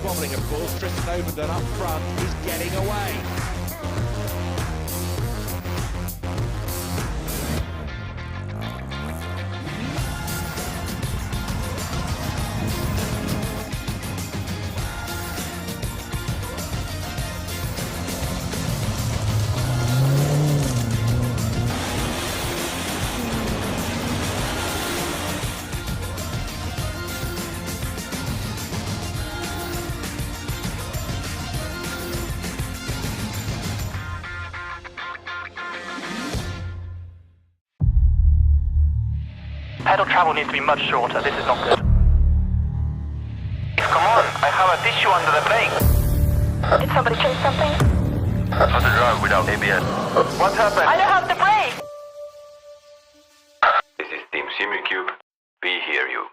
squabbling, of course. Tristan Overton up front is getting away. Pedal travel needs to be much shorter. This is not good. Come on, I have a tissue under the brake. Did somebody change something? How to drive without ABS? What happened? I don't have the brake! This is Team Simucube. We hear you.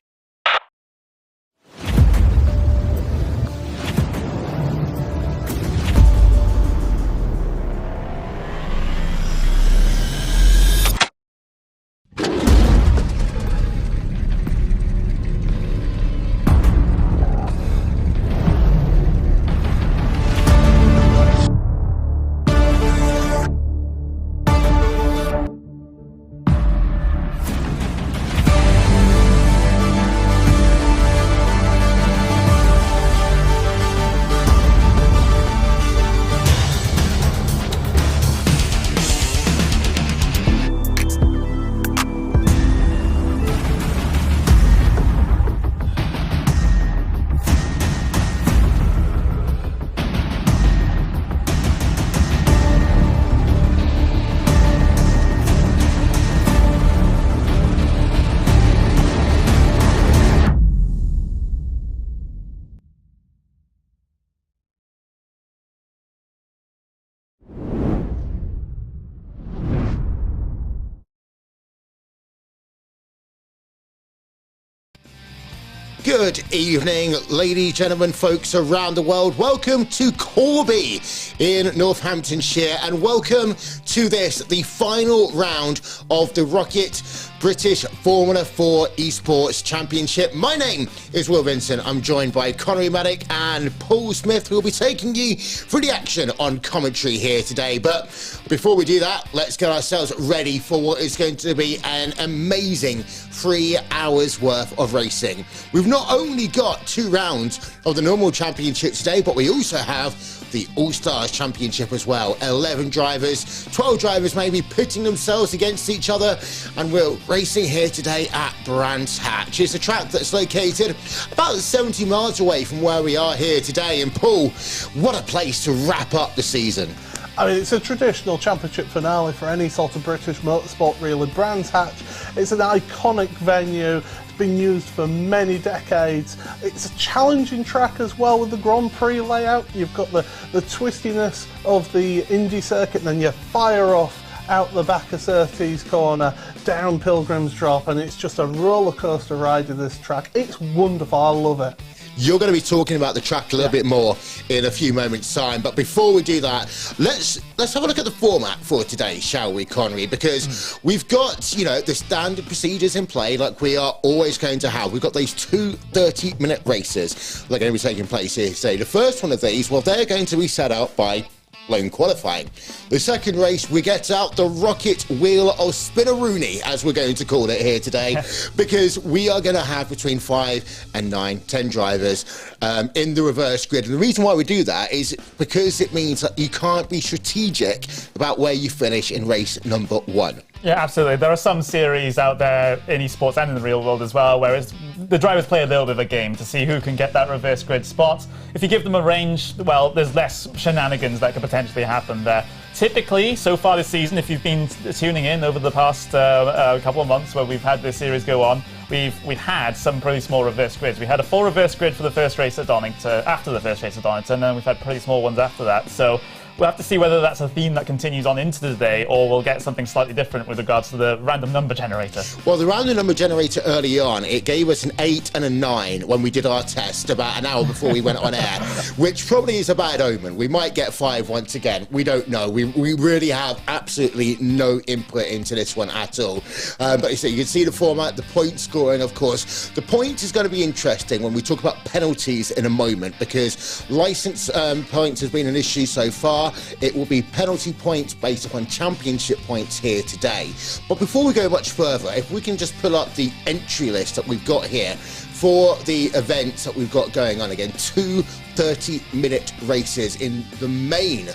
Good evening, ladies, gentlemen, folks around the world. Welcome to Corby in Northamptonshire, and welcome to this, the final round of the ROKiT British Formula 4 Esports Championship. My name is Will Vincent. I'm joined by Connery Maddock and Paul Smith, who will be taking you through the action on commentary here today. But before we do that, let's get ourselves ready for what is going to be an amazing 3 hours worth of racing. We've not only got 2 rounds of the normal championship today, but we also have the All-Stars Championship as well. 11 drivers, 12 drivers maybe pitting themselves against each other, and we're racing here today at Brands Hatch. It's a track that's located about 70 miles away from where we are here today. And Paul, what a place to wrap up the season. I mean, it's a traditional championship finale for any sort of British motorsport, really. Brands Hatch, it's an iconic venue. It's been used for many decades. It's a challenging track as well with the Grand Prix layout. You've got the twistiness of the Indy circuit, and then you fire off out the back of Surtees Corner, down Pilgrim's Drop, and it's just a roller coaster ride of this track. It's wonderful. I love it. You're going to be talking about the track a little bit more in a few moments' time. But before we do that, let's have a look at the format for today, shall we, Connery? Because we've got, you know, the standard procedures in play like we are always going to have. We've got these 2 30-minute races that are going to be taking place here today. The first one of these, well, they're going to be set out by lone qualifying. The second race, we get out the ROKiT Wheel of Spinneroony, as we're going to call it here today, because we are going to have between 5 and 9, 10 drivers in the reverse grid. And the reason why we do that is because it means that you can't be strategic about where you finish in race number 1. Yeah, absolutely. There are some series out there in esports and in the real world as well, where the drivers play a little bit of a game to see who can get that reverse grid spot. If you give them a range, well, there's less shenanigans that could potentially happen there. Typically, so far this season, if you've been tuning in over the past couple of months where we've had this series go on, we've had some pretty small reverse grids. We had a full reverse grid for the first race at Donington, after the first race at Donington, and we've had pretty small ones after that. So We'll have to see whether that's a theme that continues on into the day, or we'll get something slightly different with regards to the random number generator. Well, the random number generator early on, it gave us an 8 and a 9 when we did our test about an hour before we went on air, which probably is a bad omen. We might get 5 once again. We don't know. We really have absolutely no input into this one at all. But you can see the format, the point scoring, of course. The point is going to be interesting when we talk about penalties in a moment, because license points has been an issue so far. It will be penalty points based upon championship points here today. But before we go much further, if we can just pull up the entry list that we've got here for the events that we've got going on. Again, 2 30-minute races in the main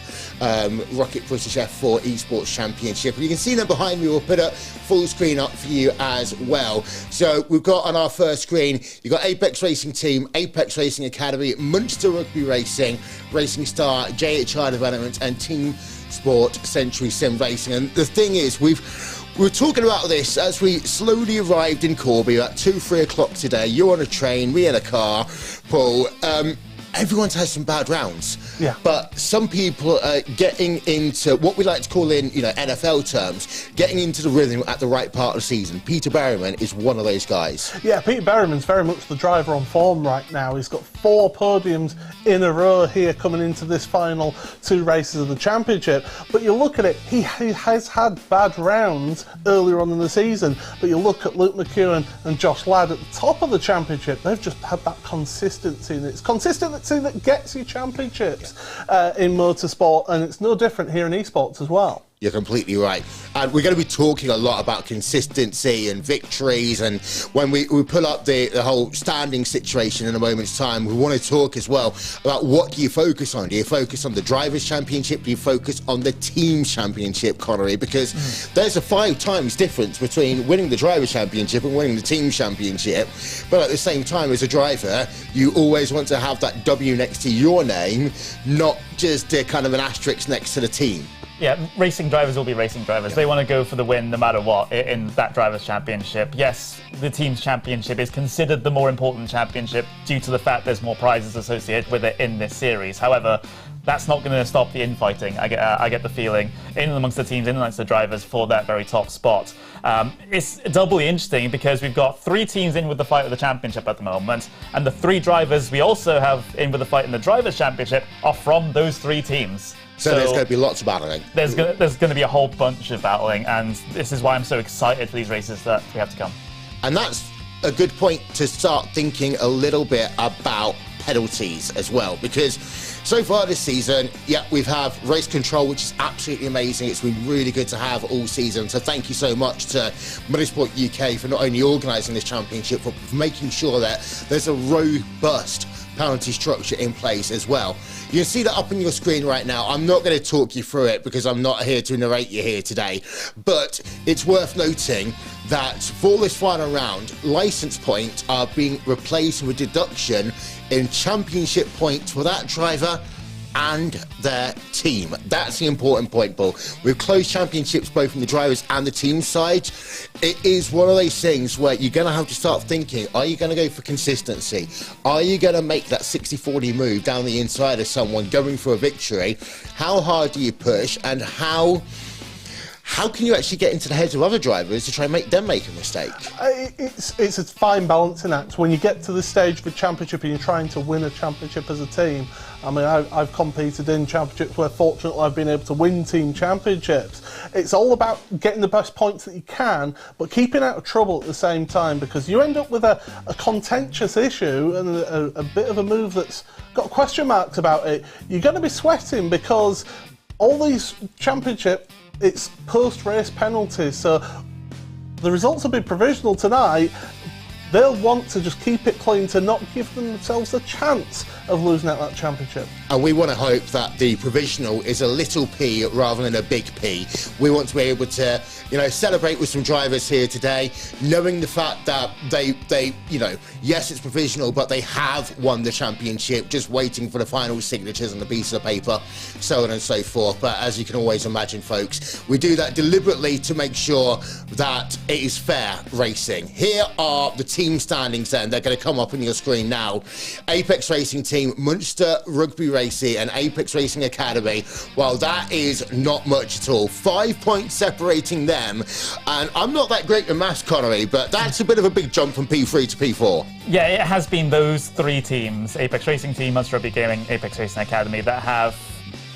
ROKiT British F4 Esports Championship. And you can see them behind me. We'll put a full screen up for you as well. So we've got on our first screen, you've got Apex Racing Team, Apex Racing Academy, Munster Rugby Racing, Racing Star, JHR Development, and Team Sport Century Sim Racing. And the thing is, we were talking about this as we slowly arrived in Corby at 2-3 o'clock today. You're on a train, me in a car, Paul. Everyone's had some bad rounds. Yeah. But some people are getting into what we like to call in, NFL terms, getting into the rhythm at the right part of the season. Peter Berryman is one of those guys. Yeah, Peter Berryman's very much the driver on form right now. He's got 4 podiums in a row here coming into this final 2 races of the championship. But you look at it, he has had bad rounds earlier on in the season. But you look at Luke McEwen and Josh Ladd at the top of the championship, they've just had that consistency. And it's consistency that gets you championships in motorsport, and it's no different here in esports as well. You're completely right. And we're going to be talking a lot about consistency and victories, and when we pull up the whole standing situation in a moment's time, we want to talk as well about what do you focus on? Do you focus on the Drivers' Championship? Do you focus on the Team Championship, Connery? Because there's a 5 times difference between winning the Drivers' Championship and winning the Team Championship. But at the same time, as a driver, you always want to have that W next to your name, not just kind of an asterisk next to the team. Yeah, racing drivers will be racing drivers. They want to go for the win no matter what in that Drivers' Championship. Yes, the Team's Championship is considered the more important championship due to the fact there's more prizes associated with it in this series. However, that's not going to stop the infighting. I get the feeling in amongst the teams, in amongst the drivers for that very top spot. It's doubly interesting because we've got 3 teams in with the fight of the championship at the moment, and the 3 drivers we also have in with the fight in the Drivers' Championship are from those 3 teams. So there's going to be lots of battling. There's going to be a whole bunch of battling, and this is why I'm so excited for these races that we have to come. And that's a good point to start thinking a little bit about penalties as well, because so far this season, yeah, we've had race control, which is absolutely amazing. It's been really good to have all season. So thank you so much to Motorsport UK for not only organising this championship, but for making sure that there's a robust penalty structure in place as well. You can see that up on your screen right now. I'm not going to talk you through it because I'm not here to narrate you here today, but it's worth noting that for this final round, license points are being replaced with deduction in championship points for that driver and their team. That's the important point, Paul. With closed championships both from the drivers and the team side, it is one of those things where you're going to have to start thinking, are you going to go for consistency? Are you going to make that 60-40 move down the inside of someone going for a victory? How hard do you push, and how can you actually get into the heads of other drivers to try and make them make a mistake? It's a fine balancing act. When you get to the stage of a championship and you're trying to win a championship as a team, I mean, I've competed in championships where fortunately I've been able to win team championships. It's all about getting the best points that you can, but keeping out of trouble at the same time, because you end up with a contentious issue and a bit of a move that's got question marks about it. You're going to be sweating because all these championship, it's post-race penalties, so the results will be provisional tonight. They'll want to just keep it clean to not give themselves a chance of losing out that championship. And we want to hope that the provisional is a little P rather than a big P. We want to be able to, celebrate with some drivers here today, knowing the fact that they, yes, it's provisional, but they have won the championship, just waiting for the final signatures on the piece of paper, so on and so forth. But as you can always imagine, folks, we do that deliberately to make sure that it is fair racing. Here are the team standings then. They're going to come up on your screen now. Apex Racing Team, team, Munster Rugby Racing and Apex Racing Academy, well, that is not much at all. 5 points separating them. And I'm not that great with maths, Connery, but that's a bit of a big jump from P3 to P4. Yeah, it has been those three teams, Apex Racing Team, Munster Rugby Gaming, Apex Racing Academy, that have,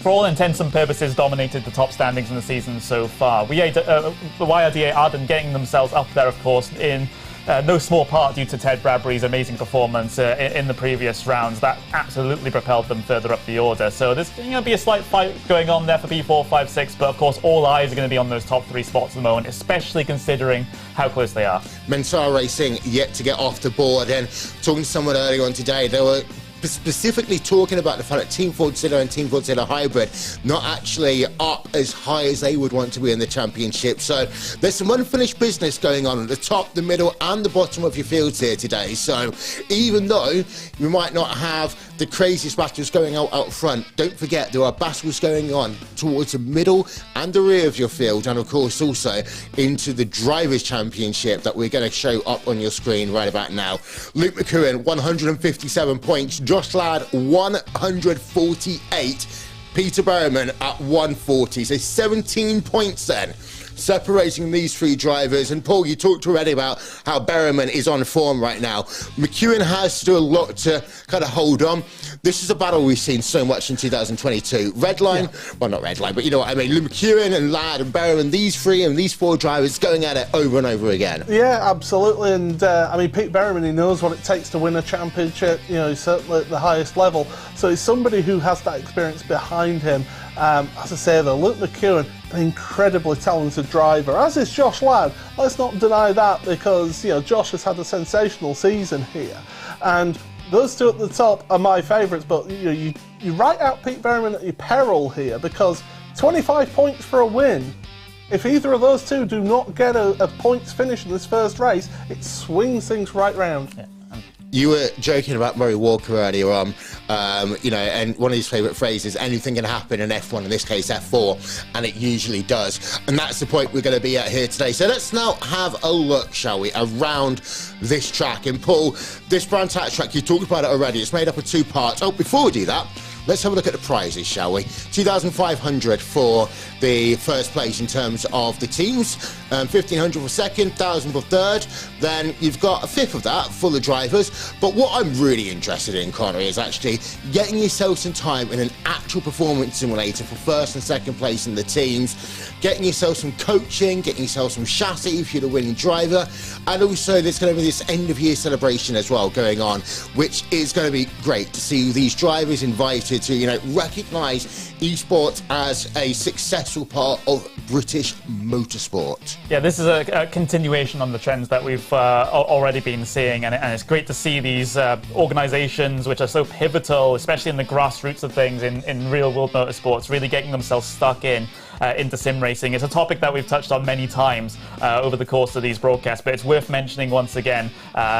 for all intents and purposes, dominated the top standings in the season so far. The YRDA Arden getting themselves up there, of course, in no small part due to Ted Bradbury's amazing performance in the previous rounds. That absolutely propelled them further up the order. So there's going to be a slight fight going on there for P4, 5, 6, but of course all eyes are going to be on those top three spots at the moment, especially considering how close they are. Mensah Racing yet to get off the board, and talking to someone earlier on today, they were specifically talking about the fact that Team Fordzilla and Team Fordzilla Hybrid not actually up as high as they would want to be in the championship. So there's some unfinished business going on at the top, the middle and the bottom of your fields here today. So even though you might not have the craziest battles going out front, don't forget there are battles going on towards the middle and the rear of your field, and of course also into the Drivers' Championship that we're going to show up on your screen right about now. Luke McEwen, 157 points. Josh Ladd, 148. Peter Berriman at 140. So 17 points then, separating these three drivers. And Paul, you talked already about how Berriman is on form right now. McEwen has to do a lot to kind of hold on. This is a battle we've seen so much in 2022. Redline, well, not Redline, but you know what I mean. McEwen and Ladd and Berriman, these three and these four drivers going at it over and over again. Yeah, absolutely. And I mean, Pete Berriman, he knows what it takes to win a championship. You know, he's certainly at the highest level. So he's somebody who has that experience behind him. As I say though, Luke McEwen, an incredibly talented driver, as is Josh Ladd. Let's not deny that, because, you know, Josh has had a sensational season here. And those two at the top are my favourites, but you know, you write out Pete Berriman at your peril here, because 25 points for a win. If either of those two do not get a points finish in this first race, it swings things right round. Yeah. You were joking about Murray Walker earlier on, you know, and one of his favourite phrases, anything can happen in F1, in this case F4, and it usually does. And that's the point we're going to be at here today. So let's now have a look, shall we, around this track. And Paul, this Brands Hatch track, you talked about it already, it's made up of two parts. Oh, before we do that, let's have a look at the prizes, shall we? 2,500 for the first place in terms of the teams, 1,500 for second, 1,000 for third. Then you've got a fifth of that for the drivers. But what I'm really interested in, Connery, is actually getting yourself some time in an actual performance simulator for first and second place in the teams, getting yourself some coaching, getting yourself some chassis if you're the winning driver, and also there's going to be this end of year celebration as well going on, which is going to be great to see these drivers invited to, you know, recognise esports as a successful part of British motorsport. Yeah, this is a continuation on the trends that we've already been seeing, and it's great to see these organisations which are so pivotal, especially in the grassroots of things in real-world motorsports, really getting themselves stuck into sim racing. It's a topic that we've touched on many times over the course of these broadcasts, but it's worth mentioning once again,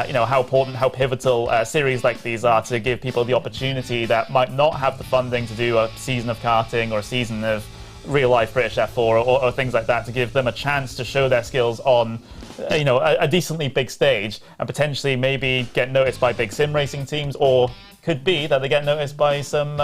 you know, how important, how pivotal series like these are to give people the opportunity that might not have the funding to do a season of karting or a season of real-life British F4 or things like that, to give them a chance to show their skills on, you know, a decently big stage and potentially maybe get noticed by big sim racing teams, or could be that they get noticed by some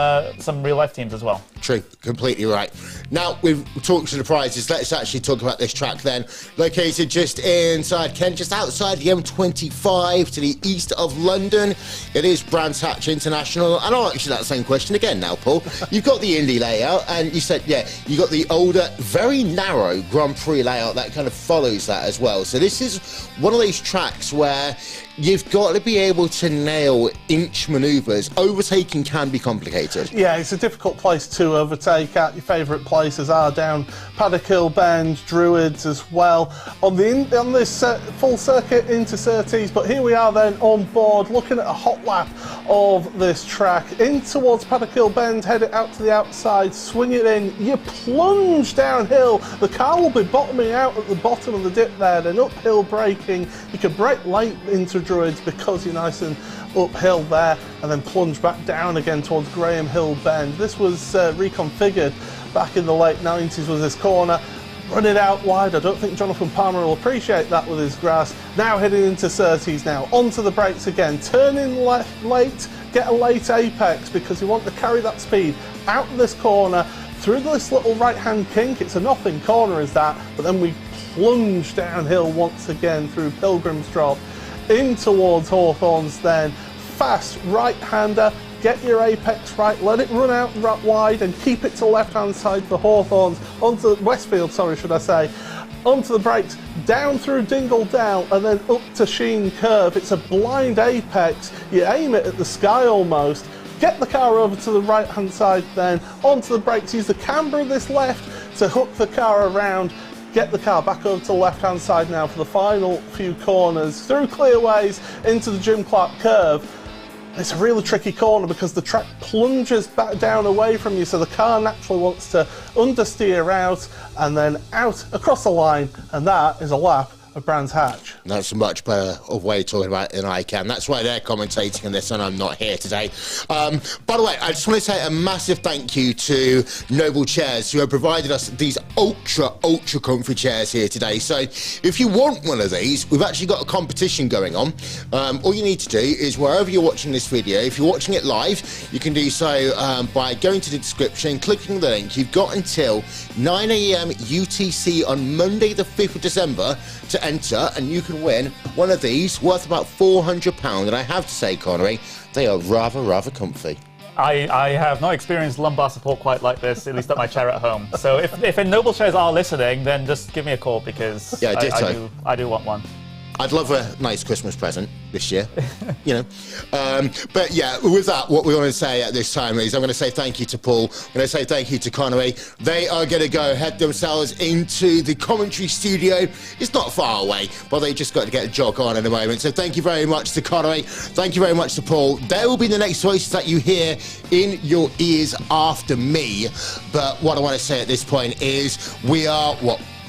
real-life teams as well. True, completely right. Now, we've talked to the prizes. Let's actually talk about this track then. Located just inside Kent, just outside the M25 to the east of London. It is Brands Hatch International. And I'll ask you that same question again now, Paul. You've got the Indy layout, and you said, yeah, you got the older, very narrow Grand Prix layout that kind of follows that as well. So this is one of those tracks where you've got to be able to nail inch manoeuvres. Overtaking can be complicated. Yeah, it's a difficult place to overtake at. Your favourite places are down Paddock Hill Bend, Druids as well. On this full circuit into Surtees, but here we are then on board looking at a hot lap of this track. In towards Paddock Hill Bend, head it out to the outside, swing it in, you plunge downhill. The car will be bottoming out at the bottom of the dip there, then uphill braking. You can brake late into Druids because you're nice and uphill there, and then plunge back down again towards Graham Hill Bend. This was reconfigured back in the late 90s with this corner. Run it out wide. I don't think Jonathan Palmer will appreciate that with his grass. Now heading into Surtees now. Onto the brakes again. Turning left late. get a late apex because you want to carry that speed out of this corner, through this little right-hand kink. It's a nothing corner is that, but then we plunge downhill once again through Pilgrim's Drop in towards Hawthorns then. Fast right-hander, get your apex right, let it run out wide and keep it to left-hand side for Hawthorns, onto Westfield, sorry, should I say, onto the brakes, down through Dingle Down and then up to Sheen Curve. It's a blind apex, you aim it at the sky almost, get the car over to the right-hand side then, onto the brakes, use the camber of this left to hook the car around, get the car back over to the left-hand side now for the final few corners, through clearways into the Jim Clark curve. It's a really tricky corner because the track plunges back down away from you, so the car naturally wants to understeer out and then out across the line, and that is a lap of Brands Hatch. That's a much better way of talking about it than I can. That's why they're commentating on this and I'm not here today. By the way, I just want to say a massive thank you to Noble Chairs who have provided us these ultra comfy chairs here today. So if you want one of these, we've actually got a competition going on. All you need to do is wherever you're watching this video, if you're watching it live, you can do so by going to the description, clicking the link. You've got until 9 AM UTC on Monday the 5th of December to enter, and you can win one of these worth about £400. And I have to say, Connery, they are rather comfy. I have not experienced lumbar support quite like this, at least at my chair at home. So if Noble Chairs are listening, then just give me a call because yeah, I do want one. I'd love a nice Christmas present this year, you know. But yeah, with that, what we want to say at this time is I'm going to say thank you to Paul. I'm going to say thank you to Connery. They are going to head themselves into the commentary studio. It's not far away, but they just got to get a jog on in a moment. So thank you very much to Connery. Thank you very much to Paul. There will be the next voices that you hear in your ears after me. But what I want to say at this point is we are,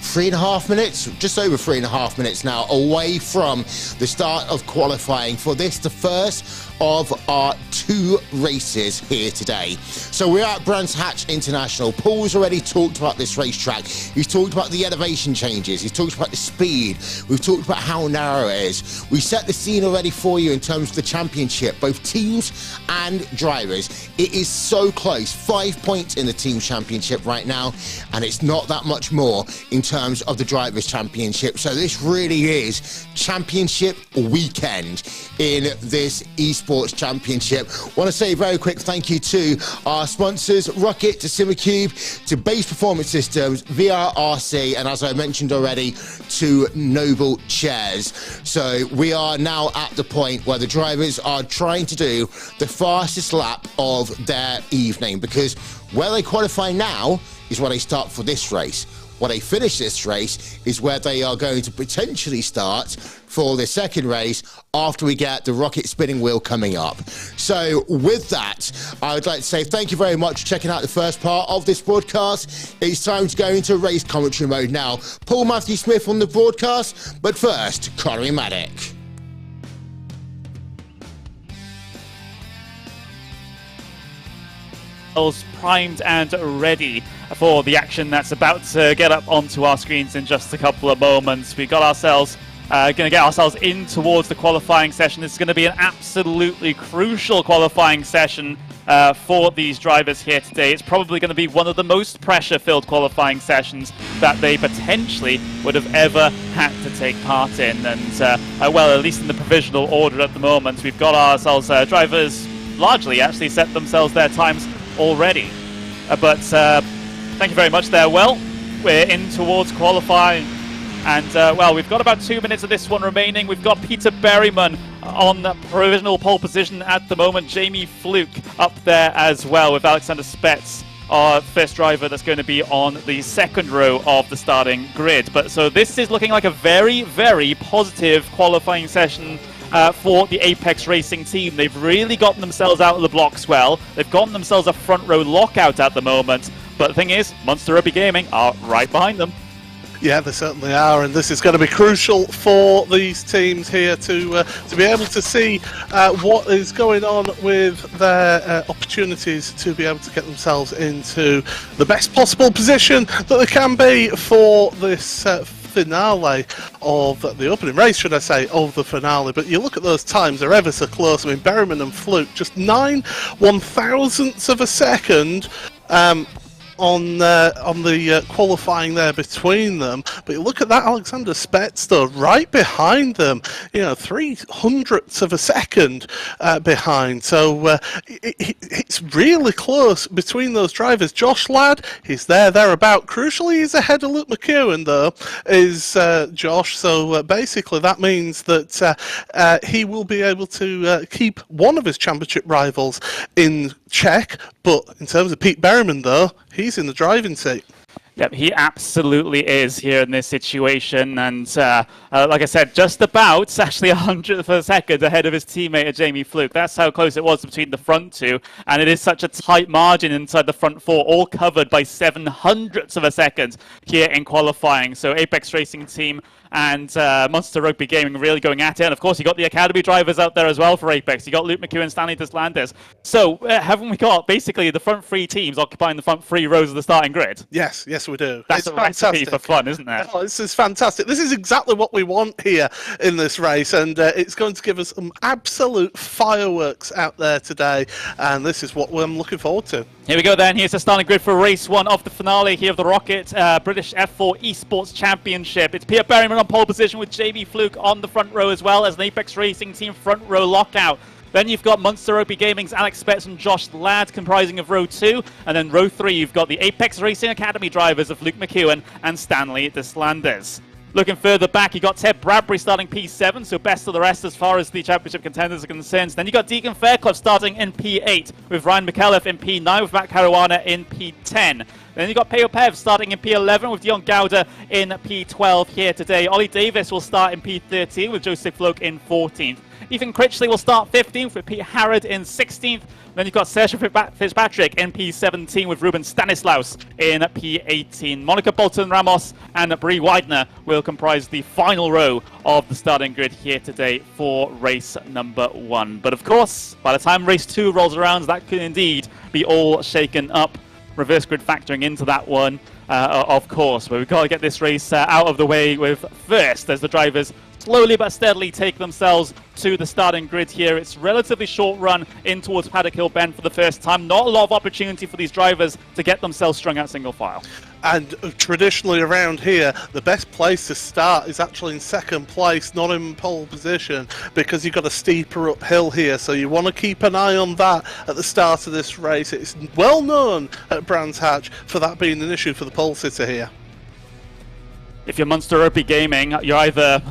3.5 minutes, just over 3.5 minutes now away from the start of qualifying for this, the first of our 2 races here today. So we're at Brands Hatch International. Paul's already talked about this racetrack. He's talked about the elevation changes. He's talked about the speed. We've talked about how narrow it is. We set the scene already for you in terms of the championship, both teams and drivers. It is so close. 5 points in the team championship right now, and it's not that much more in terms of the drivers championship. So this really is championship weekend in this esports championship. Want to say a very quick thank you to our sponsors, ROKiT, to Simucube, to Base Performance Systems, VRRC, and as I mentioned already, to Noble Chairs. So we are now at the point where the drivers are trying to do the fastest lap of their evening, because where they qualify now is where they start for this race. Where they finish this race is where they are going to potentially start for the second race after we get the ROKiT spinning wheel coming up. So with that, I would like to say thank you very much for checking out the first part of this broadcast. It's time to go into race commentary mode now. Paul Matthew Smith on the broadcast, but first, Connery Maddock. Primed and ready for the action that's about to get up onto our screens in just a couple of moments. We got ourselves going to get ourselves in towards the qualifying session. This is going to be an absolutely crucial qualifying session for these drivers here today. It's probably going to be one of the most pressure-filled qualifying sessions that they potentially would have ever had to take part in. And well, at least in the provisional order at the moment, we've got ourselves drivers largely actually set themselves their times already. But thank you very much there. Well, we're in towards qualifying, and well, we've got about 2 minutes of this one remaining. We've got Peter Berryman on the provisional pole position at the moment. Jamie Fluke up there as well, with Alexander Spetz, our first driver that's going to be on the second row of the starting grid. But so this is looking like a very positive qualifying session for the Apex Racing team. They've really gotten themselves out of the blocks well. They've gotten themselves a front row lockout at the moment. But the thing is, Monster Rugby Gaming are right behind them. Yeah, they certainly are, and this is going to be crucial for these teams here to be able to see what is going on with their opportunities to be able to get themselves into the best possible position that they can be for this finale of the opening race, should I say, of the finale. But you look at those times, they're ever so close. I mean, Berryman and Fluke, just 9/1000ths of a second on the qualifying there between them. But you look at that Alexander Spets though, right behind them, 300ths of a second behind. So it's really close between those drivers. Josh Ladd, he's thereabout. Crucially, he's ahead of Luke McEwen though, is Josh. So basically that means that he will be able to keep one of his championship rivals in check. But in terms of Pete Berryman though, he's in the driving seat. Yep, he absolutely is here in this situation, and like I said, just about actually 100th of a second ahead of his teammate Jamie Fluke. That's how close it was between the front two, and it is such a tight margin inside the front four, all covered by 700ths of a second here in qualifying. So Apex Racing Team and Monster Rugby Gaming really going at it, and of course you got the Academy drivers out there as well for Apex. You got Luke McEwen, Stanley Deslandes. So haven't we got basically the front three teams occupying the front three rows of the starting grid? Yes, we do. That's a recipe for fun, isn't it? Oh, this is fantastic. This is exactly what we want here in this race, and it's going to give us some absolute fireworks out there today, and this is what I'm looking forward to. Here we go then. Here's the starting grid for race one of the finale here of the ROKiT British F4 Esports Championship. It's Peter Berryman on pole position with Jamie Fluke on the front row, as well as an Apex Racing Team front row lockout. Then you've got Monster Rugby Gaming's Alex Spets and Josh Ladd comprising of row 2. And then row 3, you've got the Apex Racing Academy drivers of Luke McEwen and Stanley Deslandes. Looking further back, you got Ted Bradbury starting P7, so best of the rest as far as the championship contenders are concerned. Then you got Deacon Fairclough starting in P8, with Ryan McAuliffe in P9, with Matt Caruana in P10. Then you got Peo Pev starting in P11 with Dion Gouda in P12 here today. Ollie Davis will start in P13 with Joseph Floke in 14th. Ethan Critchley will start 15th with Pete Harrod in 16th. Then you've got Sergio Fitzpatrick in P17 with Ruben Stanislaus in P18. Monica Bolton Ramos and Brie Widener will comprise the final row of the starting grid here today for race number 1. But of course, by the time race 2 rolls around, that could indeed be all shaken up. Reverse grid factoring into that one, of course. But we've got to get this race out of the way with first as the drivers slowly but steadily take themselves to the starting grid here. It's relatively short run in towards Paddock Hill Bend for the first time. Not a lot of opportunity for these drivers to get themselves strung out single file. And traditionally around here, the best place to start is actually in second place, not in pole position, because you've got a steeper uphill here. So you want to keep an eye on that at the start of this race. It's well known at Brands Hatch for that being an issue for the pole sitter here. If you're Monster Rugby Gaming, you're either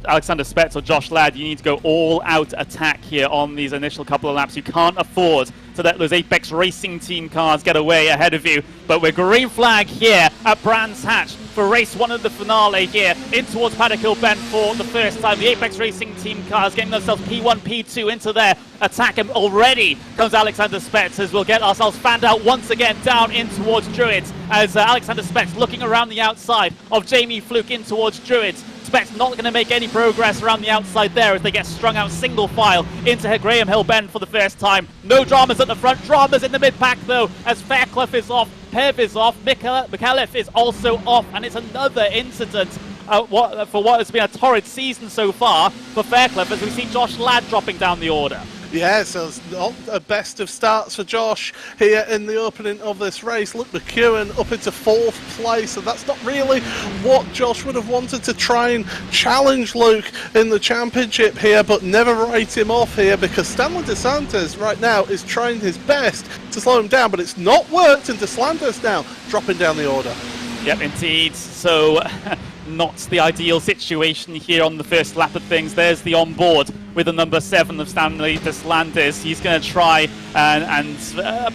Alexander Spets or Josh Ladd. You need to go all-out attack here on these initial couple of laps. You can't afford to let those Apex Racing Team cars get away ahead of you. But we're green flag here at Brands Hatch for race 1 of the finale here in towards Paddock Hill Bend for the first time. The Apex Racing Team cars getting themselves P1, P2 into their attack, and already comes Alexander Spets as we'll get ourselves fanned out once again down in towards Druids as Alexander Spets looking around the outside of Jamie Fluke in towards Druids. Spets not going to make any progress around the outside there as they get strung out single file into Graham Hill Bend for the first time. No dramas at the front, dramas in the mid-pack though as Fairclough is off, Pev is off, McAuliffe is also off, and it's another incident for what has been a torrid season so far for Fairclough as we see Josh Ladd dropping down the order. Yeah, so it's not a best of starts for Josh here in the opening of this race. Luke McEwen up into 4th place, and that's not really what Josh would have wanted to try and challenge Luke in the championship here, but never write him off here because Stanley DeSantis right now is trying his best to slow him down, but it's not worked, and DeSantis now dropping down the order. Yep, indeed. So not the ideal situation here on the first lap of things. There's the onboard with the number 7 of Stanley Deslandes. He's going to try and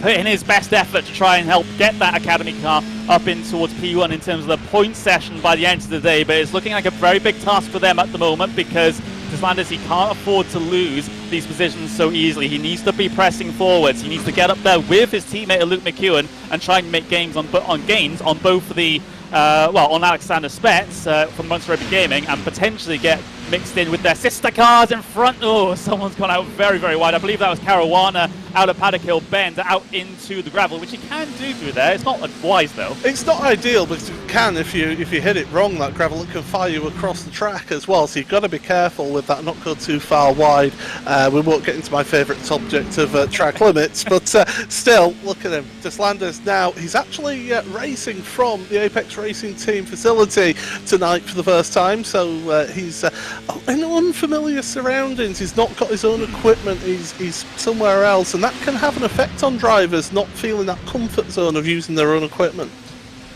put in his best effort to try and help get that Academy car up in towards P1 in terms of the point session by the end of the day. But it's looking like a very big task for them at the moment because Deslandes, he can't afford to lose these positions so easily. He needs to be pressing forwards. He needs to get up there with his teammate Luke McEwen and try and make gains on both of the on Alexander Spets from Monster Rugby Gaming and potentially get mixed in with their sister cars in front. Oh, someone's gone out very, very wide. I believe that was Caruana out of Paddock Hill Bend, out into the gravel, which you can do through there. It's not wise, though. It's not ideal, because you can, if you hit it wrong, that gravel, it can fire you across the track as well, so you've got to be careful with that, not go too far wide. We won't get into my favourite subject of track limits, but still, look at him. Deslandis now, he's actually racing from the Apex Racing Team facility tonight for the first time, so he's in unfamiliar surroundings. He's not got his own equipment, he's somewhere else, and that can have an effect on drivers not feeling that comfort zone of using their own equipment.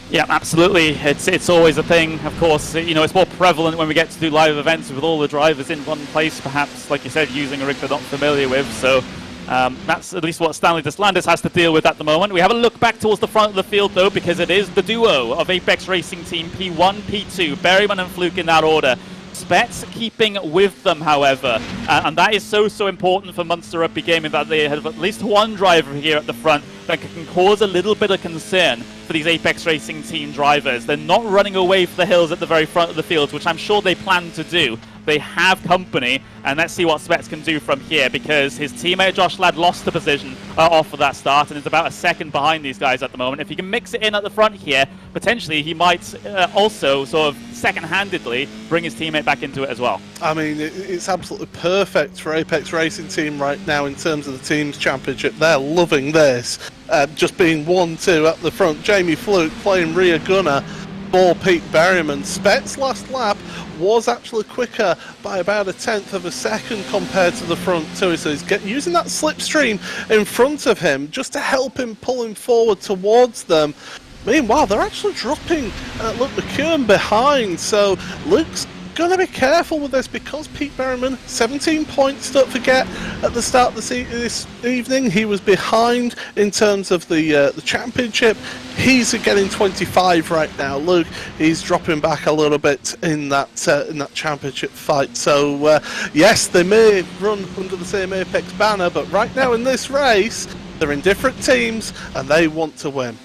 Yeah, absolutely. It's always a thing. Of course, you know, it's more prevalent when we get to do live events with all the drivers in one place, perhaps, like you said, using a rig they're not familiar with. So that's at least what Stanley Deslandis has to deal with at the moment. We have a look back towards the front of the field, though, because it is the duo of Apex Racing Team P1, P2, Berryman and Fluke in that order. Spets keeping with them, however, and that is so important for Munster Rugby Gaming, that they have at least one driver here at the front that can cause a little bit of concern for these Apex Racing Team drivers. They're not running away for the hills at the very front of the field, which I'm sure they plan to do. They have company, and let's see what Spets can do from here, because his teammate Josh Ladd lost the position off of that start and is about a second behind these guys at the moment. If he can mix it in at the front here, potentially he might also sort of second-handedly bring his teammate back into it as well. I mean, it's absolutely perfect for Apex Racing Team right now in terms of the Teams Championship. They're loving this. Just being 1-2 at the front. Jamie Fluke playing rear gunner for Pete Berryman. Spets' last lap was actually quicker by about 1/10 of a second compared to the front two, so he's using that slipstream in front of him just to help him pull him forward towards them. Meanwhile, they're actually dropping Luke McEwen behind, so Luke's going to be careful with this, because Pete Berryman, 17 points, don't forget, at the start of this evening. He was behind in terms of the championship. He's getting 25 right now. Luke, he's dropping back a little bit in that championship fight. So yes, they may run under the same Apex banner, but right now in this race, they're in different teams and they want to win.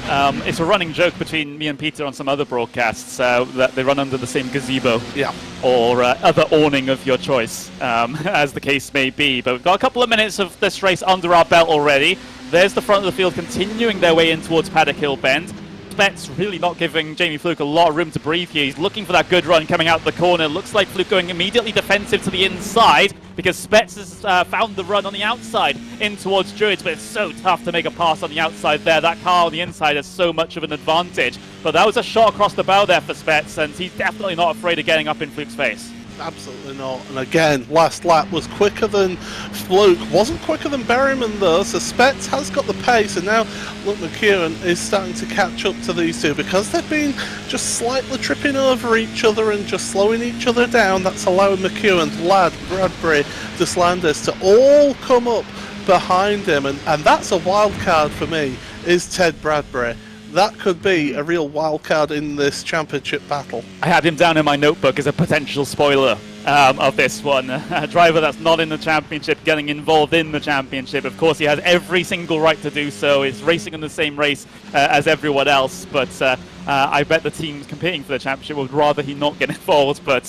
It's a running joke between me and Peter on some other broadcasts that they run under the same gazebo, yeah, or other awning of your choice, as the case may be. But we've got a couple of minutes of this race under our belt already. There's the front of the field continuing their way in towards Paddock Hill Bend. Spets really not giving Jamie Fluke a lot of room to breathe here. He's looking for that good run coming out the corner. Looks like Fluke going immediately defensive to the inside, because Spets has found the run on the outside in towards Druids, but it's so tough to make a pass on the outside there. That car on the inside has so much of an advantage. But that was a shot across the bow there for Spets, and he's definitely not afraid of getting up in Fluke's face. Absolutely not. And again, last lap was quicker than Fluke. Wasn't quicker than Berryman though, so Spets has got the pace, and now Luke McEwen is starting to catch up to these two, because they've been just slightly tripping over each other and just slowing each other down. That's allowing McEwen, Ladd, Bradbury, Deslandis to all come up behind him, and that's a wild card for me, is Ted Bradbury. That could be a real wild card in this championship battle. I had him down in my notebook as a potential spoiler of this one. A driver that's not in the championship getting involved in the championship. Of course, he has every single right to do so. He's racing in the same race as everyone else, but I bet the teams competing for the championship would rather he not get involved, but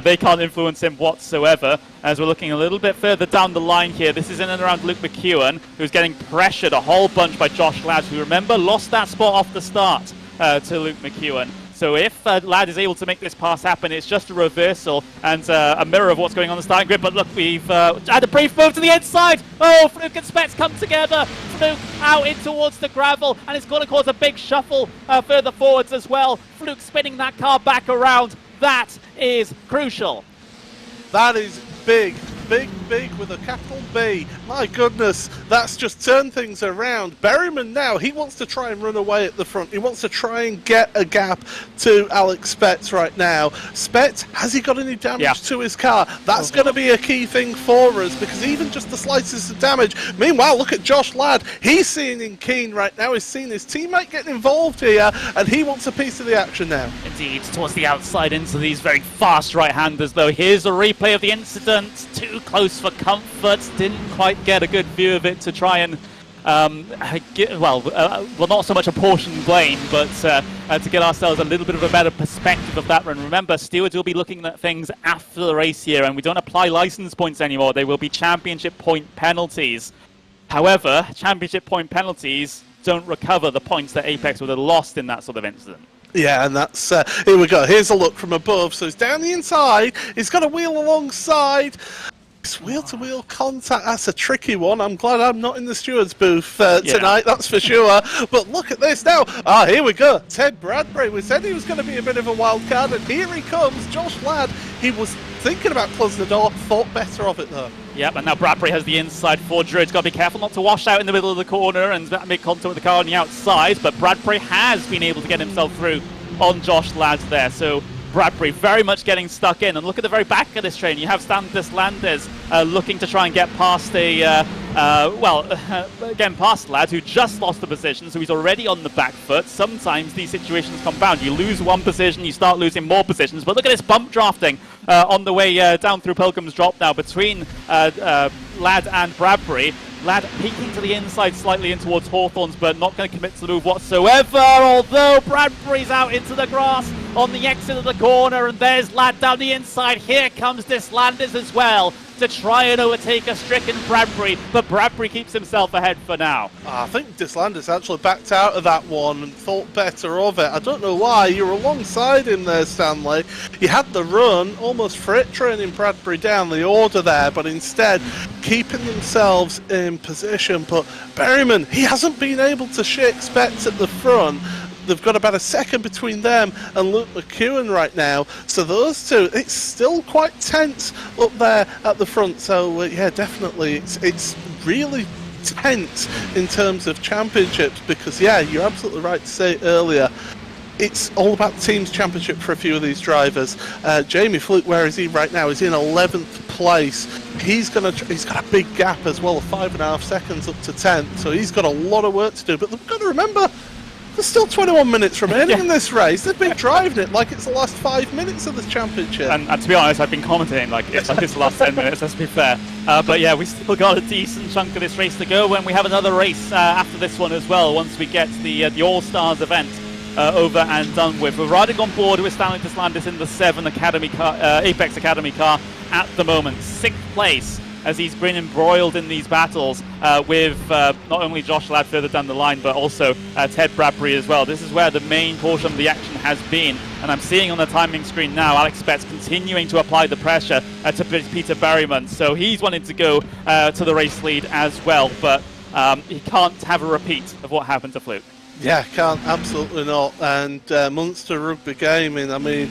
they can't influence him whatsoever. As we're looking a little bit further down the line here, this is in and around Luke McEwen, who's getting pressured a whole bunch by Josh Ladd, who, remember, lost that spot off the start to Luke McEwen. So if Ladd is able to make this pass happen, it's just a reversal and a mirror of what's going on the starting grid. But look, we've had a brief move to the inside. Oh, Fluke and Spets come together. Fluke out in towards the gravel, and it's going to cause a big shuffle further forwards as well. Fluke spinning that car back around. That is crucial. That is big. Big with a capital B. My goodness, that's just turned things around. Berryman now, he wants to try and run away at the front. He wants to try and get a gap to Alex Spets right now. Spets, has he got any damage to his car? That's going to be a key thing for us, because even just the slightest of damage. Meanwhile, look at Josh Ladd. He's seeing in keen right now. He's seeing his teammate getting involved here, and he wants a piece of the action now. Indeed, towards the outside into these very fast right-handers, though. Here's a replay of the incident. Too close for comfort, didn't quite get a good view of it to try and well, not so much apportion blame, but to get ourselves a little bit of a better perspective of that run. Remember, stewards will be looking at things after the race here, and we don't apply license points anymore. They will be championship point penalties. However, championship point penalties don't recover the points that Apex would have lost in that sort of incident. Yeah, and that's, here we go, here's a look from above, so it's down the inside, he's got a wheel alongside. It's wheel-to-wheel contact, that's a tricky one. I'm glad I'm not in the stewards booth tonight, that's for sure. But look at this now. Ah, here we go. Ted Bradbury, we said he was going to be a bit of a wild card, and here he comes. Josh Ladd, he was thinking about closing the door, thought better of it though. Yep, and now Bradbury has the inside for Druid's got to be careful not to wash out in the middle of the corner and make contact with the car on the outside, but Bradbury has been able to get himself through on Josh Ladd there, so Bradbury very much getting stuck in. And look at the very back of this train, you have Stan Deslandes looking to try and get past again past Ladd, who just lost the position, so he's already on the back foot. Sometimes these situations compound. You lose one position, you start losing more positions, but look at this bump drafting on the way down through Pilgrim's Drop now between Ladd and Bradbury. Ladd peeking to the inside slightly in towards Hawthorns, but not going to commit to the move whatsoever, although Bradbury's out into the grass on the exit of the corner, and there's Ladd down the inside. Here comes Deslandes as well to try and overtake a stricken Bradbury, but Bradbury keeps himself ahead for now. I think Deslandes actually backed out of that one and thought better of it. I don't know why. You were alongside him there, Stanley. You had the run, almost freight training Bradbury down the order there, but instead keeping themselves in position. But Berryman, he hasn't been able to shake Spets at the front. They've got about a second between them and Luke McEwen right now. So those two, it's still quite tense up there at the front. So yeah, definitely, it's really tense in terms of championships because yeah, you're absolutely right to say earlier. It's all about teams championship for a few of these drivers. Jamie Fluke, where is he right now? He's in 11th place. He's got a big gap as well of 5.5 seconds up to 10th. So he's got a lot of work to do. But they've got to remember, there's still 21 minutes remaining in this race. They've been driving it like it's the last 5 minutes of this championship. And to be honest, I've been commentating like it's the last 10 minutes, let's be fair. But yeah, we still got a decent chunk of this race to go when we have another race after this one as well, once we get the All-Stars event over and done with. We're riding on board with Stanley Deslandes in the 7 Academy car, Apex Academy car at the moment. 6th place as he's been embroiled in these battles with not only Josh Ladd further down the line, but also Ted Bradbury as well. This is where the main portion of the action has been. And I'm seeing on the timing screen now, Alex Spets continuing to apply the pressure to Peter Berryman. So he's wanting to go to the race lead as well, but he can't have a repeat of what happened to Fluke. Yeah, can't, absolutely not. And Munster Rugby Gaming, I mean,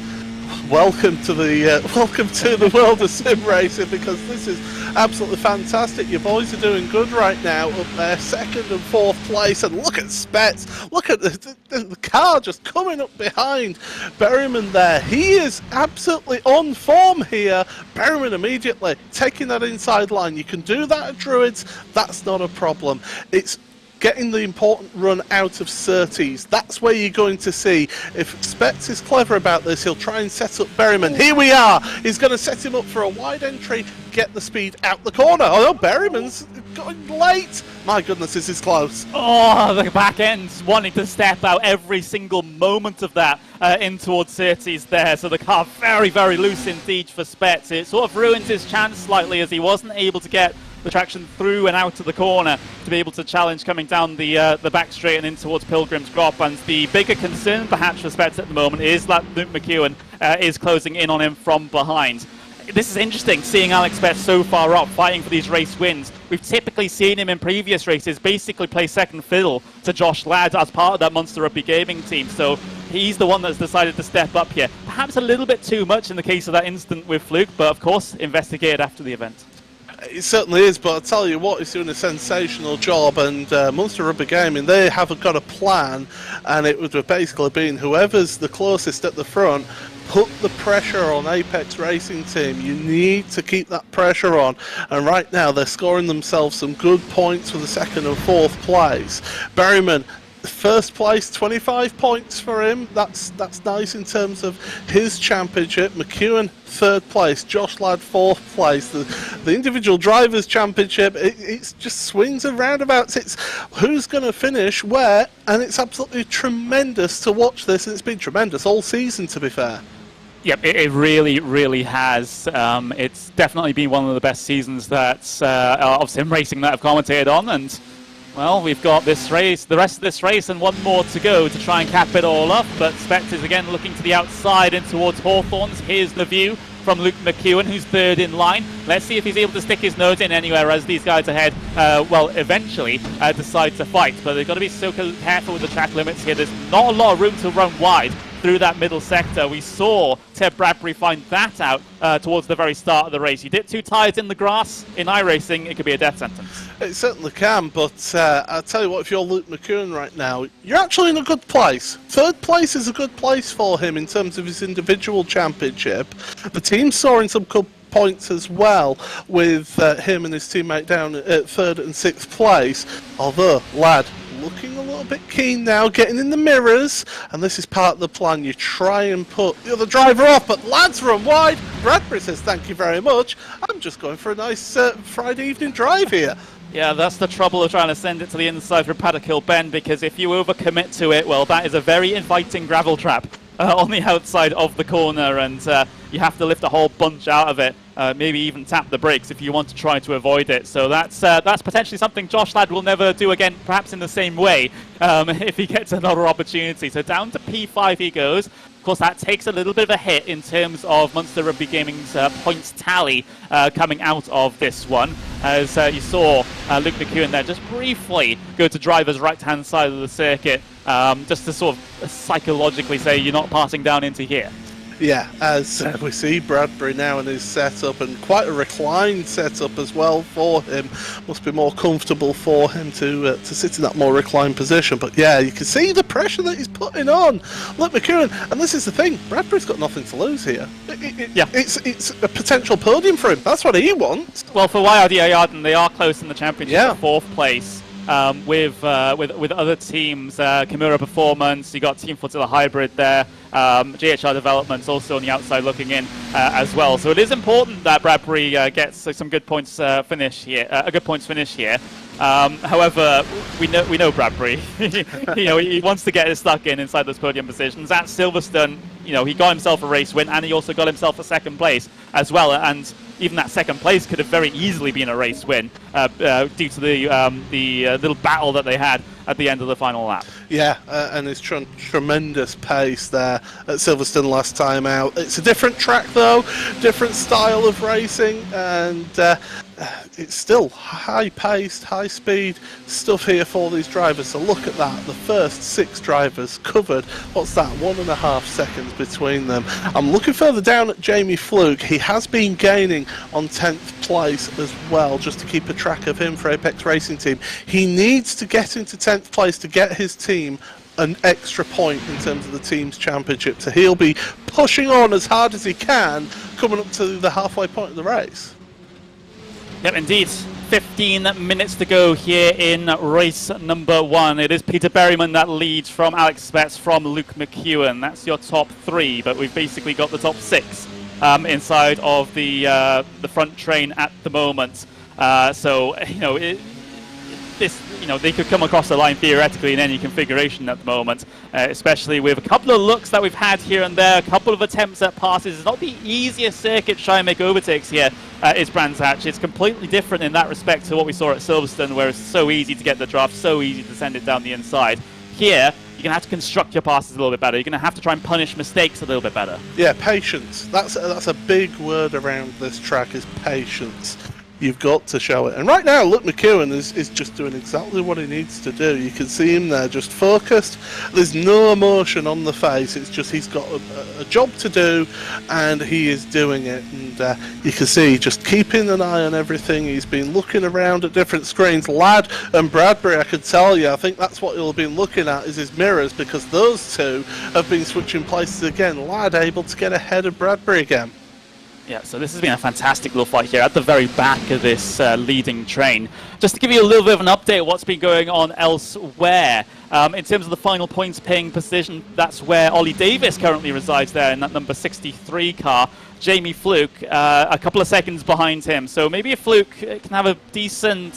welcome to the world of sim racing, because this is absolutely fantastic. Your boys are doing good right now up there, 2nd and 4th place, and look at Spets, look at the car just coming up behind Berryman there. He is absolutely on form here. Berryman immediately taking that inside line. You can do that at Druids, that's not a problem. It's getting the important run out of Surtees. That's where you're going to see. If Spets is clever about this, he'll try and set up Berryman. Here we are. He's going to set him up for a wide entry, get the speed out the corner. Oh, no, Berryman's going late. My goodness, this is close. Oh, the back end's wanting to step out every single moment of that in towards Surtees there. So the car very, very loose indeed for Spets. It sort of ruins his chance slightly as he wasn't able to get the traction through and out of the corner to be able to challenge coming down the back straight and in towards Pilgrim's Drop. And the bigger concern perhaps for Spets at the moment is that Luke McEwen is closing in on him from behind. This is interesting, seeing Alex Spets so far up, fighting for these race wins. We've typically seen him in previous races basically play second fiddle to Josh Ladd as part of that Monster Rugby Gaming team. So he's the one that's decided to step up here. Perhaps a little bit too much in the case of that incident with Fluke, but of course investigated after the event. It certainly is, but I'll tell you what, he's doing a sensational job, and Munster Rugby Gaming, they haven't got a plan, and it would have basically been whoever's the closest at the front, put the pressure on Apex Racing Team. You need to keep that pressure on, and right now they're scoring themselves some good points for the 2nd and 4th place. Berryman First place, 25 points for him. That's nice in terms of his championship. McEwen, third place. Josh Ladd, fourth place. The individual drivers championship, it's just swings and roundabouts. It's who's going to finish where, and it's absolutely tremendous to watch this. And it's been tremendous all season, to be fair. Yep, it really, really has. It's definitely been one of the best seasons that's of sim racing that I've commentated on, and well, we've got this race, the rest of this race, and one more to go to try and cap it all up. But Spectres again looking to the outside and towards Hawthorns. Here's the view from Luke McEwen, who's third in line. Let's see if he's able to stick his nose in anywhere as these guys ahead, well, eventually decide to fight. But they've got to be so careful with the track limits here. There's not a lot of room to run wide through that middle sector. We saw Ted Bradbury find that out towards the very start of the race. You dip 2 tires in the grass in iRacing, it could be a death sentence. It certainly can, but I'll tell you what, if you're Luke McEwen right now, you're actually in a good place. Third place is a good place for him in terms of his individual championship. The team's soaring some good points as well, with him and his teammate down at third and sixth place, although Ladd looking a little bit keen now, getting in the mirrors, and this is part of the plan. You try and put the other driver off, but Ladd's run wide. Bradbury says thank you very much, I'm just going for a nice Friday evening drive here. Yeah, that's the trouble of trying to send it to the inside for Paddock Hill Bend, because if you overcommit to it, well, that is a very inviting gravel trap on the outside of the corner, and you have to lift a whole bunch out of it, maybe even tap the brakes if you want to try to avoid it. So that's potentially something Josh Ladd will never do again, perhaps in the same way, if he gets another opportunity. So down to P5 he goes. Of course, that takes a little bit of a hit in terms of Munster Rugby Gaming's points tally coming out of this one. As you saw Luke McEwen there just briefly go to driver's right-hand side of the circuit, just to sort of psychologically say you're not passing down into here. Yeah, as we see Bradbury now in his setup, and quite a reclined setup as well for him. Must be more comfortable for him to sit in that more reclined position. But yeah, you can see the pressure that he's putting on. Look, McEwen, and this is the thing, Bradbury's got nothing to lose here. It's a potential podium for him. That's what he wants. Well, for YRDA Arden, they are close in the championship, fourth place. With other teams, Kimura Performance, you got Team Flotilla Hybrid there, GHR Developments also on the outside looking in as well. So it is important that Bradbury gets some good points finish here, a good points finish here. However, we know Bradbury. He wants to get his stuck inside those podium positions. At Silverstone, he got himself a race win, and he also got himself a second place as well. And even that second place could have very easily been a race win due to the little battle that they had at the end of the final lap. Yeah, and his tremendous pace there at Silverstone last time out. It's a different track though, different style of racing, and it's still high-paced, high-speed stuff here for these drivers. So look at that, the first 6 drivers covered. What's that, 1.5 seconds between them. I'm looking further down at Jamie Fluke. He has been gaining on 10th place as well, just to keep a track of him for Apex Racing Team. He needs to get into 10th place to get his team an extra point in terms of the team's championship. So he'll be pushing on as hard as he can, coming up to the halfway point of the race. Yep, indeed. 15 minutes to go here in race number 1. It is Peter Berryman that leads from Alex Spetz, from Luke McEwen. That's your top 3, but we've basically got the top 6 inside of the front train at the moment. So they could come across the line theoretically in any configuration at the moment, especially with a couple of looks that we've had here and there, a couple of attempts at passes. It's not the easiest circuit to try and make overtakes here, is Brands Hatch. It's completely different in that respect to what we saw at Silverstone, where it's so easy to get the draft, so easy to send it down the inside. Here, you're going to have to construct your passes a little bit better. You're going to have to try and punish mistakes a little bit better. Yeah, patience. That's a big word around this track, is patience. You've got to show it. And right now, Luke McEwen is just doing exactly what he needs to do. You can see him there, just focused. There's no emotion on the face. It's just he's got a job to do, and he is doing it. And you can see, just keeping an eye on everything. He's been looking around at different screens. Ladd and Bradbury, I could tell you, I think that's what he'll have been looking at, is his mirrors, because those two have been switching places again. Ladd able to get ahead of Bradbury again. Yeah, so this has been a fantastic little fight here at the very back of this leading train. Just to give you a little bit of an update of what's been going on elsewhere. In terms of the final points paying position, that's where Ollie Davis currently resides there in that number 63 car. Jamie Fluke, a couple of seconds behind him. So maybe if Fluke can have a decent,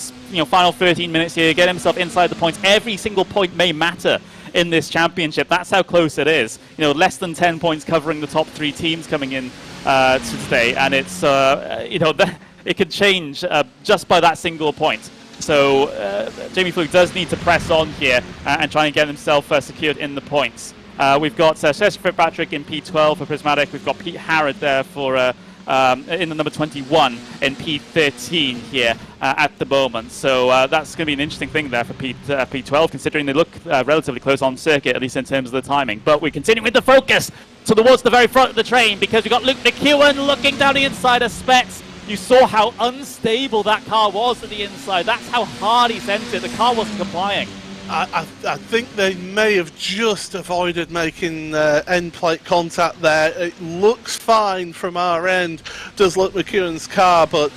final 13 minutes here, get himself inside the points, every single point may matter in this championship. That's how close it is. Less than 10 points covering the top 3 teams coming in to today, and it's it could change just by that single point. So Jamie Fluke does need to press on here and try and get himself secured in the points. We've got Sergio Fitzpatrick in P12 for Prismatic. We've got Pete Harrod there for in the number 21 in P13 here at the moment. So that's going to be an interesting thing there for P12, considering they look relatively close on circuit, at least in terms of the timing. But we continue with the focus towards the very front of the train, because we've got Luke McEwen looking down the inside of Spets. You saw how unstable that car was at the inside. That's how hard he sent it. The car wasn't complying. I think they may have just avoided making end plate contact there. It looks fine from our end, does Luke McEwen's car, but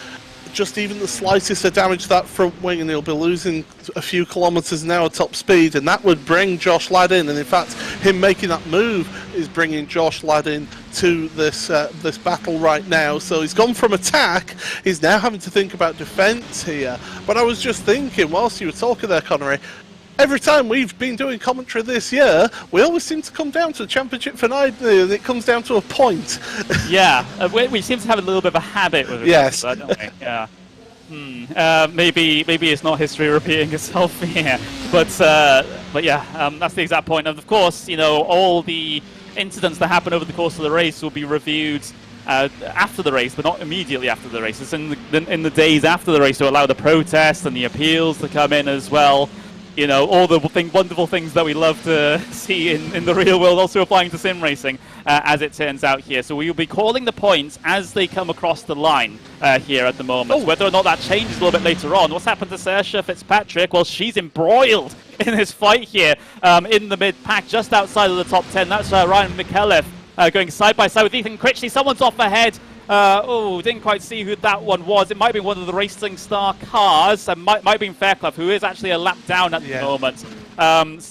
just even the slightest of damage to that front wing and he'll be losing a few kilometres an hour top speed, and that would bring Josh Ladd in. And in fact, him making that move is bringing Josh Ladd in to this this battle right now. So he's gone from attack, he's now having to think about defence here. But I was just thinking, whilst you were talking there, Connery, every time we've been doing commentary this year, we always seem to come down to the championship finale, and it comes down to a point. Yeah, we seem to have a little bit of a habit with it. Yes. Don't we? Yeah. Maybe it's not history repeating itself here, but yeah, that's the exact point. And of course, all the incidents that happen over the course of the race will be reviewed after the race, but not immediately after the race. It's in the days after the race to allow the protests and the appeals to come in as well. All the wonderful things that we love to see in the real world also applying to sim racing, as it turns out here. So we will be calling the points as they come across the line here at the moment. Whether or not that changes a little bit later on. What's happened to Sergio Fitzpatrick? Well, she's embroiled in this fight here in the mid-pack, just outside of the top 10. That's Ryan McKelliff going side by side with Ethan Critchley. Someone's off ahead. Didn't quite see who that one was. It might be one of the Racing Star cars. Might have been Fairclough, who is actually a lap down at the moment. Deegan's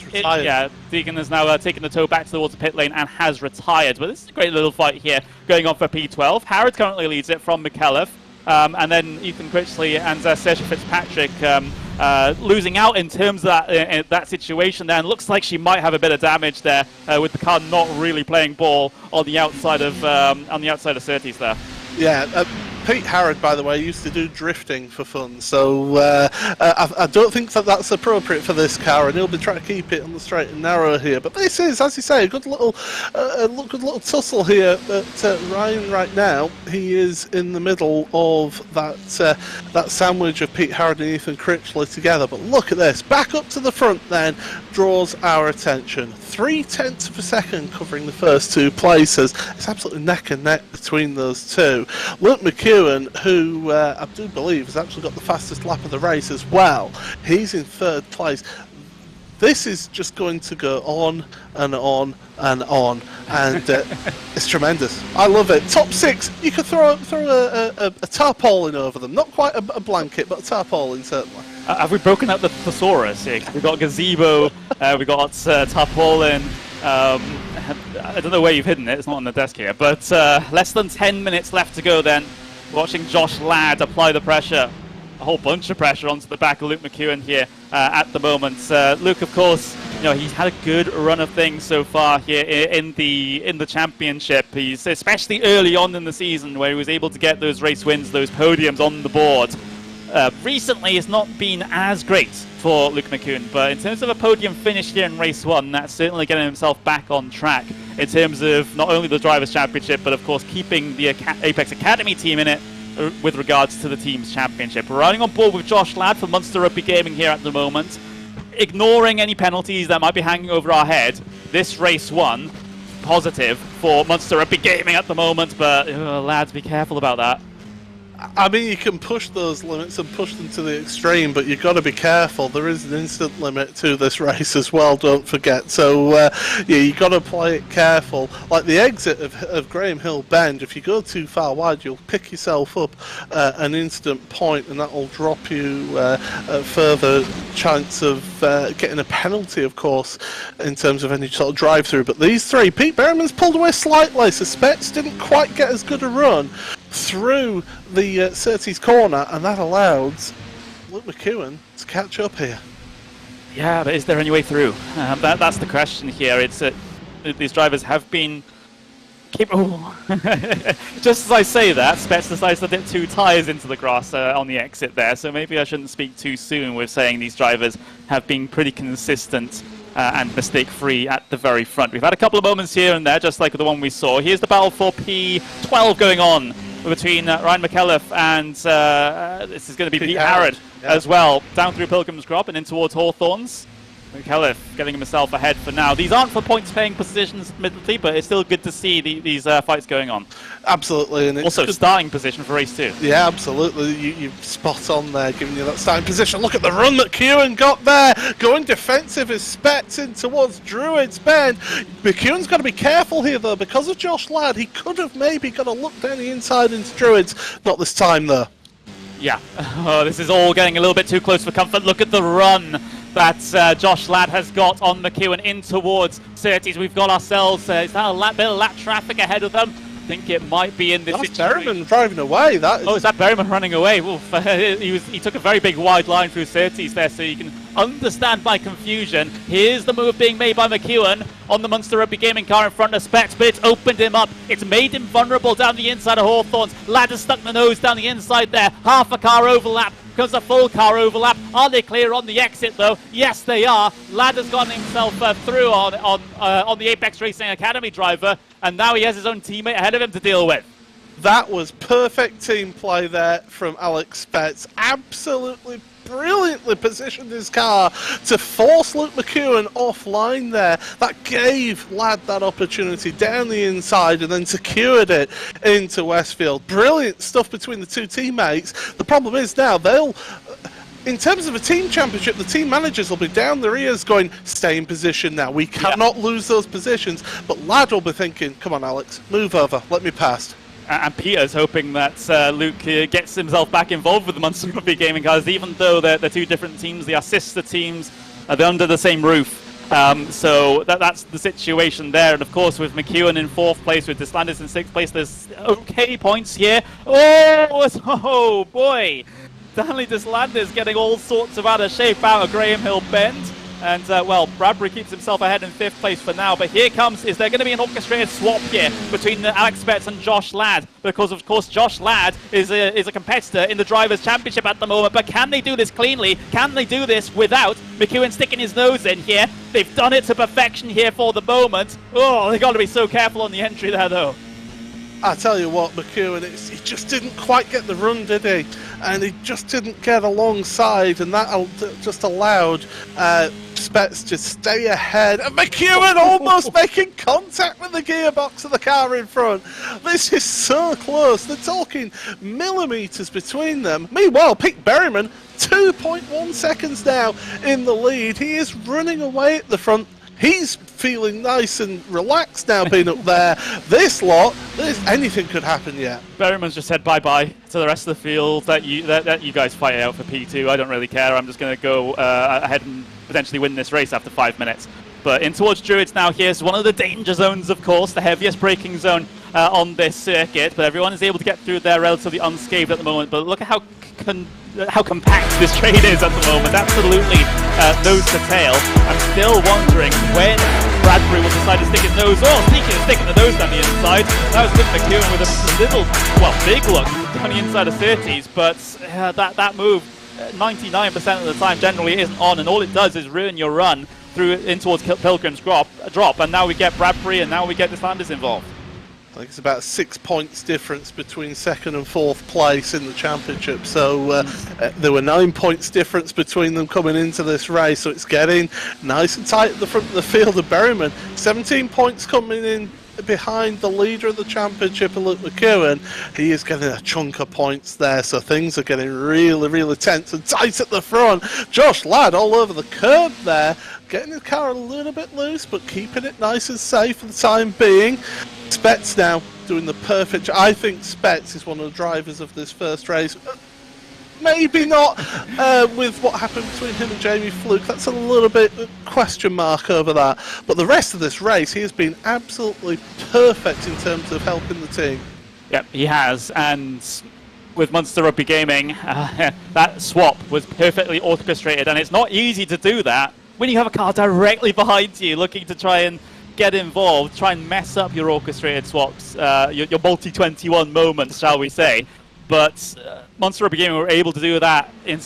retired. Deegan has now taken the tow back towards the pit lane and has retired. But this is a great little fight here going on for P12. Harrod currently leads it from McKelliff. And then Ethan Critchley and Sergio Fitzpatrick losing out in terms of that situation there. And looks like she might have a bit of damage there with the car not really playing ball on the outside of Surtees there. Yeah, Pete Harrod, by the way, used to do drifting for fun, so I don't think that's appropriate for this car, and he'll be trying to keep it on the straight and narrow here. But this is, as you say, a good little tussle here at Ryan right now. He is in the middle of that sandwich of Pete Harrod and Ethan Critchley together. But look at this, back up to the front then, draws our attention. 0.3 of a second covering the first 2 places. It's absolutely neck and neck between those two. Luke McEwen, who I do believe has actually got the fastest lap of the race as well, he's in 3rd place. This is just going to go on and on and on, and it's tremendous. I love it. Top 6, you could throw a tarpaulin over them. Not quite a blanket, but a tarpaulin certainly. Have we broken out the thesaurus here? We've got gazebo, we've got tarpaulin. I don't know where you've hidden it, it's not on the desk here. But less than 10 minutes left to go then. Watching Josh Ladd apply the pressure. A whole bunch of pressure onto the back of Luke McEwen here at the moment. Luke, of course, he's had a good run of things so far here in the championship. He's especially early on in the season where he was able to get those race wins, those podiums on the board. Recently, it's not been as great for Luke McEwen, but in terms of a podium finish here in race 1, that's certainly getting himself back on track in terms of not only the Drivers' Championship, but of course keeping the Apex Academy team in it with regards to the team's championship. We're riding on board with Josh Ladd for Munster Rugby Gaming here at the moment, ignoring any penalties that might be hanging over our head. This race 1, positive for Munster Rugby Gaming at the moment, but lads, be careful about that. I mean, you can push those limits and push them to the extreme, but you've got to be careful. There is an instant limit to this race as well, don't forget. So, yeah, you've got to play it careful. Like the exit of Graham Hill Bend, if you go too far wide, you'll pick yourself up an instant point, and that will drop you a further chance of getting a penalty, of course, in terms of any sort of drive-through. But these three, Pete Berriman's pulled away slightly. Suspects didn't quite get as good a run through the Surtees corner, and that allowed Luke McEwen to catch up here. Yeah, but is there any way through? That's the question here. It's these drivers have been just as I say that, Spets decides to dip 2 tyres into the grass on the exit there, so maybe I shouldn't speak too soon with saying these drivers have been pretty consistent and mistake-free at the very front. We've had a couple of moments here and there, just like the one we saw. Here's the battle for P12 going on between Ryan McKelliff and this is going to be Pete Harrod as well, down through Pilgrim's Crop and in towards Hawthorns. McKelliff getting himself ahead for now. These aren't for points-paying positions, admittedly, but it's still good to see these fights going on. Absolutely. And it's also, starting position for race 2. Yeah, absolutely. You're spot on there, giving you that starting position. Look at the run that McEwen got there. Going defensive is Spets in towards Druids Bend. McEwen's got to be careful here, though, because of Josh Ladd. He could have maybe got a look down the inside into Druids. Not this time, though. Yeah. Oh, this is all getting a little bit too close for comfort. Look at the run that Josh Ladd has got on McEwen in towards Surtees. We've got ourselves, is that a bit of lap traffic ahead of them? I think it might be in this situation. Berriman driving away. Is that Berriman running away? Oof. He took a very big wide line through Surtees there, so you can understand my confusion. Here's the move being made by McEwen on the Munster Rugby Gaming car in front of Spets, but it's opened him up. It's made him vulnerable down the inside of Hawthorns. Ladd has stuck the nose down the inside there. Half a car overlap becomes a full car overlap. Are they clear on the exit, though? Yes, they are. Ladd has gotten himself through on the Apex Racing Academy driver, and now he has his own teammate ahead of him to deal with. That was perfect team play there from Alex Spets. Absolutely brilliantly positioned his car to force Luke McEwen offline there. That gave Ladd that opportunity down the inside and then secured it into Westfield. Brilliant stuff between the two teammates. The problem is now in terms of a team championship, the team managers will be down their ears going, stay in position now. We cannot lose those positions. But Ladd will be thinking, come on, Alex, move over, let me pass. And Peter's hoping that Luke gets himself back involved with the Munster Rugby Gaming cars, even though they're two different teams, they are sister teams, they're under the same roof. So that's the situation there. And of course, with McEwen in 4th place, with Deslandis in 6th place, there's okay points here. Oh boy! Stanley Deslandis getting all sorts of out of shape out of Graham Hill Bend. And, well, Bradbury keeps himself ahead in 5th place for now. But here comes, is there going to be an orchestrated swap here between Alex Spets and Josh Ladd? Because, of course, Josh Ladd is a competitor in the Drivers' Championship at the moment. But can they do this cleanly? Can they do this without McEwen sticking his nose in here? They've done it to perfection here for the moment. Oh, they've got to be so careful on the entry there, though. I tell you what, McEwen, he just didn't quite get the run, did he? And he just didn't get alongside, and that just allowed Spets to stay ahead. And McEwen almost making contact with the gearbox of the car in front. This is so close. They're talking millimetres between them. Meanwhile, Pete Berriman, 2.1 seconds now in the lead. He is running away at the front. He's feeling nice and relaxed now being up there. This lot, anything could happen yet. Berriman's just said bye-bye to the rest of the field. That you guys fight it out for P2. I don't really care. I'm just going to go ahead and potentially win this race after 5 minutes. But in towards Druids now. Here's one of the danger zones, of course, the heaviest braking zone on this circuit. But everyone is able to get through there relatively unscathed at the moment. But look at how compact this train is at the moment. Absolutely nose to tail. I'm still wondering when Bradbury will decide to stick his nose. Oh, speaking of sticking the nose down the inside, that was Luke McEwen with a little, well, big look down the inside of Surtees. But that move, 99% of the time, generally isn't on, and all it does is ruin your run through in towards Pilgrim's drop. And now we get Bradbury, and now we get Deslandis involved. I think it's about 6 points difference between 2nd and 4th place in the championship. So there were 9 points difference between them coming into this race. So it's getting nice and tight at the front of the field of Berriman. 17 points coming in behind the leader of the championship, Luke McEwen. He is getting a chunk of points there, so things are getting really, really tense and tight at the front. Josh Ladd all over the curb there, getting his car a little bit loose, but keeping it nice and safe for the time being. Spets now doing the perfect. I think Spets is one of the drivers of this first race. Maybe not with what happened between him and Jamie Fluke. That's a little bit question mark over that. But the rest of this race, he has been absolutely perfect in terms of helping the team. Yep, he has. And with Munster Rugby Gaming, that swap was perfectly orchestrated. And it's not easy to do that when you have a car directly behind you looking to try and get involved, try and mess up your orchestrated swaps, your multi-21 moments, shall we say. But Munster Rugby Gaming were able to do that in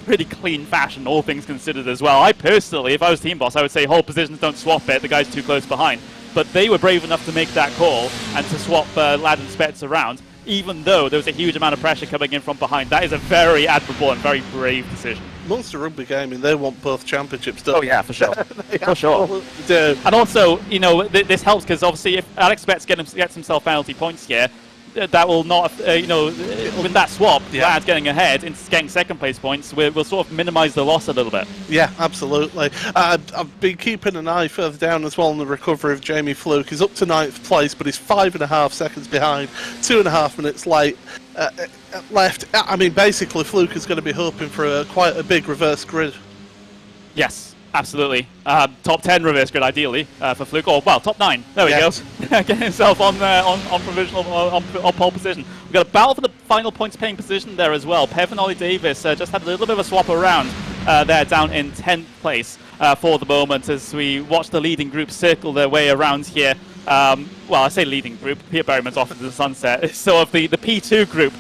pretty clean fashion, all things considered as well. I personally, if I was team boss, I would say hold positions, don't swap it, the guy's too close behind. But they were brave enough to make that call and to swap Ladd and Spets around, even though there was a huge amount of pressure coming in from behind. That is a very admirable and very brave decision. Munster Rugby Gaming, they want both championships done. Oh yeah, for sure. For sure. Do. And also, you know, this helps because obviously if Alex Spets gets himself penalty points here, that will not, you know, with that swap, Ladd getting ahead and getting second place points, we'll sort of minimise the loss a little bit. Yeah, absolutely. I've been keeping an eye further down as well on the recovery of Jamie Fluke. He's up to 9th place, but he's 5.5 seconds behind, 2.5 minutes late. Left. I mean, basically, Fluke is going to be hoping for quite a big reverse grid. Yes, absolutely. Top 10 reverse grid, ideally, for Fluke. Or, well, top 9. There we go. Getting himself on provisional, on pole position. We've got a battle for the final points paying position there as well. Pev and Ollie Davis just had a little bit of a swap around there down in 10th place for the moment as we watch the leading group circle their way around here. Well, I say leading group, Peter Berryman's off into the sunset. So of the P2 group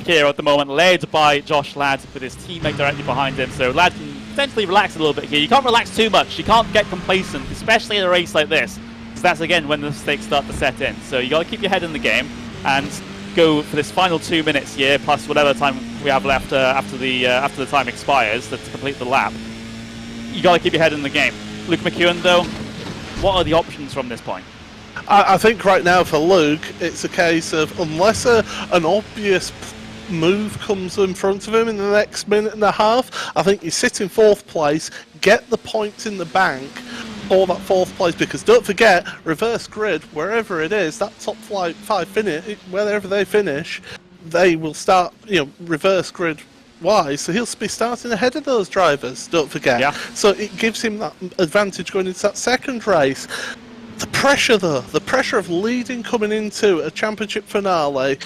here at the moment, led by Josh Ladd with his teammate directly behind him. So Ladd can potentially relax a little bit here. You can't relax too much. You can't get complacent, especially in a race like this. Because that's, again, when the mistakes start to set in. So you got to keep your head in the game and go for this final 2 minutes here, plus whatever time we have left after the time expires to complete the lap. You got to keep your head in the game. Luke McEwen, though, what are the options from this point? I think right now for Luke, it's a case of unless an obvious move comes in front of him in the next minute and a half, I think you sit in 4th place, get the points in the bank for that 4th place, because don't forget, reverse grid, wherever it is, that top 5 finish, wherever they finish, they will start, you know, reverse grid wise, so he'll be starting ahead of those drivers, don't forget. Yeah. So it gives him that advantage going into that second race. The pressure, though, the pressure of leading coming into a championship finale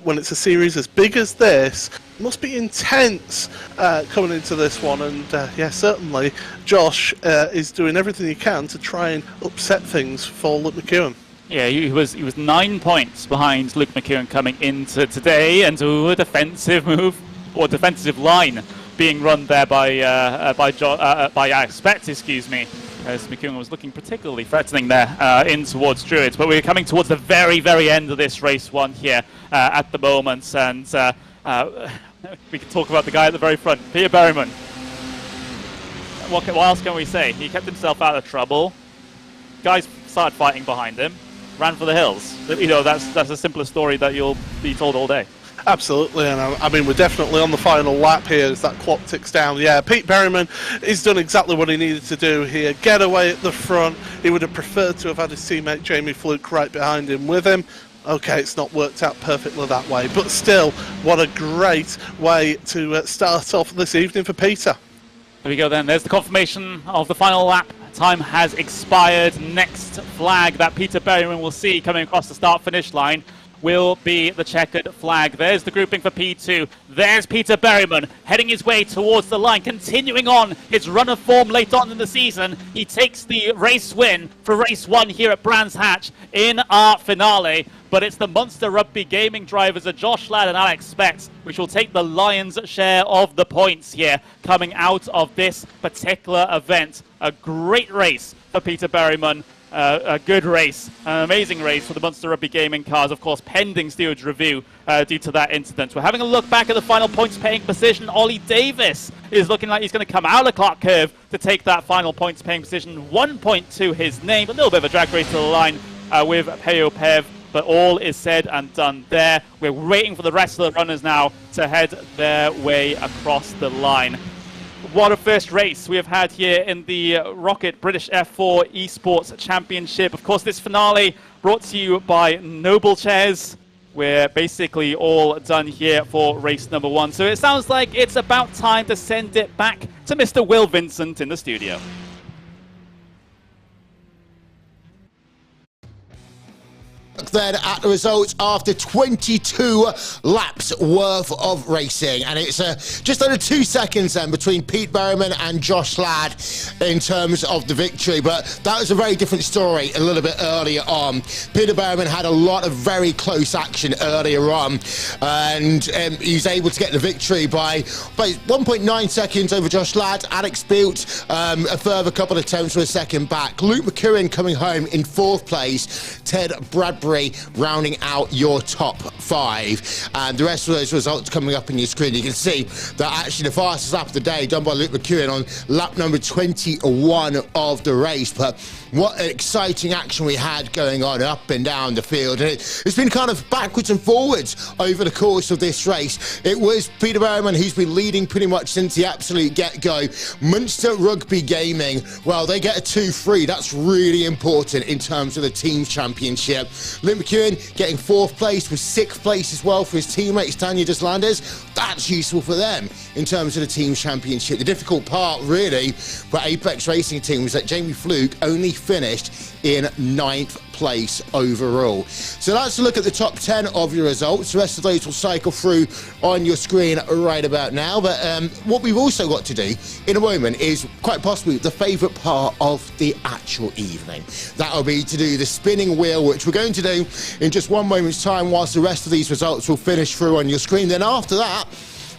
when it's a series as big as this must be intense coming into this one. And yeah, certainly Josh is doing everything he can to try and upset things for Luke McEwen. Yeah, he was 9 points behind Luke McEwen coming into today, and a defensive move or defensive line being run there by Alex Spets, excuse me. As McEwen was looking particularly threatening there in towards Druids. But we're coming towards the very, very end of this race one here at the moment. And we can talk about the guy at the very front, Peter Berryman. What else can we say? He kept himself out of trouble. Guys started fighting behind him, ran for the hills. You know, that's a simpler story that you'll be told all day. Absolutely, and I mean, we're definitely on the final lap here as that clock ticks down. Yeah, Pete Berryman, he's done exactly what he needed to do here. Get away at the front. He would have preferred to have had his teammate Jamie Fluke right behind him with him. Okay, it's not worked out perfectly that way, but still, what a great way to start off this evening for Peter. There we go then, there's the confirmation of the final lap. Time has expired. Next flag that Peter Berryman will see coming across the start-finish line will be the checkered flag. There's the grouping for P2. There's Peter Berryman heading his way towards the line, continuing on his run of form late on in the season. He takes the race win for race 1 here at Brands Hatch in our finale. But it's the Munster Rugby Gaming drivers of Josh Ladd and Alex Spets which will take the lion's share of the points here coming out of this particular event. A great race for Peter Berryman. A good race, an amazing race for the Munster Rugby Gaming cars, of course, pending steerage review due to that incident. We're having a look back at the final points paying position. Ollie Davis is looking like he's going to come out of the clock curve to take that final points paying position. 1 point to his name, a little bit of a drag race to the line with Pev. But all is said and done there. We're waiting for the rest of the runners now to head their way across the line. What a first race we have had here in the ROKiT British F4 Esports Championship. Of course, this finale brought to you by Noble Chairs. We're basically all done here for race number 1. So it sounds like it's about time to send it back to Mr. Will Vincent in the studio. Then at the results after 22 laps worth of racing, and it's just under 2 seconds then between Pete Berryman and Josh Ladd in terms of the victory, but that was a very different story a little bit earlier on. Peter Berryman had a lot of very close action earlier on, and he's able to get the victory by 1.9 seconds over Josh Ladd. Alex built a further couple of attempts for a second back. Luke McEwen coming home in 4th place. Ted Bradbury rounding out your top 5, and the rest of those results coming up on your screen. You can see that actually the fastest lap of the day done by Luke McEwen on lap number 21 of the race. But what an exciting action we had going on up and down the field, and it's been kind of backwards and forwards over the course of this race. It was Peter Berryman who's been leading pretty much since the absolute get-go. Munster Rugby Gaming, well, they get a 2-3. That's really important in terms of the team championship. Luke McEwen getting 4th place with 6th place as well for his teammates Tanya Deslanders. That's useful for them in terms of the team championship. The difficult part really for Apex Racing Team was that Jamie Fluke only finished in 9th place overall. So that's a look at the top 10 of your results. The rest of those will cycle through on your screen right about now. But what we've also got to do in a moment is quite possibly the favourite part of the actual evening. That'll be to do the spinning wheel, which we're going to do in just one moment's time whilst the rest of these results will finish through on your screen. Then after that,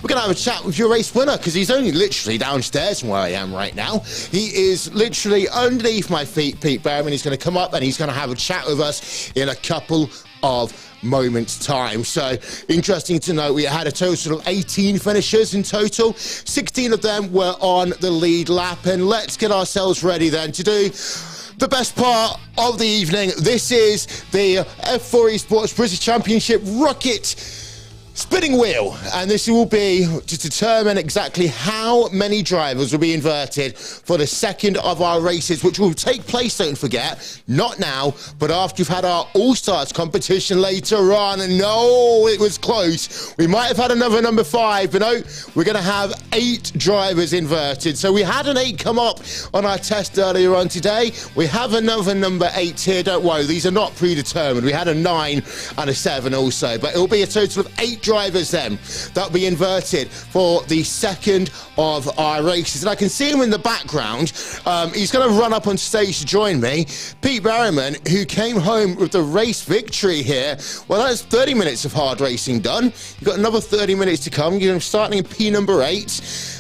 we're going to have a chat with your race winner, because he's only literally downstairs from where I am right now. He is literally underneath my feet, Pete Berryman. He's going to come up and he's going to have a chat with us in a couple of moments time. So interesting to note, we had a total of 18 finishers in total. 16 of them were on the lead lap, and let's get ourselves ready then to do the best part of the evening. This is the F4 Esports British Championship ROKiT spinning wheel, and this will be to determine exactly how many drivers will be inverted for the second of our races, which will take place, don't forget, not now, but after you've had our All-Stars competition later on. And no, it was close. We might have had another number 5, but no, we're going to have 8 drivers inverted. So we had an 8 come up on our test earlier on today. We have another number 8 here. Don't worry, these are not predetermined. We had a 9 and a 7 also, but it'll be a total of 8 drivers then that'll be inverted for the second of our races. And I can see him in the background. He's going to run up on stage to join me. Pete Berryman, who came home with the race victory here. Well, that's 30 minutes of hard racing done. You've got another 30 minutes to come. You're starting in P number 8.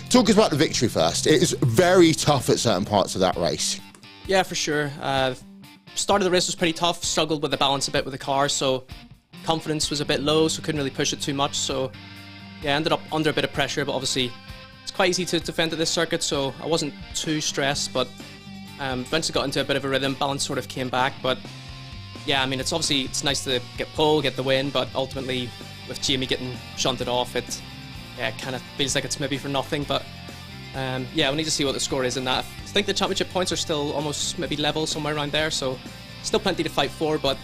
Talk us about the victory first. It is very tough at certain parts of that race. Yeah, for sure. Start of the race was pretty tough. Struggled with the balance a bit with the car, so confidence was a bit low, so couldn't really push it too much. So yeah, ended up under a bit of pressure, but obviously it's quite easy to defend at this circuit, so I wasn't too stressed. But eventually got into a bit of a rhythm, balance sort of came back. But yeah, I mean, it's nice to get pole, get the win, but ultimately with Jamie getting shunted off, it kind of feels like it's maybe for nothing. But yeah, we need to see what the score is in that. I think the championship points are still almost maybe level, somewhere around there, so still plenty to fight for. But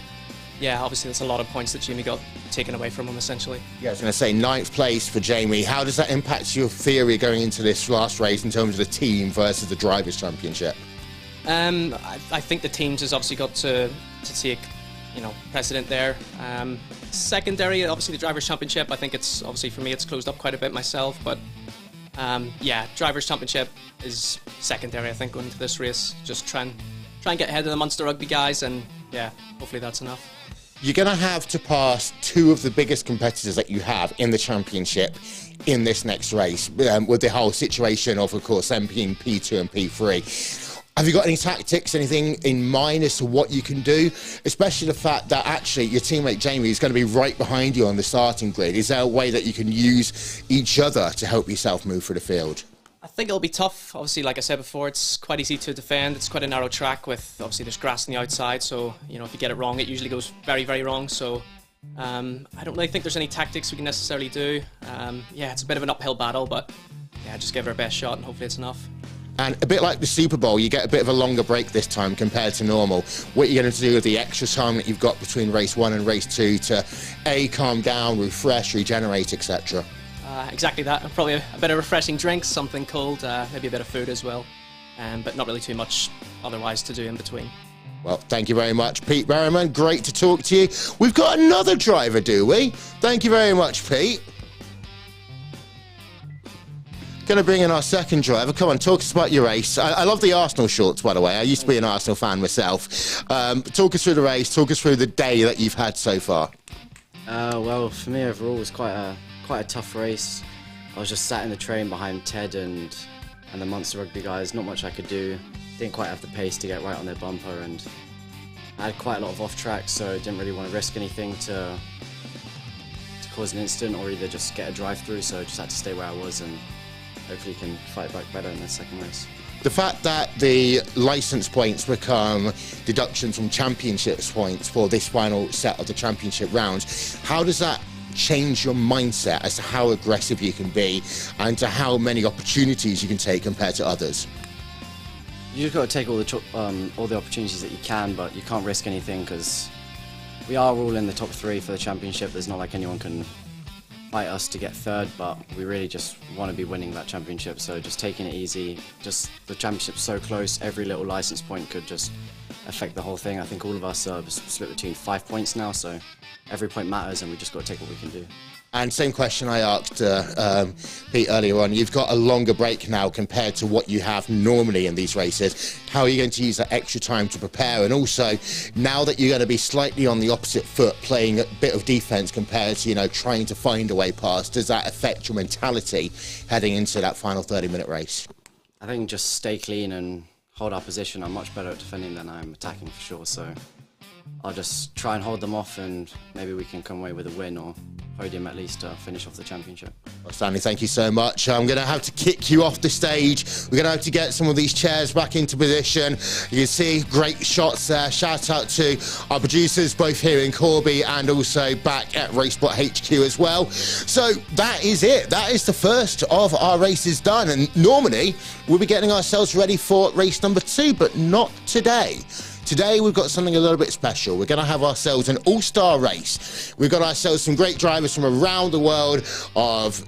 yeah, obviously that's a lot of points that Jamie got taken away from him, essentially. Yeah, I was going to say 9th place for Jamie. How does that impact your theory going into this last race in terms of the team versus the Drivers' Championship? I think the teams has obviously got to take, precedent there. Secondary, obviously the Drivers' Championship, I think it's, obviously for me, it's closed up quite a bit myself, but yeah, Drivers' Championship is secondary, I think, going into this race. Just try and get ahead of the Munster Rugby guys, and yeah, hopefully that's enough. You're going to have to pass 2 of the biggest competitors that you have in the championship in this next race, with the whole situation of course, them being P2 and P3. Have you got any tactics, anything in mind as to what you can do, especially the fact that actually your teammate Jamie is going to be right behind you on the starting grid? Is there a way that you can use each other to help yourself move through the field? I think it'll be tough. Obviously, like I said before, it's quite easy to defend. It's quite a narrow track with, obviously, there's grass on the outside. So, you know, if you get it wrong, it usually goes very, very wrong. So, I don't really think there's any tactics we can necessarily do. Yeah, it's a bit of an uphill battle, but yeah, just give it our best shot and hopefully it's enough. And a bit like the Super Bowl, you get a bit of a longer break this time compared to normal. What are you going to do with the extra time that you've got between race 1 and race 2 to A, calm down, refresh, regenerate, etc.? Exactly that. And probably a bit of refreshing drinks, something cold, maybe a bit of food as well. But not really too much otherwise to do in between. Well, thank you very much, Pete Merriman. Great to talk to you. We've got another driver, do we? Thank you very much, Pete. Going to bring in our second driver. Come on, talk us about your race. I love the Arsenal shorts, by the way. I used to be an Arsenal fan myself. Talk us through the race. Talk us through the day that you've had so far. Well, for me overall, it was quite a tough race. I was just sat in the train behind Ted and the Munster Rugby guys. Not much I could do. Didn't quite have the pace to get right on their bumper, and I had quite a lot of off tracks, so didn't really want to risk anything to cause an incident or either just get a drive through. So I just had to stay where I was and hopefully can fight back better in the second race. The fact that the licence points become deductions from championships points for this final set of the championship rounds, how does that change your mindset as to how aggressive you can be and to how many opportunities you can take compared to others? You just got to take all the opportunities that you can, but you can't risk anything because we are all in the top 3 for the championship. There's not like anyone can fight us to get third, but we really just want to be winning that championship. So just taking it easy. Just the championship's so close. Every little license point could just affect the whole thing. I think all of us are split between 5 points now, so every point matters, and we just got to take what we can do. And same question I asked Pete earlier on. You've got a longer break now compared to what you have normally in these races. How are you going to use that extra time to prepare? And also, now that you're going to be slightly on the opposite foot, playing a bit of defence compared to, you know, trying to find a way past, does that affect your mentality heading into that final 30-minute race? I think just stay clean and hold our position. I'm much better at defending than I am attacking for sure. So I'll just try and hold them off, and maybe we can come away with a win or podium at least to finish off the championship. Well, Stanley, thank you so much. I'm going to have to kick you off the stage. We're going to have to get some of these chairs back into position. You can see great shots there. Shout out to our producers, both here in Corby and also back at Racebot HQ as well. So that is it. That is the first of our races done. And normally we'll be getting ourselves ready for race number 2, but not today. Today we've got something a little bit special. We're going to have ourselves an all-star race. We've got ourselves some great drivers from around the world of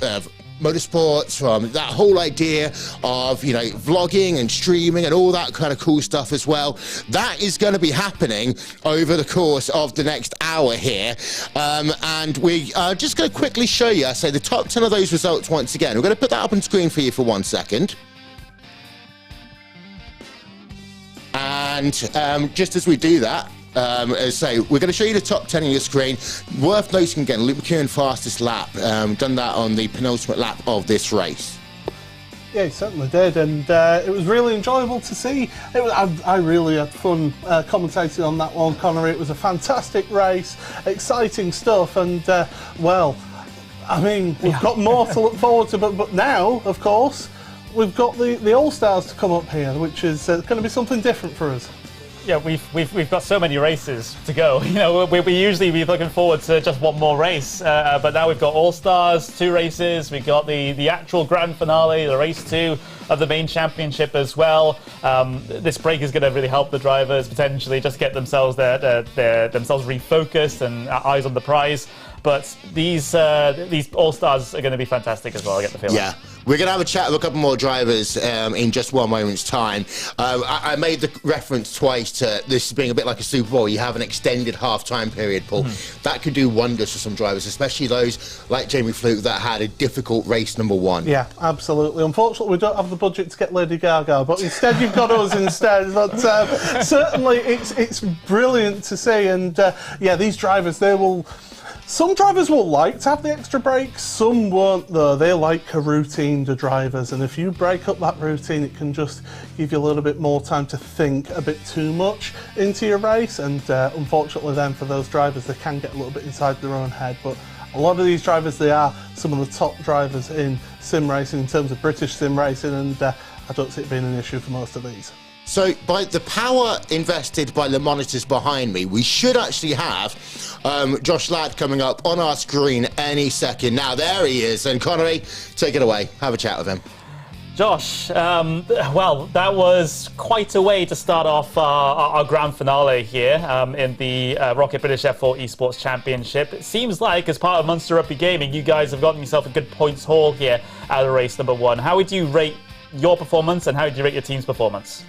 motorsports, from that whole idea of, you know, vlogging and streaming and all that kind of cool stuff as well. That is going to be happening over the course of the next hour here. And we are just going to quickly show you, I say, the top 10 of those results once again. We're going to put that up on screen for you for 1 second. And just as we do that, as I say, we're going to show you the top 10 on your screen. Worth noting again, Luke McKeown fastest lap, done that on the penultimate lap of this race. Yeah, he certainly did, and it was really enjoyable to see. I really had fun commentating on that one, Conor. It was a fantastic race, exciting stuff, and well, I mean, we've got more to look forward to, but now, of course, we've got the All-Stars to come up here, which is going to be something different for us. Yeah, we've got so many races to go. You know, we usually be looking forward to just one more race, but now we've got All-Stars, 2 races. We've got the actual grand finale, the race 2 of the main championship as well. This break is going to really help the drivers potentially just get themselves themselves refocused and eyes on the prize. But these All-Stars are going to be fantastic as well, I get the feeling. Yeah. We're going to have a chat with a couple more drivers in just one moment's time. I made the reference twice to this being a bit like a Super Bowl. You have an extended half-time period, Paul. That could do wonders for some drivers, especially those like Jamie Fluke that had a difficult race number 1. Yeah, absolutely. Unfortunately, we don't have the budget to get Lady Gaga, but instead you've got us instead. But certainly it's brilliant to see. And yeah, these drivers, some drivers will like to have the extra breaks, some won't though. They like a routine, the drivers, and if you break up that routine, it can just give you a little bit more time to think a bit too much into your race, and unfortunately then for those drivers, they can get a little bit inside their own head. But A lot of these drivers, they are some of the top drivers in sim racing, in terms of British sim racing, and I don't see it being an issue for most of these. So by the power invested by the monitors behind me, we should actually have Josh Ladd coming up on our screen any second. Now, there he is. And Connery, take it away. Have a chat with him. Josh, well, that was quite a way to start off our grand finale here in the ROKiT British F4 Esports Championship. It seems like, as part of Monster Rugby Gaming, you guys have gotten yourself a good points haul here out of race number 1. How would you rate your performance, and how would you rate your team's performance?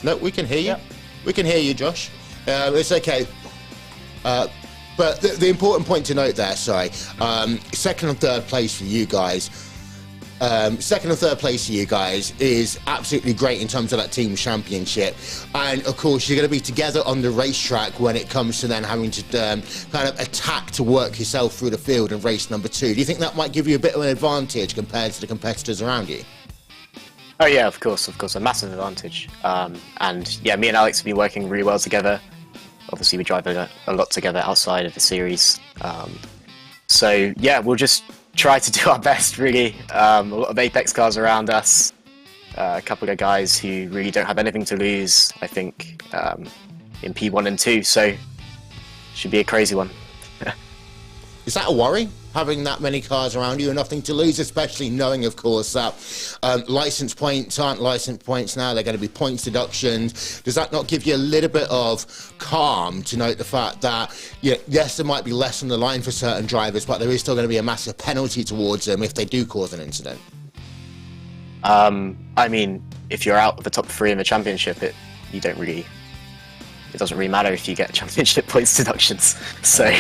No, we can hear you. Yep. We can hear you, Josh. It's okay. But the important point to note there, second and third place for you guys. Second and third place for you guys is absolutely great in terms of that team championship. And of course, you're going to be together on the racetrack when it comes to then having to kind of attack to work yourself through the field in race number 2. Do you think that might give you a bit of an advantage compared to the competitors around you? Oh yeah, of course, a massive advantage. And yeah, me and Alex have been working really well together. Obviously, we drive a lot together outside of the series. So yeah, we'll just try to do our best, really. A lot of Apex cars around us. A couple of guys who really don't have anything to lose, I think, in P1 and 2. So should be a crazy one. Is that a worry, having that many cars around you and nothing to lose, especially knowing, of course, that license points aren't license points now, they're going to be points deductions? Does that not give you a little bit of calm to note the fact that, yes, there might be less on the line for certain drivers, but there is still going to be a massive penalty towards them if they do cause an incident? I mean, if you're out of the top 3 in the championship, it doesn't really matter if you get championship points deductions. So,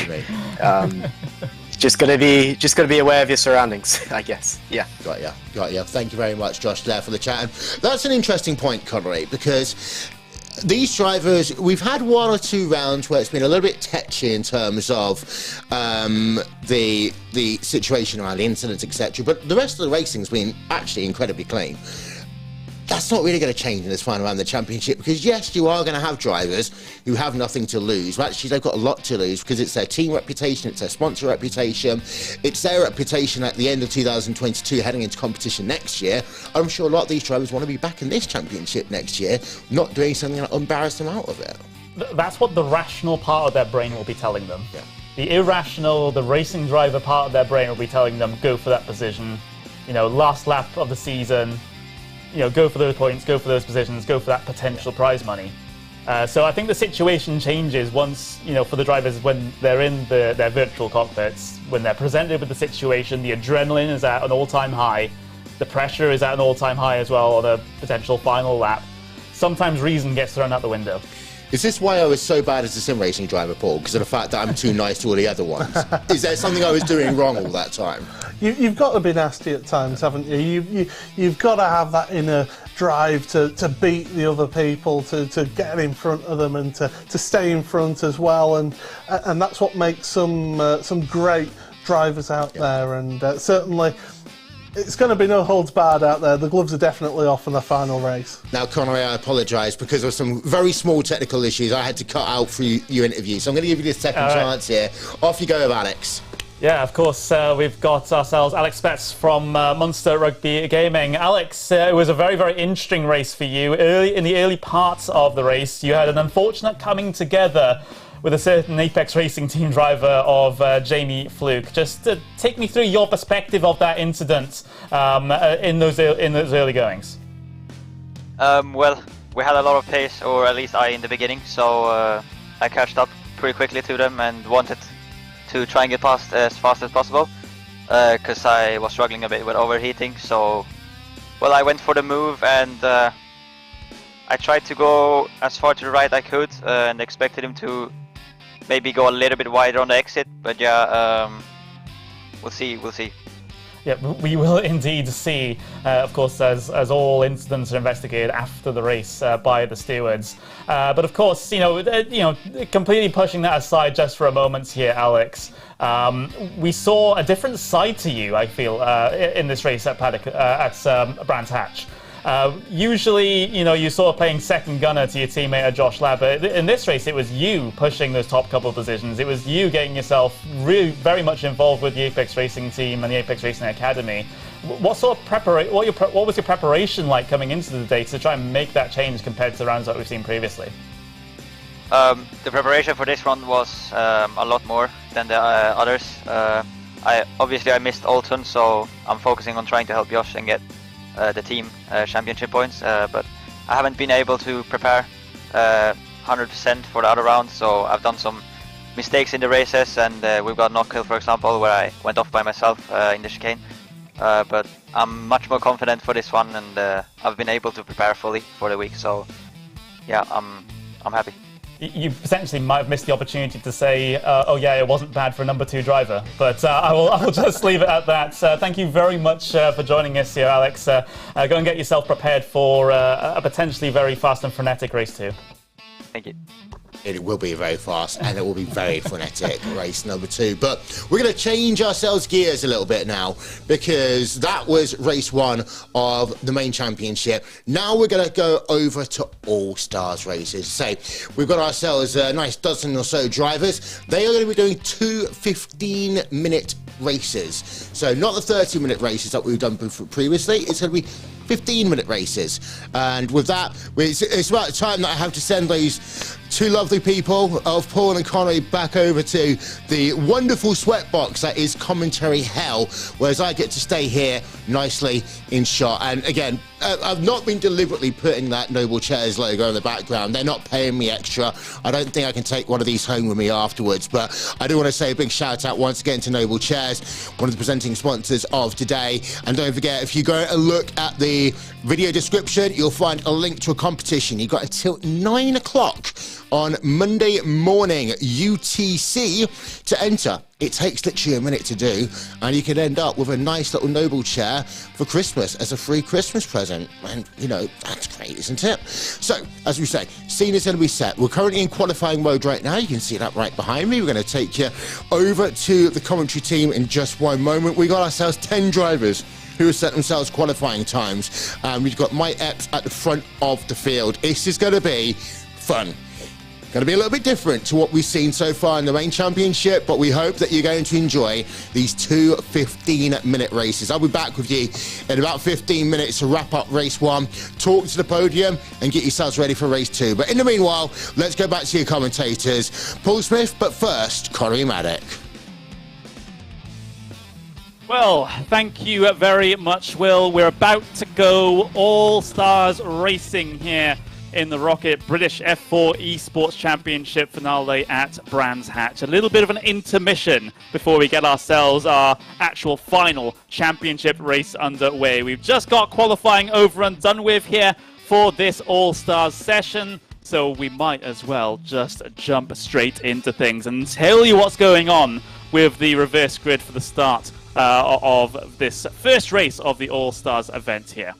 just gotta be aware of your surroundings, I guess. Yeah. Got ya. Thank you very much, Josh, there for the chat. And that's an interesting point, Connery, because these drivers, we've had 1 or 2 rounds where it's been a little bit tetchy in terms of the situation around incidents, etc. But the rest of the racing's been actually incredibly clean. That's not really going to change in this final round of the championship, because yes, you are going to have drivers who have nothing to lose, but actually they've got a lot to lose, because it's their team reputation, it's their sponsor reputation, it's their reputation at the end of 2022 heading into competition next year. I'm sure a lot of these drivers want to be back in this championship next year, not doing something that embarrass them out of it. That's what the rational part of their brain will be telling them. Yeah. The irrational, the racing driver part of their brain will be telling them, go for that position, last lap of the season, go for those points, go for those positions, go for that potential prize money. So I think the situation changes once, for the drivers when they're in their virtual cockpits, when they're presented with the situation, the adrenaline is at an all-time high, the pressure is at an all-time high as well on a potential final lap. Sometimes reason gets thrown out the window. Is this why I was so bad as a sim racing driver, Paul? Because of the fact that I'm too nice to all the other ones? Is there something I was doing wrong all that time? You've got to be nasty at times, haven't you? You've got to have that inner drive to beat the other people, to get in front of them, and to stay in front as well. And that's what makes some great drivers out there. And certainly, it's going to be no holds barred out there. The gloves are definitely off in the final race. Now, Connery, I apologise, because of some very small technical issues I had to cut out for your interview. So I'm going to give you this second chance here. Off you go with Alex. Yeah, of course, we've got ourselves Alex Betts from Monster Rugby Gaming. Alex, it was a very, very interesting race for you. In the early parts of the race, you had an unfortunate coming together with a certain Apex Racing team driver of Jamie Fluke. Just take me through your perspective of that incident in those early goings. Well, we had a lot of pace, or at least I in the beginning, so I catched up pretty quickly to them and wanted to try and get past as fast as possible, because I was struggling a bit with overheating. So, well, I went for the move, and I tried to go as far to the right I could, and expected him to maybe go a little bit wider on the exit, but yeah, we'll see. yeah, we will indeed see, of course, as all incidents are investigated after the race by the stewards. But of course, completely pushing that aside just for a moment here, Alex. We saw a different side to you, I feel, in this race at Brands Hatch. Usually, you saw playing second gunner to your teammate Josh Ladd, but in this race it was you pushing those top couple of positions. It was you getting yourself really very much involved with the Apex Racing team and the Apex Racing Academy. What sort of what was your preparation like coming into the day to try and make that change compared to the rounds that we've seen previously? The preparation for this one was a lot more than the others. I missed Alton, so I'm focusing on trying to help Josh and get the team championship points, but I haven't been able to prepare 100% for the other round, so I've done some mistakes in the races, and we've got knock hill, for example, where I went off by myself in the chicane, but I'm much more confident for this one, and I've been able to prepare fully for the week, so yeah, I'm happy. You potentially might have missed the opportunity to say, oh yeah, it wasn't bad for a number 2 driver, but I will just leave it at that. Thank you very much for joining us here, Alex. Go and get yourself prepared for a potentially very fast and frenetic race 2. Thank you. It will be very fast and it will be very frenetic, race number 2. But we're going to change ourselves gears a little bit now, because that was race 1 of the main championship. Now we're going to go over to All-Stars races. So we've got ourselves a nice dozen or so drivers. They are going to be doing 2 15-minute races. So not the 30-minute races that we've done previously. It's going to be 15-minute races. And with that, it's about time that I have to send those 2 lovely people of Paul and Connery back over to the wonderful sweatbox that is commentary hell, whereas I get to stay here nicely in shot. And again, I've not been deliberately putting that Noble Chairs logo in the background. They're not paying me extra. I don't think I can take one of these home with me afterwards, but I do want to say a big shout out once again to Noble Chairs, one of the presenting sponsors of today. And don't forget, if you go and look at the video description, you'll find a link to a competition. You've got until 9 o'clock on Monday morning UTC to enter. It takes literally a minute to do, and you can end up with a nice little Noble chair for Christmas as a free Christmas present. And, that's great, isn't it? So, as we say, scene is going to be set. We're currently in qualifying mode right now. You can see that right behind me. We're going to take you over to the commentary team in just one moment. We got ourselves 10 drivers who have set themselves qualifying times. We've got my Epps at the front of the field. This is going to be fun. Going to be a little bit different to what we've seen so far in the main championship, but we hope that you're going to enjoy these 2 15-minute races. I'll be back with you in about 15 minutes to wrap up race 1, talk to the podium, and get yourselves ready for race 2. But in the meanwhile, let's go back to your commentators. Paul Smith, but first, Connery Maddock. Well, thank you very much, Will. We're about to go All-Stars Racing here in the ROKiT British F4 Esports Championship finale at Brands Hatch. A little bit of an intermission before we get ourselves our actual final championship race underway. We've just got qualifying over and done with here for this All-Stars session, so we might as well just jump straight into things and tell you what's going on with the reverse grid for the start of this first race of the All-Stars event here.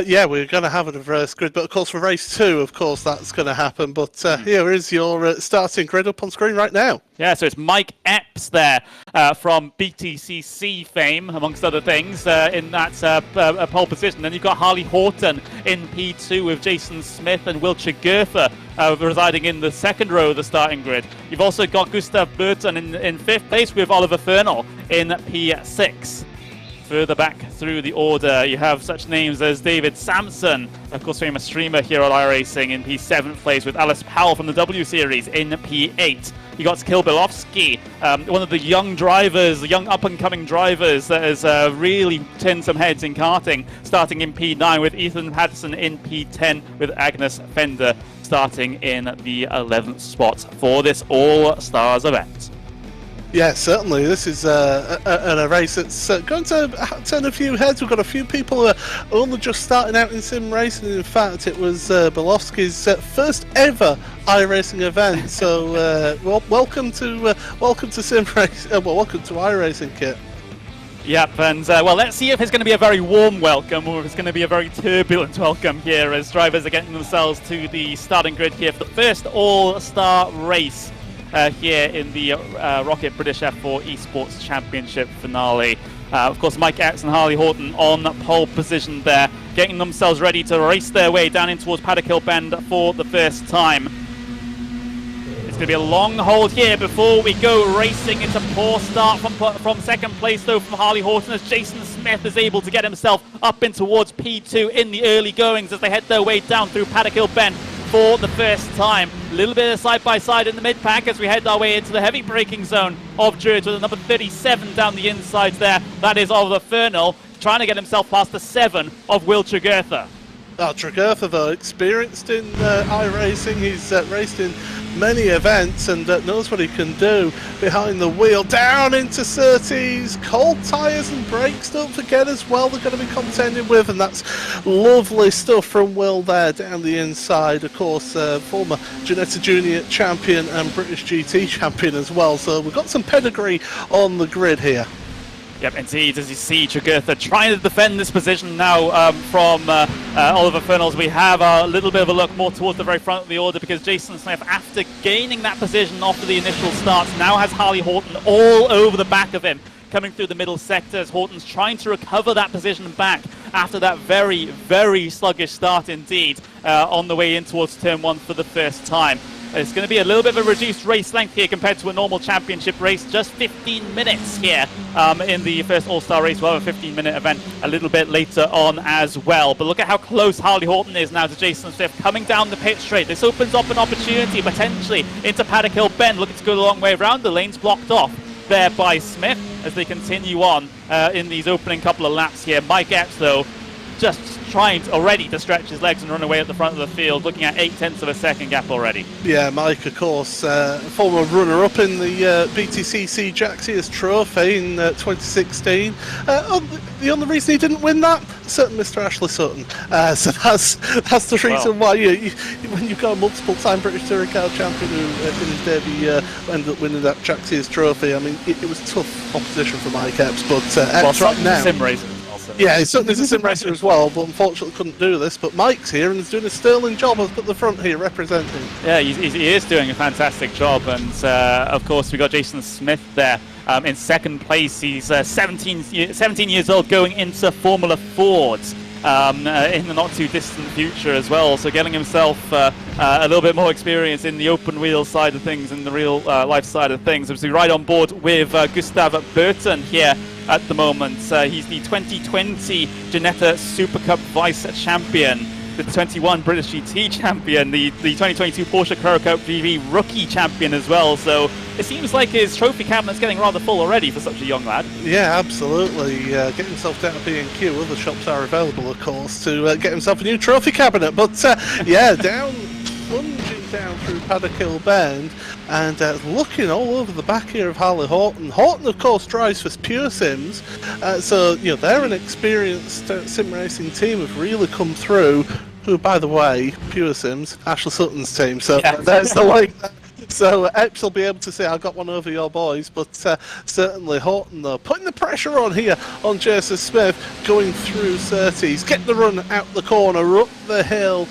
Yeah, we're going to have a reverse grid, but of course for race 2, of course, that's going to happen. But here is your starting grid up on screen right now. Yeah, so it's Mike Epps there from BTCC fame, amongst other things, in that pole position. Then you've got Harley Horton in P2 with Jason Smith and Wiltshire Gerther residing in the second row of the starting grid. You've also got Gustav Burton in 5th place with Oliver Fernal in P6. Further back through the order, you have such names as David Sampson, of course famous streamer here at iRacing, in P7th place with Alice Powell from the W Series in P8. You got Kilbilovsky, one of the young drivers, the young up-and-coming drivers that has really turned some heads in karting, starting in P9 with Ethan Patterson in P10 with Agnes Fender starting in the 11th spot for this All-Stars event. Yeah, certainly. This is a race that's going to turn a few heads. We've got a few people who are only just starting out in sim racing. In fact, it was Bilovsky's first ever iRacing event. So, welcome to sim racing. Welcome to iRacing, Kit. Yep, and well, let's see if it's going to be a very warm welcome or if it's going to be a very turbulent welcome here as drivers are getting themselves to the starting grid here for the first all-star race here in the ROKiT British F4 Esports Championship finale. Of course, Mike Epps and Harley Horton on pole position there, getting themselves ready to race their way down in towards Paddock Hill Bend for the first time. It's going to be a long hold here before we go racing. It's a poor start from second place, though, from Harley Horton, as Jason Smith is able to get himself up in towards P2 in the early goings as they head their way down through Paddock Hill Bend for the first time. A little bit of side-by-side in the mid-pack as we head our way into the heavy braking zone of Druids with a number 37 down the insides there. That is Oliver Fernal, trying to get himself past the 7 of Will Tregurtha. Oh, Tregurtha, though, experienced in iRacing. He's raced in many events and knows what he can do behind the wheel. Down into Surtees, cold tyres and brakes, don't forget as well, they're going to be contending with, and that's lovely stuff from Will there down the inside. Of course, former Ginetta Junior champion and British GT champion as well, so we've got some pedigree on the grid here. Yep, indeed, as you see, Tregurtha trying to defend this position now from Oliver Fernals. We have a little bit of a look more towards the very front of the order because Jason Smith, after gaining that position after the initial starts, now has Harley Horton all over the back of him, coming through the middle sector as Horton's trying to recover that position back after that very, very sluggish start indeed on the way in towards turn 1 for the first time. It's going to be a little bit of a reduced race length here compared to a normal championship race. Just 15 minutes here in the first All-Star race. We'll have a 15-minute event a little bit later on as well. But look at how close Harley Horton is now to Jason Smith coming down the pit straight. This opens up an opportunity potentially into Paddock Hill Bend. Looking to go the long way around. The lane's blocked off there by Smith as they continue on in these opening couple of laps here. Mike Epps, though, just trying already to stretch his legs and run away at the front of the field, looking at 0.8 of a second gap already. Yeah, Mike, of course, former runner-up in the BTCC Jack Sears Trophy in 2016. The only reason he didn't win that, certain Mr. Ashley Sutton. So that's the reason why when you've got a multiple-time British Touring Car champion who in his debut ended up winning that Jack Sears Trophy. I mean, it was tough opposition for Mike Epps, but Epps right now. Sim racing. Yeah, he's certainly a sim racer as well, but unfortunately couldn't do this. But Mike's here and he's doing a sterling job up at the front here, representing. Yeah, he is doing a fantastic job, and of course we got Jason Smith there in second place. He's 17 years old, going into Formula Fords in the not too distant future as well. So getting himself a little bit more experience in the open wheel side of things and the real life side of things. Obviously, right on board with Gustav Burton here at the moment. He's the 2020 Ginetta Super Cup Vice Champion, the 21 British GT Champion, the 2022 Porsche Carrera Cup GV Rookie Champion as well. So it seems like his trophy cabinet's getting rather full already for such a young lad. Yeah, absolutely. Get himself down to B&Q. Other shops are available, of course, to get himself a new trophy cabinet. But yeah, plunging down through Paddock Hill Bend and looking all over the back here of Harley Horton. Horton, of course, drives for Pure Sims, so you know they're an experienced sim racing team have really come through. Who, by the way, Pure Sims, Ashley Sutton's team. So yeah. There's the link. So Epps will be able to say, I got one over your boys, but certainly Horton, though, putting the pressure on here on Jason Smith, going through Surtees, getting the run out the corner, up the hill,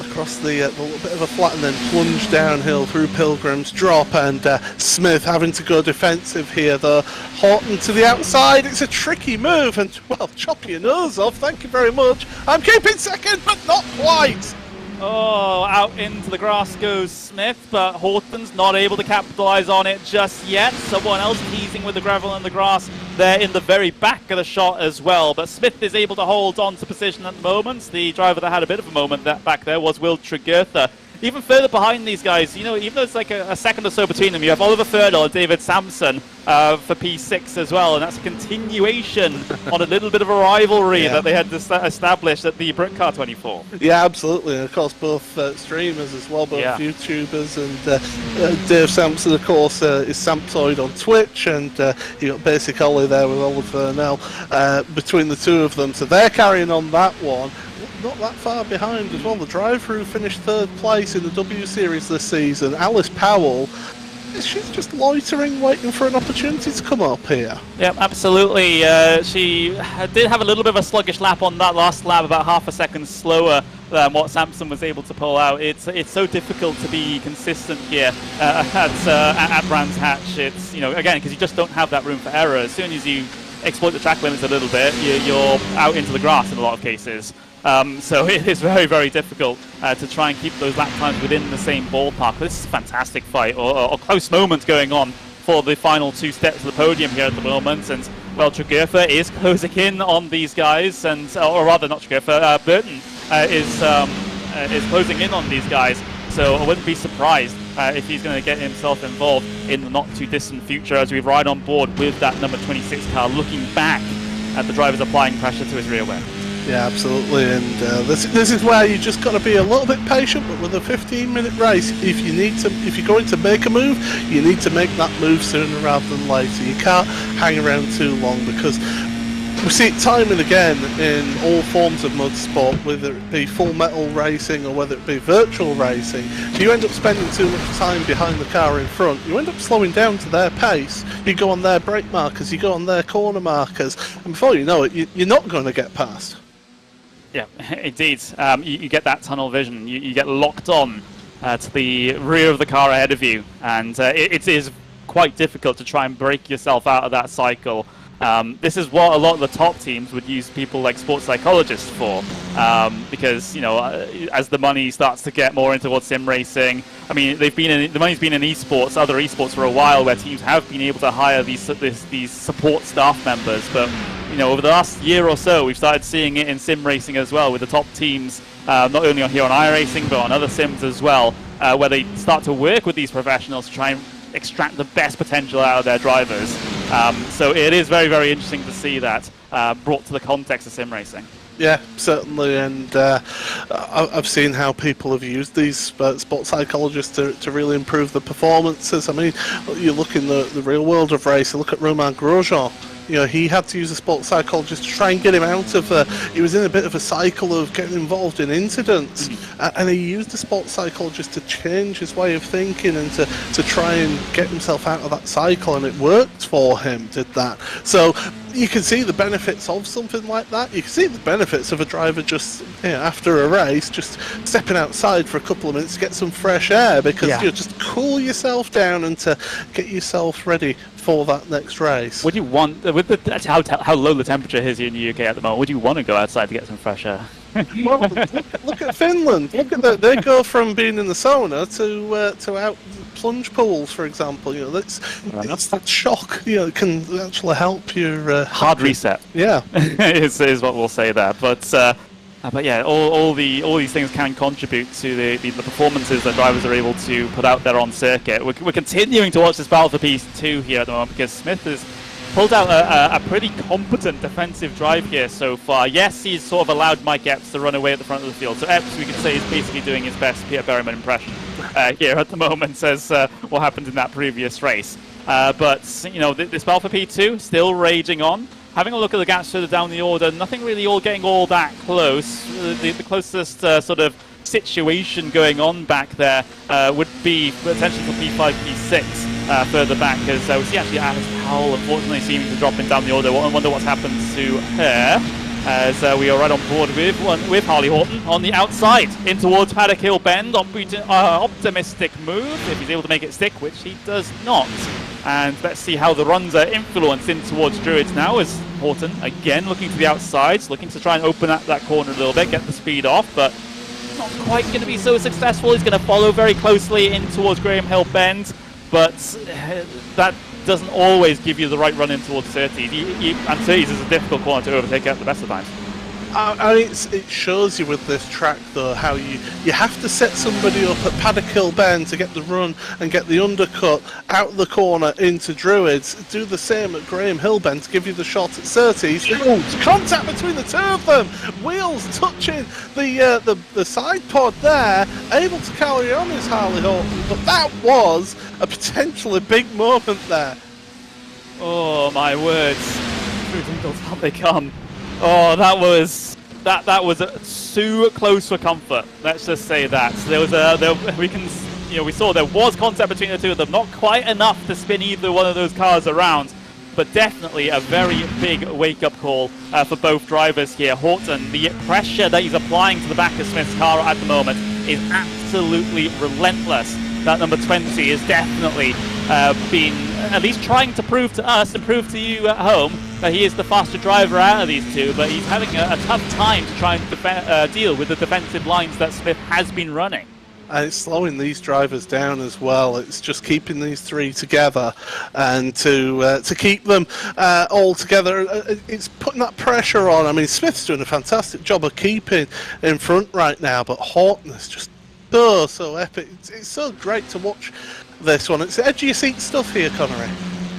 across the little bit of a flat, and then plunge downhill through Pilgrim's Drop, and Smith having to go defensive here, though. Horton to the outside, it's a tricky move, and, well, chop your nose off, thank you very much. I'm keeping second, but not quite. Oh, out into the grass goes Smith, but Horton's not able to capitalise on it just yet. Someone else teasing with the gravel and the grass there in the very back of the shot as well. But Smith is able to hold on to position at the moment. The driver that had a bit of a moment back there was Will Tregurtha. Even further behind these guys, you know, even though it's like a second or so between them, you have Oliver Ferdal and David Sampson for P6 as well, and that's a continuation on a little bit of a rivalry that they had established at the Britcar 24. Yeah, absolutely, and of course both streamers as well, both YouTubers, and Dave Sampson, of course, is Sampsoid on Twitch, and you got Basic Ollie there with Oliver Fernell between the two of them, so they're carrying on that one. Not that far behind as well. The driver who finished third place in the W Series this season, Alice Powell, she's just loitering, waiting for an opportunity to come up here. Yeah, absolutely. She did have a little bit of a sluggish lap on that last lap, about half a second slower than what Samson was able to pull out. It's so difficult to be consistent here at Brands Hatch. It's, you know, again, because you just don't have that room for error. As soon as you exploit the track limits a little bit, you're out into the grass in a lot of cases. So it is very, very difficult to try and keep those lap times within the same ballpark. This is a fantastic fight, or close moment going on for the final 2 steps of the podium here at the moment. And, well, Tregurfa is closing in on these guys, and or rather not Tregurfa, Burton is closing in on these guys. So I wouldn't be surprised if he's going to get himself involved in the not-too-distant future as we ride on board with that number 26 car, looking back at the drivers applying pressure to his rear wing. Yeah, absolutely, and this is where you just got to be a little bit patient. But with a 15-minute race, if you're going to make a move, you need to make that move sooner rather than later. You can't hang around too long, because we see it time and again in all forms of motorsport, whether it be full metal racing or whether it be virtual racing. If you end up spending too much time behind the car in front, you end up slowing down to their pace. You go on their brake markers, you go on their corner markers, and before you know it, you're not going to get past. Yeah, indeed. You get that tunnel vision. You get locked on to the rear of the car ahead of you, and it is quite difficult to try and break yourself out of that cycle. This is what a lot of the top teams would use people like sports psychologists for, because, you know, as the money starts to get more into towards sim racing, I mean, the money's been in esports, other esports for a while, where teams have been able to hire these support staff members, but, you know, over the last year or so, we've started seeing it in sim racing as well, with the top teams, not only here on iRacing, but on other sims as well, where they start to work with these professionals to try and extract the best potential out of their drivers. So it is very, very interesting to see that brought to the context of sim racing. Yeah, certainly, and I've seen how people have used these sports psychologists to really improve the performances. I mean, you look in the real world of racing, look at Romain Grosjean. You know, he had to use a sports psychologist to try and get him out of he was in a bit of a cycle of getting involved in incidents, and he used a sports psychologist to change his way of thinking and to try and get himself out of that cycle, and it worked for him, did that. So you can see the benefits of something like that. You can see the benefits of a driver just, you know, after a race, just stepping outside for a couple of minutes to get some fresh air, because you just cool yourself down and to get yourself ready for that next race. Would you want, with how low the temperature is here in the UK at the moment, would you want to go outside to get some fresh air? Well, look at Finland. Look at that. They go from being in the sauna to out plunge pools, for example. You know, that's that shock. You know, it can actually help your hard reset. Yeah, is what we'll say there. But yeah, all these things can contribute to the performances that drivers are able to put out there on circuit. We're continuing to watch this battle for P2 here at the moment, because Smith has pulled out a pretty competent defensive drive here so far. Yes, he's sort of allowed Mike Epps to run away at the front of the field. So Epps, we can say, is basically doing his best Peter Berryman impression here at the moment, as what happened in that previous race. But, you know, this battle for P2 still raging on. Having a look at the gaps further down the order, nothing really getting all that close. The closest sort of situation going on back there would be potentially for P5, P6 further back, as we see actually Alice Powell unfortunately seeming to drop in down the order. I wonder what's happened to her, as we are right on board with Harley Horton on the outside in towards Paddock Hill Bend. Optimistic move if he's able to make it stick, which he does not. And let's see how the runs are influenced in towards Druids now, as Horton again looking to the outsides, looking to try and open up that corner a little bit, get the speed off, but not quite going to be so successful. He's going to follow very closely in towards Graham Hill Bend, but that doesn't always give you the right run in towards 30. And 30s is a difficult corner to overtake at the best of times. I mean, it shows you with this track, though, how you have to set somebody up at Paddock Hill Bend to get the run and get the undercut out of the corner into Druids. Do the same at Graham Hill Bend to give you the shot at Surtees. Contact between the two of them. Wheels touching the side pod there. Able to carry on his Harley Horton, but that was a potentially big moment there. Oh my words! Through Dingles, how they come. Oh, that was too close for comfort. Let's just say that. We can you know, we saw there was contact between the two of them, not quite enough to spin either one of those cars around, but definitely a very big wake-up call for both drivers here. Horton, the pressure that he's applying to the back of Smith's car at the moment is absolutely relentless. That number 20 is definitely been at least trying to prove to us and prove to you at home that he is the faster driver out of these two, but he's having a tough time to try and deal with the defensive lines that Smith has been running. And it's slowing these drivers down as well. It's just keeping these three together, and to keep them all together, it's putting that pressure on. I mean, Smith's doing a fantastic job of keeping in front right now, but Horton is just so epic. It's so great to watch this one. It's edge of your seat stuff here, Connery.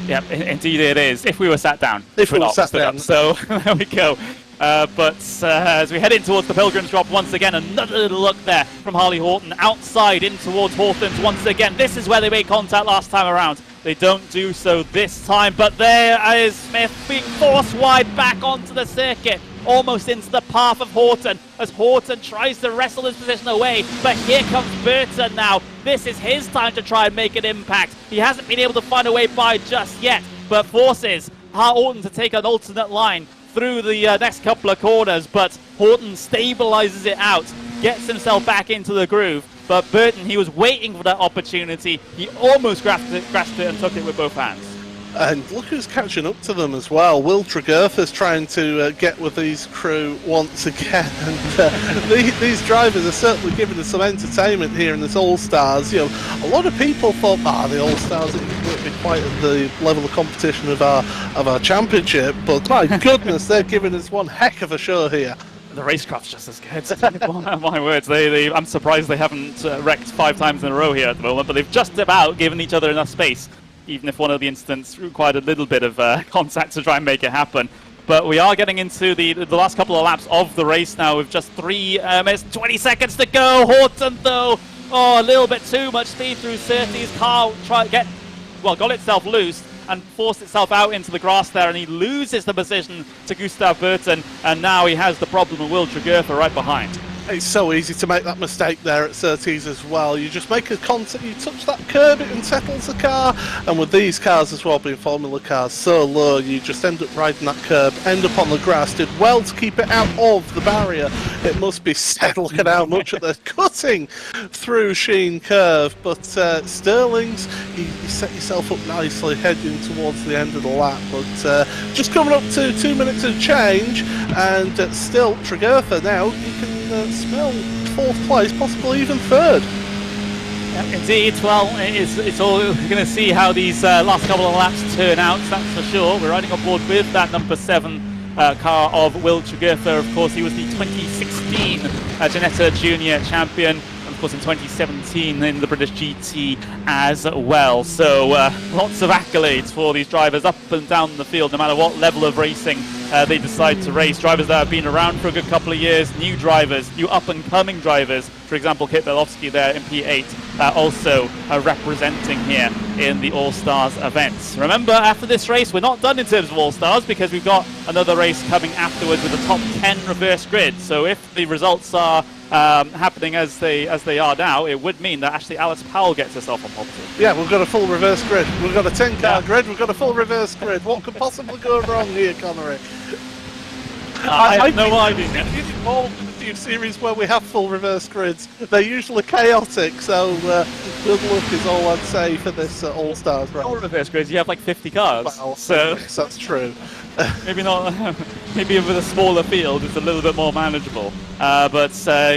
Yep, indeed it is. If we were sat down. If we were sat down. So there we go. But as we head in towards the Pilgrim's Drop once again, another little look there from Harley Horton outside in towards Hawthorne's once again. This is where they made contact last time around. They don't do so this time, but there is Smith being forced wide back onto the circuit, almost into the path of Horton, as Horton tries to wrestle his position away. But here comes Burton now. This is his time to try and make an impact. He hasn't been able to find a way by just yet, but forces Horton to take an alternate line through the next couple of corners, but Horton stabilizes it out, gets himself back into the groove. But Burton, he was waiting for that opportunity. He almost grasped it and took it with both hands. And look who's catching up to them as well. Will Tregurtha's trying to get with these crew once again. And these drivers are certainly giving us some entertainment here in this All-Stars. You know, a lot of people thought, the All-Stars, it wouldn't be quite at the level of competition of our championship. But my goodness, they're giving us one heck of a show here. The racecraft's just as good. My words, I'm surprised they haven't wrecked 5 times in a row here at the moment, but they've just about given each other enough space, even if one of the incidents required a little bit of contact to try and make it happen. But we are getting into the last couple of laps of the race now with just 3 minutes and 20 seconds to go. Horton, though, a little bit too much speed through Surtees' car, got itself loose and forced itself out into the grass there, and he loses the position to Gustav Burton, and now he has the problem of Will Tregurtha right behind. It's so easy to make that mistake there at Surtees as well. You just make a contact, you touch that curb, it unsettles the car, and with these cars as well being Formula cars so low, you just end up riding that curb, end up on the grass. Did well to keep it out of the barrier. It must be sad. Look at how much they're cutting through Sheen Curve, but Sterling's, you set yourself up nicely heading towards the end of the lap, but just coming up to 2 minutes of change, and still Tregurtha now, you can smell 4th place, possibly even 3rd. Yeah, indeed, well, it's all we're going to see how these last couple of laps turn out, that's for sure. We're riding on board with that number 7 car of Will Tregurtha. Of course, he was the 2016 Ginetta Junior champion, and of course in 2017 in the British GT as well. So lots of accolades for these drivers up and down the field, no matter what level of racing they decide to race. Drivers that have been around for a good couple of years, new drivers, new up-and-coming drivers. For example, Kit Belowski there in P8, also representing here in the All-Stars events. Remember, after this race, we're not done in terms of All-Stars, because we've got another race coming afterwards with a top 10 reverse grid. So if the results are happening as they are now, it would mean that actually Alice Powell gets herself on pole position. Yeah, we've got a full reverse grid. We've got a 10-car grid. We've got a full reverse grid. What could possibly go wrong here, Connery? I have no idea. Involved in a few series where we have full reverse grids. They're usually chaotic, so good luck is all I'd say for this All-Stars race. Full reverse grids, you have like 50 cars. Well, so yes, that's true. Maybe not. Maybe with a smaller field, it's a little bit more manageable. But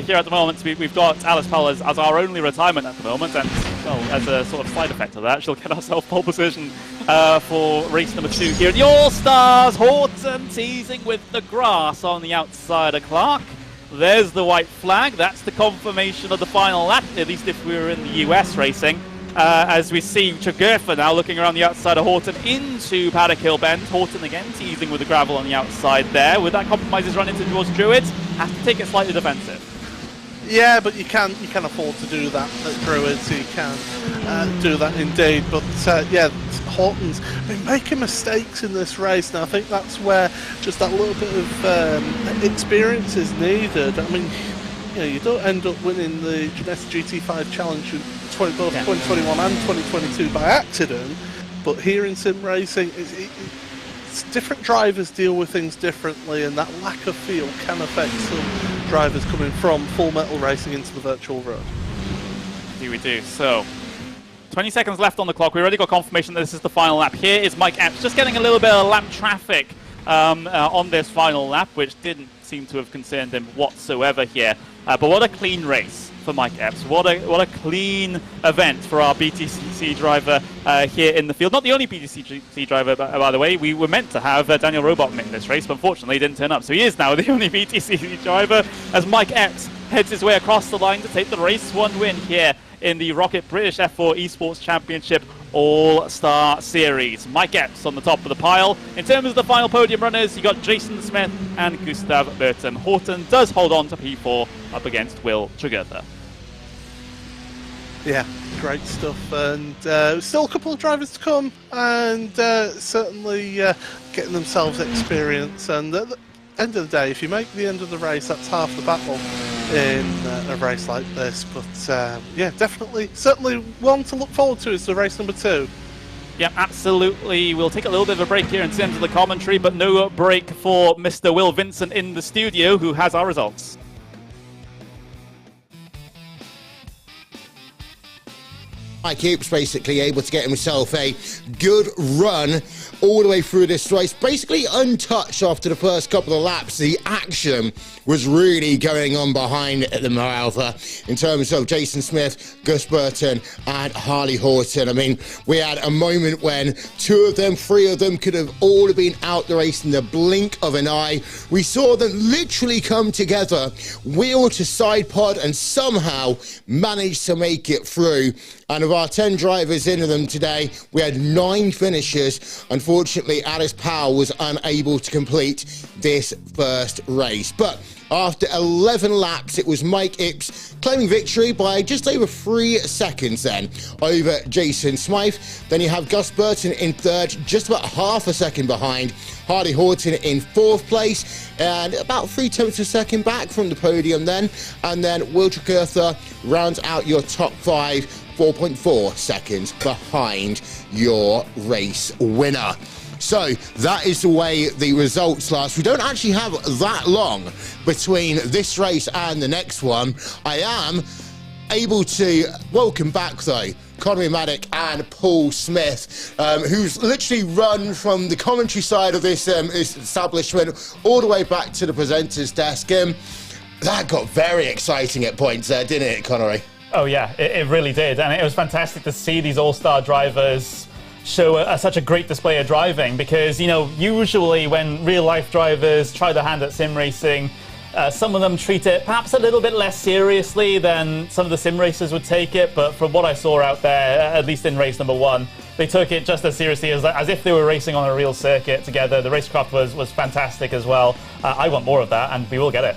here at the moment, we've got Alice Powell as our only retirement at the moment, and well, as a sort of side effect of that, she'll get herself pole position for race number 2 here at the All-Stars. Horton teasing with the grass on the outside of Clark. There's the white flag. That's the confirmation of the final lap, at least if we were in the US racing. As we see Tregurtha now looking around the outside of Horton into Paddock Hill Bend. Horton again teasing with the gravel on the outside there. With that compromises run into towards Druids, has to take it slightly defensive. Yeah, but you can afford to do that at Druids. You can do that indeed. But yeah, Horton's been making mistakes in this race, and I think that's where just that little bit of experience is needed. I mean, you don't end up winning the Genesis GT5 Challenge in both 2021 and 2022 by accident. But here in sim racing, it's different drivers deal with things differently, and that lack of feel can affect some drivers coming from full metal racing into the virtual road. Here we do. So, 20 seconds left on the clock. We already got confirmation that this is the final lap. Here is Mike Epps just getting a little bit of lap traffic on this final lap, which didn't seem to have concerned him whatsoever here. But what a clean race for Mike Epps. What a clean event for our BTCC driver here in the field. Not the only BTCC driver, by the way. We were meant to have Daniel Robot in this race, but unfortunately he didn't turn up. So he is now the only BTCC driver as Mike Epps heads his way across the line to take the race 1 win here in the ROKiT British F4 Esports Championship All-Star Series. Mike Epps on the top of the pile. In terms of the final podium runners, you got Jason Smith and Gustav Burton. Horton does hold on to P4 up against Will Trigurtha. Yeah, great stuff, and still a couple of drivers to come, and certainly getting themselves experience. And at the end of the day, if you make the end of the race, that's half the battle in a race like this. But yeah, definitely, certainly one to look forward to is the race number 2. Yeah, absolutely. We'll take a little bit of a break here in terms of the commentary, but no break for Mr. Will Vincent in the studio, who has our results. Mike Epps basically able to get himself a good run all the way through this race, basically untouched after the first couple of laps. The action was really going on behind the Alpha in terms of Jason Smith, Gus Burton and Harley Horton. I mean, we had a moment when 2 of them, 3 of them could have all been out the race in the blink of an eye. We saw them literally come together, wheel to side pod, and somehow manage to make it through. And of our 10 drivers into them today, we had 9 finishers. Unfortunately, Alice Powell was unable to complete this first race. But after 11 laps, it was Mike Epps claiming victory by just over 3 seconds then over Jason Smythe. Then you have Gus Burton in third, just about half a second behind. Harley Horton in 4th place and about 0.3 of a second back from the podium then. And then Will Trigurtha rounds out your top 5, 4.4 seconds behind your race winner. So that is the way the results last. We don't actually have that long between this race and the next one. I am able to welcome back though Connery Maddock and Paul Smith, who's literally run from the commentary side of this establishment all the way back to the presenter's desk. That got very exciting at points there, didn't it, Connery? Oh yeah, it really did, and it was fantastic to see these all-star drivers show such a great display of driving, because, you know, usually when real-life drivers try their hand at sim racing, some of them treat it perhaps a little bit less seriously than some of the sim racers would take it, but from what I saw out there, at least in race number 1, they took it just as seriously as if they were racing on a real circuit together. The racecraft was fantastic as well. I want more of that, and we will get it.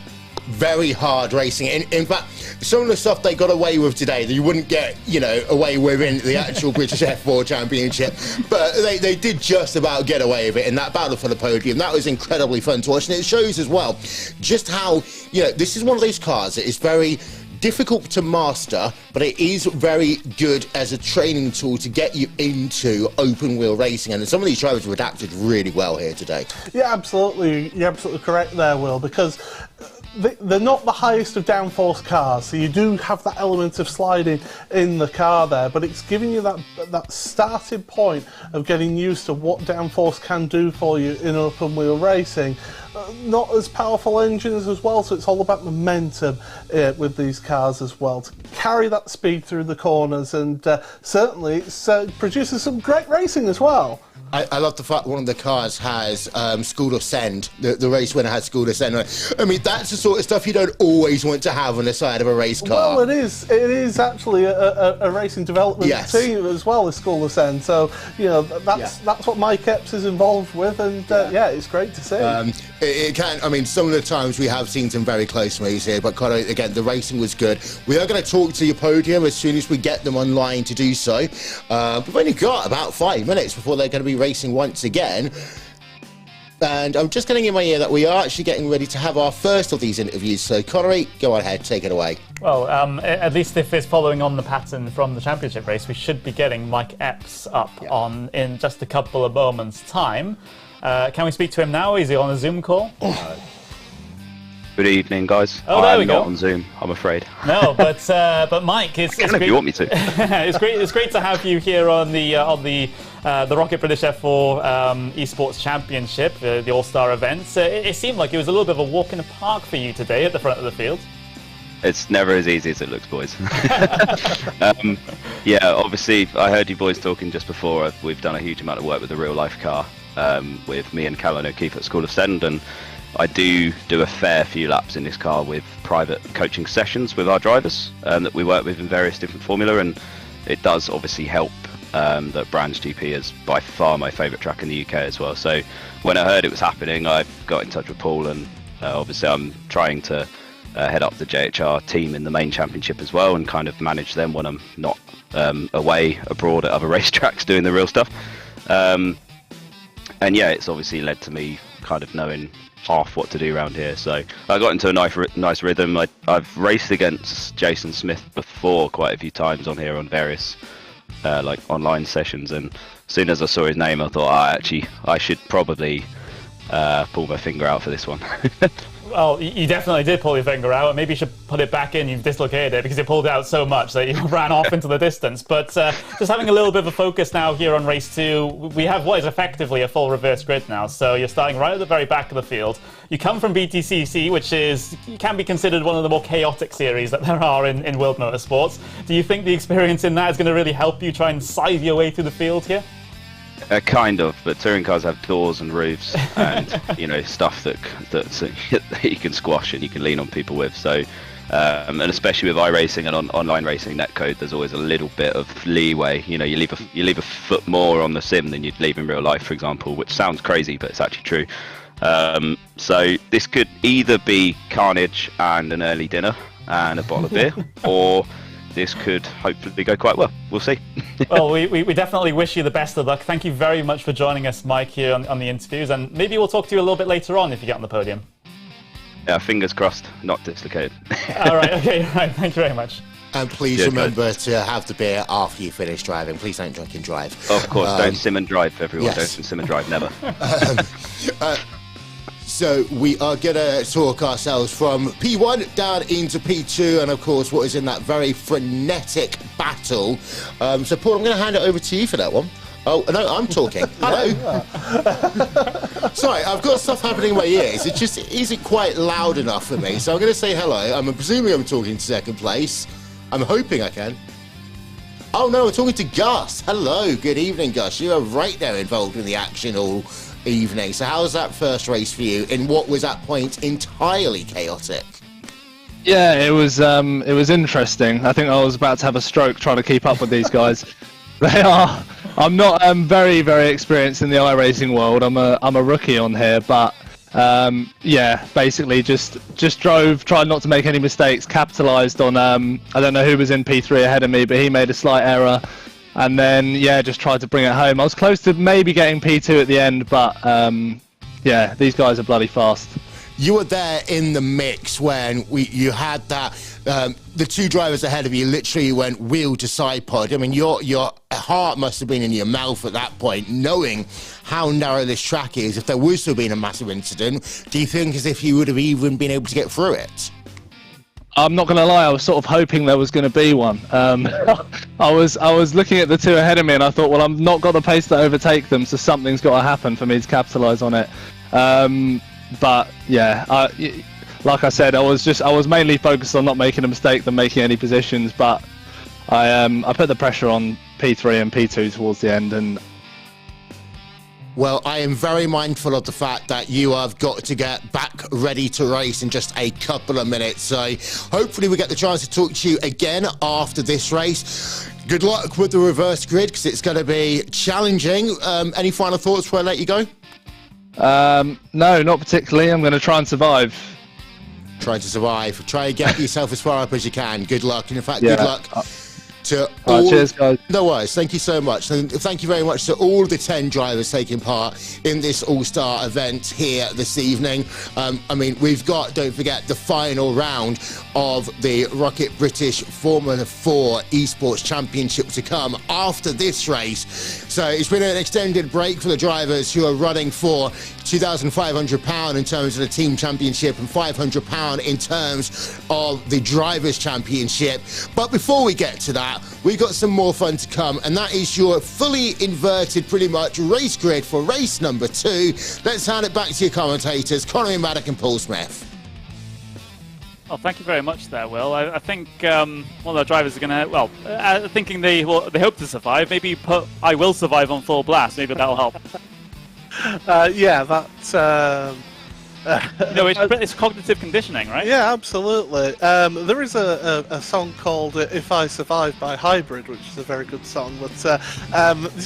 Very hard racing. In fact, some of the stuff they got away with today that you wouldn't get, you know, away with in the actual British F4 Championship, but they did just about get away with it in that battle for the podium. That was incredibly fun to watch, and it shows as well just how, you know, this is one of those cars that is very difficult to master, but it is very good as a training tool to get you into open wheel racing, and some of these drivers were adapted really well here today. Yeah, absolutely. You're absolutely correct there, Will, because they're not the highest of downforce cars, so you do have that element of sliding in the car there, but it's giving you that starting point of getting used to what downforce can do for you in open wheel racing. Not as powerful engines as well, so it's all about momentum with these cars as well, to carry that speed through the corners, and certainly it produces some great racing as well. I love the fact one of the cars has School of Send. The race winner has School of Send. I mean, that's the sort of stuff you don't always want to have on the side of a race car. Well, it is actually a racing development team as well as School of Send. So, you know, that's what Mike Epps is involved with, and yeah, it's great to see. It can. I mean, some of the times we have seen some very close moves here, but Conor, again, the racing was good. We are going to talk to your podium as soon as we get them online to do so. We've only got about 5 minutes before they're going to be racing once again. And I'm just getting in my ear that we are actually getting ready to have our first of these interviews. So, Connery, go on ahead, take it away. Well, at least if it's following on the pattern from the championship race, we should be getting Mike Epps up on in just a couple of moments' time. Can we speak to him now? Is he on a Zoom call? Good evening, guys. Oh, there we I'm go. not on Zoom, I'm afraid. No, but Mike, it's Can great. if you want me to. It's great to have you here on the ROKiT British F4 Esports Championship, the All-Star event. It seemed like it was a little bit of a walk in the park for you today at the front of the field. It's never as easy as it looks, boys. Yeah, obviously, I heard you boys talking just before. We've done a huge amount of work with the real-life car with me and Cal and O'Keefe at School of Send, and I do a fair few laps in this car with private coaching sessions with our drivers that we work with in various different formula, and it does obviously help that Brands GP is by far my favourite track in the UK as well. So when I heard it was happening, I got in touch with Paul, and obviously I'm trying to head up the JHR team in the main championship as well, and kind of manage them when I'm not away abroad at other racetracks doing the real stuff. And yeah, it's obviously led to me kind of knowing half what to do around here, so I got into a nice rhythm. I've raced against Jason Smith before quite a few times on here on various like online sessions, and as soon as I saw his name I thought I should probably pull my finger out for this one. Well, you definitely did pull your finger out. Maybe you should put it back in. You've dislocated it because you pulled it out so much that you ran off into the distance. But just having a little bit of a focus now here on race 2, we have what is effectively a full reverse grid now. So you're starting right at the very back of the field. You come from BTCC, which can be considered one of the more chaotic series that there are in World Motorsports. Do you think the experience in that is going to really help you try and scythe your way through the field here? Kind of, but touring cars have doors and roofs and stuff that you can squash and you can lean on people with. So, and especially with iRacing and online racing netcode, there's always a little bit of leeway. You leave a foot more on the sim than you'd leave in real life, for example, which sounds crazy, but it's actually true. So this could either be carnage and an early dinner and a bottle of beer, or this could hopefully go quite well. We'll see. Well, we definitely wish you the best of luck. Thank you very much for joining us, Mike, here on the interviews, and maybe we'll talk to you a little bit later on if you get on the podium. Yeah, fingers crossed, not dislocated. All right, okay, right. Thank you very much. And please remember to have the beer after you finish driving. Please don't drink and drive. Of course, don't sim and drive, everyone. Yes. Don't sim and drive, never. So we are going to talk ourselves from P1 down into P2, and of course what is in that very frenetic battle. So Paul, I'm going to hand it over to you for that one. Oh, no, I'm talking. Hello. Sorry, I've got stuff happening in my ears. It just isn't quite loud enough for me. So I'm going to say hello. I'm presuming I'm talking to second place. I'm hoping I can. Oh, no, I'm talking to Gus. Hello. Good evening, Gus. You are right there involved in the action all evening. So how was that first race for you in what was at point entirely chaotic? Yeah, it was interesting. I think I was about to have a stroke trying to keep up with these guys. I'm not very, very experienced in the iRacing world. I'm a rookie on here, but yeah, basically just drove, tried not to make any mistakes, capitalised on I don't know who was in P3 ahead of me, but he made a slight error, and then yeah, just tried to bring it home. I was close to maybe getting P2 at the end, but yeah, these guys are bloody fast. You were there in the mix when you had that. The two drivers ahead of you literally went wheel to side pod. I mean, your heart must have been in your mouth at that point, knowing how narrow this track is. If there was to have been a massive incident, do you think as if you would have even been able to get through it? I'm not going to lie, I was sort of hoping there was going to be one. I was looking at the two ahead of me and I thought, well, I've not got the pace to overtake them, so something's got to happen for me to capitalise on it. But yeah, like I said, I was mainly focused on not making a mistake than making any positions. But I put the pressure on P3 and P2 towards the end. And well, I am very mindful of the fact that you have got to get back ready to race in just a couple of minutes. So hopefully we get the chance to talk to you again after this race. Good luck with the reverse grid because it's going to be challenging. Any final thoughts before I let you go? No, not particularly. I'm going to try and survive. Try to survive. Try and get yourself as far up as you can. Good luck. And in fact, good luck to all... Cheers, guys. No worries. Thank you so much. And thank you very much to all the 10 drivers taking part in this All-Star event here this evening. I mean, we've got, don't forget, the final round of the ROKiT British Formula 4 Esports Championship to come after this race. So it's been an extended break for the drivers who are running for £2,500 in terms of the team championship and £500 in terms of the drivers championship. But before we get to that, we've got some more fun to come, and that is your fully inverted, pretty much, race grid for race number 2. Let's hand it back to your commentators, Conor Maddock and Paul Smith. Well, thank you very much there, Will. I think one of the drivers are going to, well, thinking they hope to survive, maybe put I will survive on full blast. Maybe that'll help. Yeah, that's... No, it's cognitive conditioning, right? Yeah, absolutely. There is a song called "If I Survive" by Hybrid, which is a very good song. But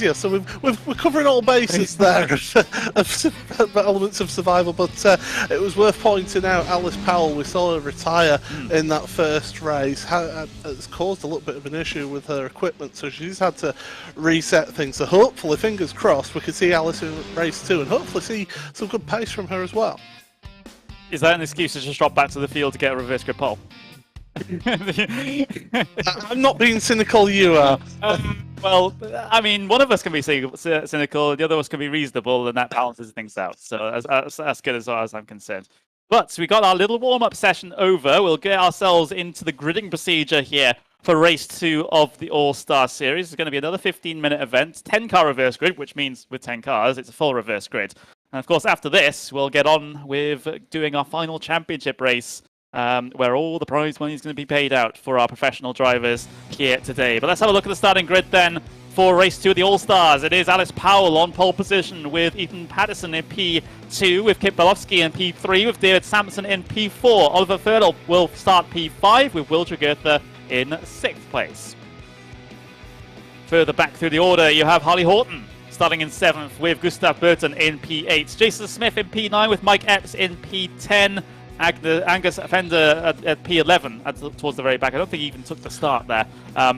yeah, so we're covering all bases there of elements of survival. But it was worth pointing out Alice Powell. We saw her retire in that first race. It's caused a little bit of an issue with her equipment, so she's had to reset things. So hopefully, fingers crossed, we can see Alice in race 2, and hopefully see some good pace from her as well. Is that an excuse to just drop back to the field to get a reverse grid pole? I'm not being cynical, you are. Well, I mean, one of us can be cynical, the other of us can be reasonable, and that balances things out. So that's good as far as I'm concerned. But we got our little warm-up session over. We'll get ourselves into the gridding procedure here for race 2 of the All-Star Series. It's going to be another 15-minute event, 10-car reverse grid, which means with 10 cars, it's a full reverse grid. And of course, after this, we'll get on with doing our final championship race, where all the prize money is going to be paid out for our professional drivers here today. But let's have a look at the starting grid then for race 2 of the All-Stars. It is Alice Powell on pole position with Ethan Patterson in P2, with Kit Belowski in P3, with David Sampson in P4. Oliver Fernald will start P5, with Will Tregertha in 6th place. Further back through the order, you have Harley Horton starting in 7th with Gustav Burton in P8. Jason Smith in P9 with Mike Epps in P10. Angus Fender at P11 towards the very back. I don't think he even took the start there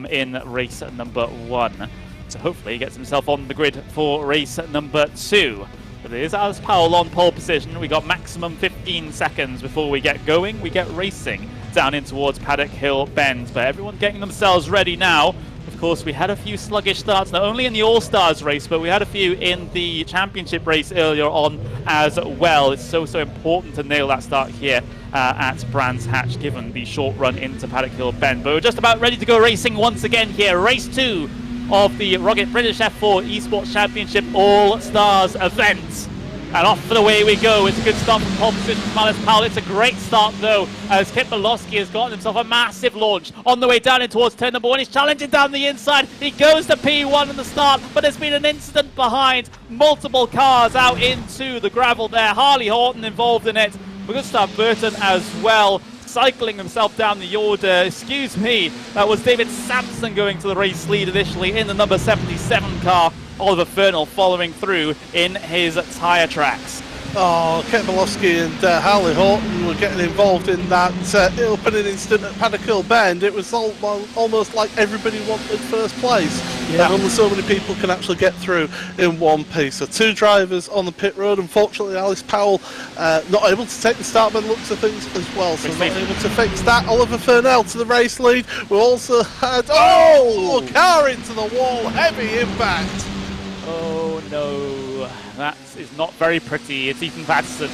in race number 1. So hopefully he gets himself on the grid for race number 2. But it is Alice Powell on pole position. We got maximum 15 seconds before we get going. We get racing down in towards Paddock Hill Bend. But everyone getting themselves ready now. Of course, we had a few sluggish starts, not only in the All-Stars race, but we had a few in the championship race earlier on as well. It's so important to nail that start here at Brands Hatch, given the short run into Paddock Hill Bend. But we're just about ready to go racing once again here. Race 2 of the ROKiT British F4 Esports Championship All-Stars event. And off and away we go. It's a good start from pole position from Alice Powell. It's a great start, though, as Kit Belowski has gotten himself a massive launch on the way down in towards turn number 1. He's challenging down the inside. He goes to P1 in the start, but there's been an incident behind. Multiple cars out into the gravel there. Harley Horton involved in it. Gustav Burton as well, cycling himself down the order. Excuse me, that was David Sampson going to the race lead initially in the number 77 car. Oliver Fernald following through in his tyre tracks. Oh, Kit Belowski and Harley Horton were getting involved in that opening instant at Paddock Hill Bend. It was almost like everybody wanted first place. Yeah. And only so many people can actually get through in one piece. So 2 drivers on the pit road. Unfortunately, Alice Powell not able to take the start by the looks of things as well. So not able to fix that. Oliver Fernald to the race lead. We also had, car into the wall. Heavy impact. Oh no, that is not very pretty. It's Ethan Patterson.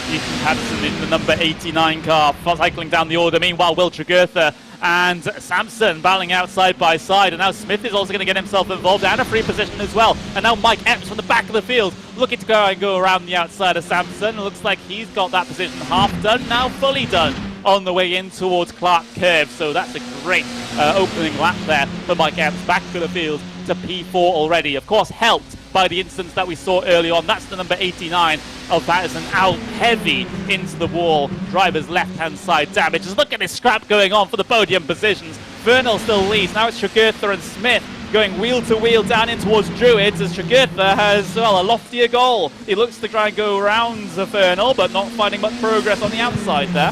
Ethan Patterson in the number 89 car, cycling down the order. Meanwhile, Will Tregertha and Sampson battling out side by side. And now Smith is also going to get himself involved and a free position as well. And now Mike Epps from the back of the field looking to go around the outside of Sampson. It looks like he's got that position half done, now fully done on the way in towards Clark Curve. So that's a great opening lap there for Mike Epps back to the field to P4 already. Of course, helped by the instance that we saw early on. That's the number 89 of Patterson out heavy into the wall. Driver's left-hand side damage. Just look at this scrap going on for the podium positions. Vernal still leads. Now it's Tregertha and Smith going wheel to wheel down in towards Druids as Tregertha has, well, a loftier goal. He looks to try and go around Vernal, but not finding much progress on the outside there.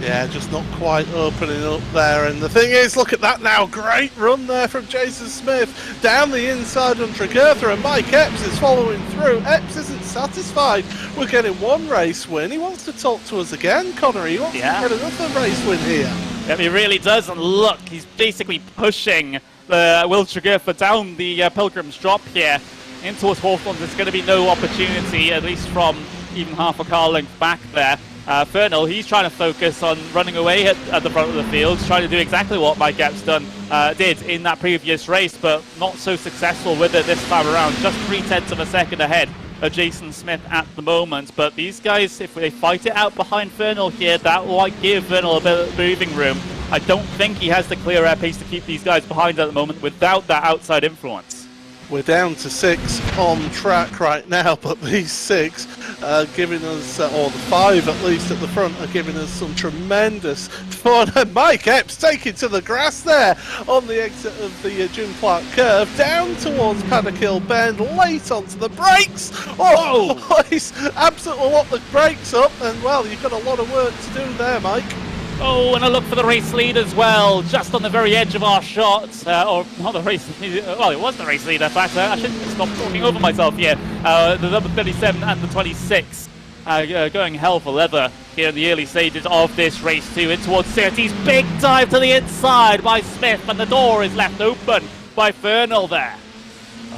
Yeah, just not quite opening up there. And the thing is, look at that now. Great run there from Jason Smith down the inside on Tregurtha, and Mike Epps is following through. Epps isn't satisfied. We're getting one race win. He wants to talk to us again, Connor. He wants to get another race win here. Yeah, he really does. And look, he's basically pushing Will Tregurtha down the Pilgrim's Drop here in towards Hawthorns. There's going to be no opportunity, at least from even half a car length back there. Fernal, he's trying to focus on running away at the front of the field, trying to do exactly what Mike Epps did in that previous race, but not so successful with it this time around. Just 0.3 of a second ahead of Jason Smith at the moment. But these guys, if they fight it out behind Fernal here, that might give Fernal a bit of moving room. I don't think he has the clear air pace to keep these guys behind at the moment without that outside influence. We're down to 6 on track right now, but these 6 are giving us, or the 5 at least at the front, are giving us some tremendous fun. And Mike Epps taking to the grass there on the exit of the Jim Clark curve, down towards Paddock Hill Bend, late onto the brakes. Oh, he's absolutely locked the brakes up, and well, you've got a lot of work to do there, Mike. Oh, and a look for the race lead as well, just on the very edge of our shot, or not the race lead, well, it was the race lead, in fact, I should stop talking over myself here. The number 37 and the 26 going hell for leather here in the early stages of this race too, in towards Sirte's big dive to the inside by Smith, and the door is left open by Fernal there.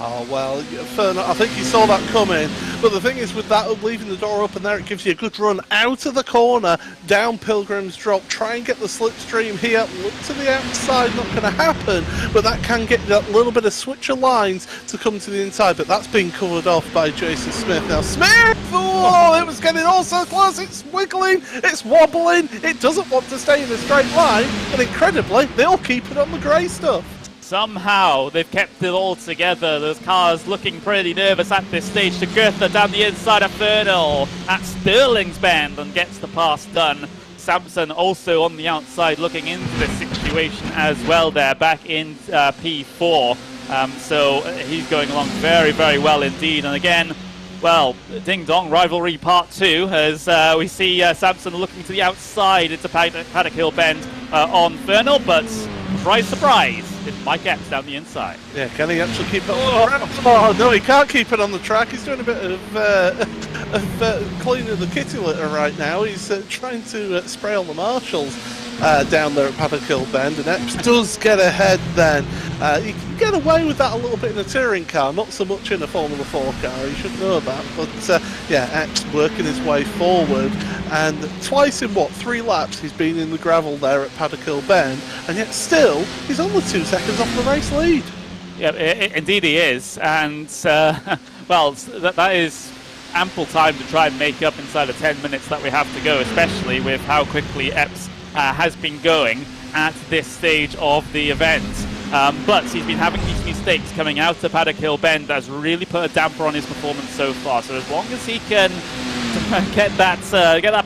Oh, well, Fernal, I think he saw that coming, but the thing is with that, leaving the door open there, it gives you a good run out of the corner, down Pilgrim's Drop, try and get the slipstream here, look to the outside, not going to happen, but that can get that little bit of switch of lines to come to the inside, but that's been covered off by Jason Smith. Now, Smith! Oh, it was getting all so close, it's wiggling, it's wobbling, it doesn't want to stay in a straight line, and incredibly, they'll keep it on the grey stuff. Somehow they've kept it all together. Those cars looking pretty nervous at this stage. Tregurtha down the inside of Fernal at Sterling's Bend and gets the pass done. Sampson also on the outside looking into this situation as well there, back in P4. So he's going along very, very well indeed. And again, well, Ding Dong Rivalry Part 2 as we see Sampson looking to the outside into Paddock Hill Bend on Fernal, but surprise, surprise, it's Mike Epps down the inside. Yeah, can he actually keep it on the track? Oh, no, he can't keep it on the track. He's doing a bit of cleaning the kitty litter right now. He's trying to spray all the marshals down there at Paddock Hill Bend, and Epps does get ahead then. You can get away with that a little bit in a touring car, not so much in a Formula 4 car, you should know that. But yeah, Epps working his way forward, and twice in 3 laps he's been in the gravel there at Paddock Hill Bend, and yet still he's only 2 seconds off the race lead. Yeah, indeed he is, and well, that is ample time to try and make up inside the 10 minutes that we have to go, especially with how quickly Epps has been going at this stage of the event. But he's been having these mistakes coming out to Paddock Hill Bend that's really put a damper on his performance so far. So as long as he can get that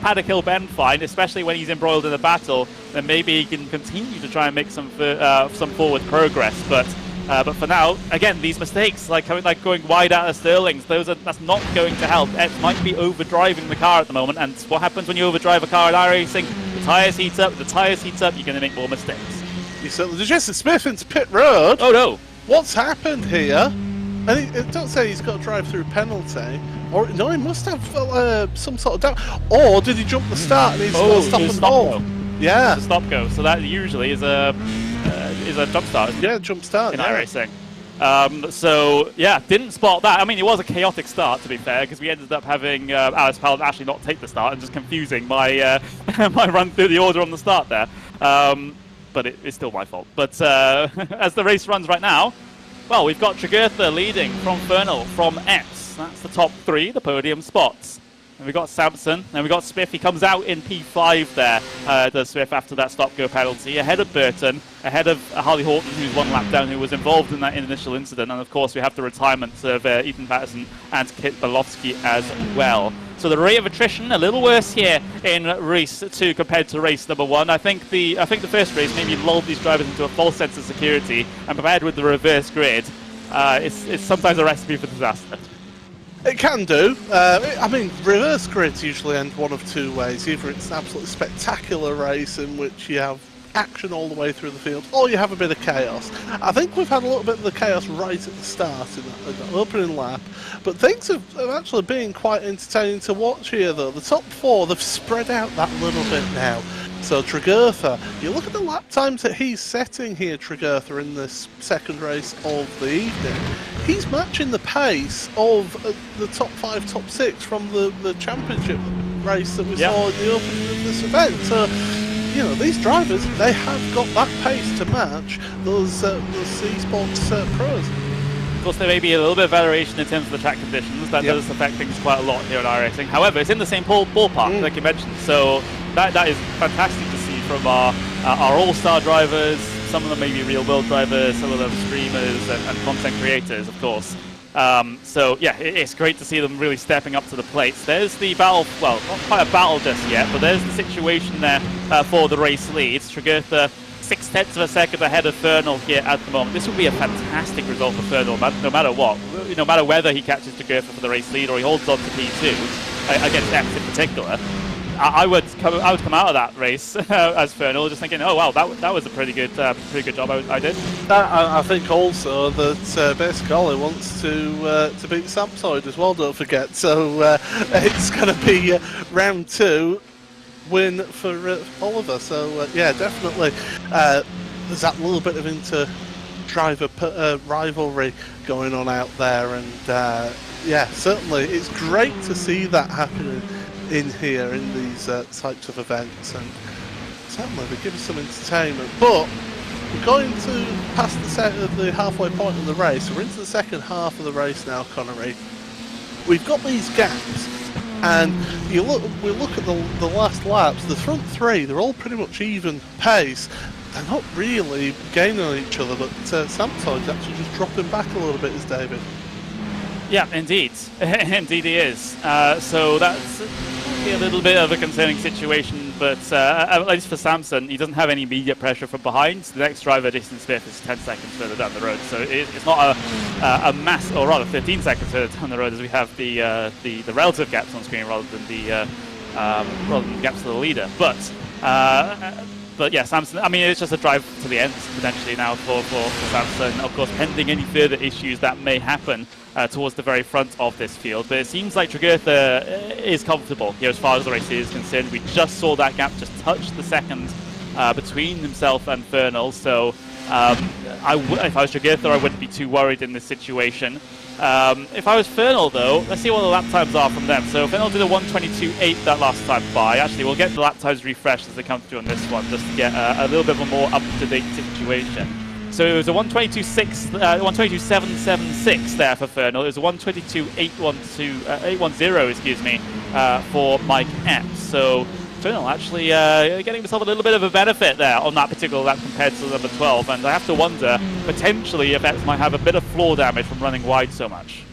Paddock Hill Bend fine, especially when he's embroiled in a battle, then maybe he can continue to try and make some forward progress. But for now, again, these mistakes, like going wide out of Sterling's, that's not going to help. Epps might be overdriving the car at the moment, and what happens when you overdrive a car in iRacing? The tyres heat up, you're going to make more mistakes. You certainly did. Jason Smith into pit road. Oh no! What's happened here? And don't say he's got a drive-through penalty. Or no, he must have some sort of doubt. Or did he jump the start and he's stop and hold? Yeah, it's a stop go. So that usually is a jump start. Yeah, jump start in iRacing. So yeah, didn't spot that. I mean, it was a chaotic start to be fair, because we ended up having Alice Powell actually not take the start and just confusing my my run through the order on the start there. But it's still my fault. But as the race runs right now, well, we've got Tregurtha leading from Fernal, from Epps. That's the top 3, the podium spots. And we've got Sampson, and we've got Smith. He comes out in P5 there, does Smith, after that stop-go penalty, ahead of Burton, ahead of Harley Horton, who's 1 lap down, who was involved in that initial incident. And of course, we have the retirements of Ethan Patterson and Kit Belofsky as well. So the rate of attrition a little worse here in race 2 compared to race number 1. I think the first race maybe lulled these drivers into a false sense of security, and compared with the reverse grid, it's sometimes a recipe for disaster. It can do. I mean, reverse grids usually end one of two ways. Either it's an absolutely spectacular race in which you have action all the way through the field, or you have a bit of chaos. I think we've had a little bit of the chaos right at the start in the opening lap, but things have actually been quite entertaining to watch here though. The top four, they've spread out that little bit now. So Tregurtha, you look at the lap times that he's setting here, Tregurtha, in this second race of the evening. He's matching the pace of the top 5, top 6 from the championship race that we saw in the opening of this event. So, you know, these drivers, they have got that pace to match those Esports pros. Of course, there may be a little bit of variation in terms of the track conditions. That does affect things quite a lot here at iRacing. However, it's in the same ballpark, like you mentioned. So that is fantastic to see from our all-star drivers. Some of them may be real-world drivers, some of them streamers and content creators, of course. So yeah, it's great to see them really stepping up to the plates. There's the battle, well, not quite a battle just yet, but there's the situation there for the race leads. Tregurtha 0.6 of a second ahead of Fernal here at the moment. This would be a fantastic result for Fernal, no matter what. No matter whether he catches Tregurtha for the race lead or he holds on to P2 against Eps in particular. I would come out of that race as Fernal just thinking, oh wow, that was a pretty good job I did. I think also that Base Golly wants to beat Samsoid as well, don't forget. So it's going to be round 2 win for Oliver. So yeah, definitely there's that little bit of inter-driver rivalry going on out there, and yeah, certainly it's great to see that happening in here in these types of events, and certainly they give us some entertainment. But we're going to past the halfway point of the race. We're into the second half of the race now, Connery. We've got these gaps, and we look at the last laps. The front three, they're all pretty much even pace. They're not really gaining on each other, but Samsoid's actually just dropping back a little bit, is David? Yeah, indeed. Indeed he is. So that's a little bit of a concerning situation, but at least for Samson, he doesn't have any immediate pressure from behind. The next driver, Jason Smith, is 10 seconds further down the road, so it's not a mass, or rather 15 seconds further down the road, as we have the relative gaps on screen rather than the gaps to the leader. But yeah, Samson, I mean, it's just a drive to the end, potentially, now for Samson. Of course, pending any further issues that may happen towards the very front of this field. But it seems like Tregurtha is comfortable here as far as the race is concerned. We just saw that gap just touch the second between himself and Fernal. So if I was Tregurtha, I wouldn't be too worried in this situation. If I was Fernal, though, let's see what the lap times are from them. So Fernal did a 1:22.8 that last time by. Actually, we'll get the lap times refreshed as they come through on this one, just to get a little bit of a more up-to-date situation. So it was a 1:22.776 there for Fernal. It was a 1:22.810, excuse me, for Mike Epps. So Fernal actually getting himself a little bit of a benefit there on that particular lap compared to number 12, and I have to wonder potentially if Epps might have a bit of floor damage from running wide so much.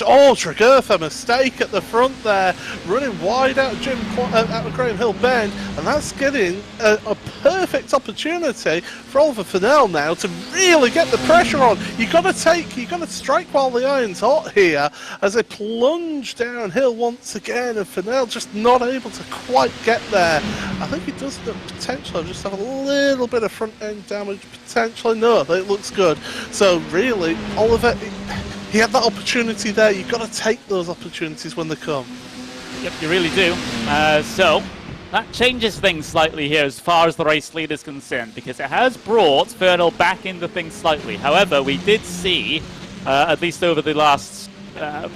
Oh, Tregurtha, mistake at the front there, running wide out of Graham Hill Bend, and that's getting a perfect opportunity for Oliver Fernell now to really get the pressure on. You got to strike while the iron's hot here as they plunge downhill once again, and Fernell just not able to quite get there. I think he does the potential just have a little bit of front end damage potentially. No, it looks good. So really, Oliver, he had that opportunity there. You've got to take those opportunities when they come. Yep, you really do. So that changes things slightly here as far as the race lead is concerned, because it has brought Fernal back into things slightly. However, we did see, at least over the last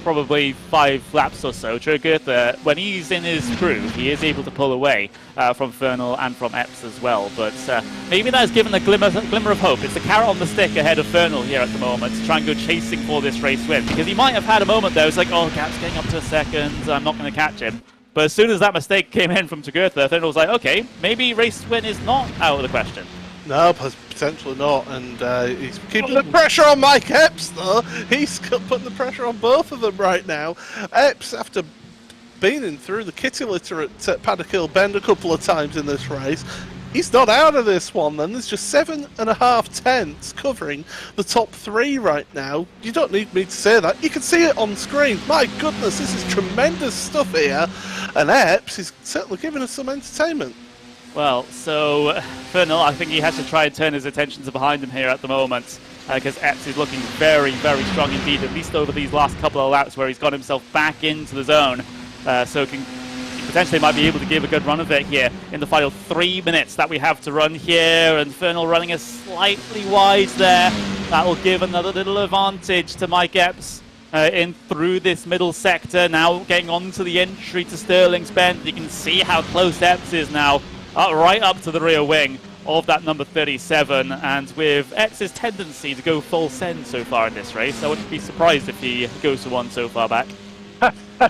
probably 5 laps or so, Tregurtha, when he's in his groove, he is able to pull away from Fernal and from Epps as well. But maybe that's given a glimmer of hope. It's the carrot on the stick ahead of Fernal here at the moment to try and go chasing for this race win, because he might have had a moment there. It's like, oh, Gap's getting up to a second, I'm not going to catch him. But as soon as that mistake came in from Tregurtha, Fernal was like, okay, maybe race win is not out of the question. No, potentially not, and he's keeping the pressure on Mike Epps, though. He's putting the pressure on both of them right now. Epps, after being through the kitty litter at Paddock Hill Bend a couple of times in this race, he's not out of this one then. There's just 7.5 tenths covering the top 3 right now. You don't need me to say that. You can see it on screen. My goodness, this is tremendous stuff here. And Epps is certainly giving us some entertainment. Well, so Fernal, I think he has to try and turn his attention to behind him here at the moment, because Epps is looking very, very strong indeed, at least over these last couple of laps where he's got himself back into the zone. So he potentially might be able to give a good run of it here in the final 3 minutes that we have to run here. And Fernal running us slightly wide there. That will give another little advantage to Mike Epps in through this middle sector. Now getting onto the entry to Sterling's Bend. You can see how close Epps is now, right up to the rear wing of that number 37. And with Epps' tendency to go full send so far in this race, I wouldn't be surprised if he goes to one so far back.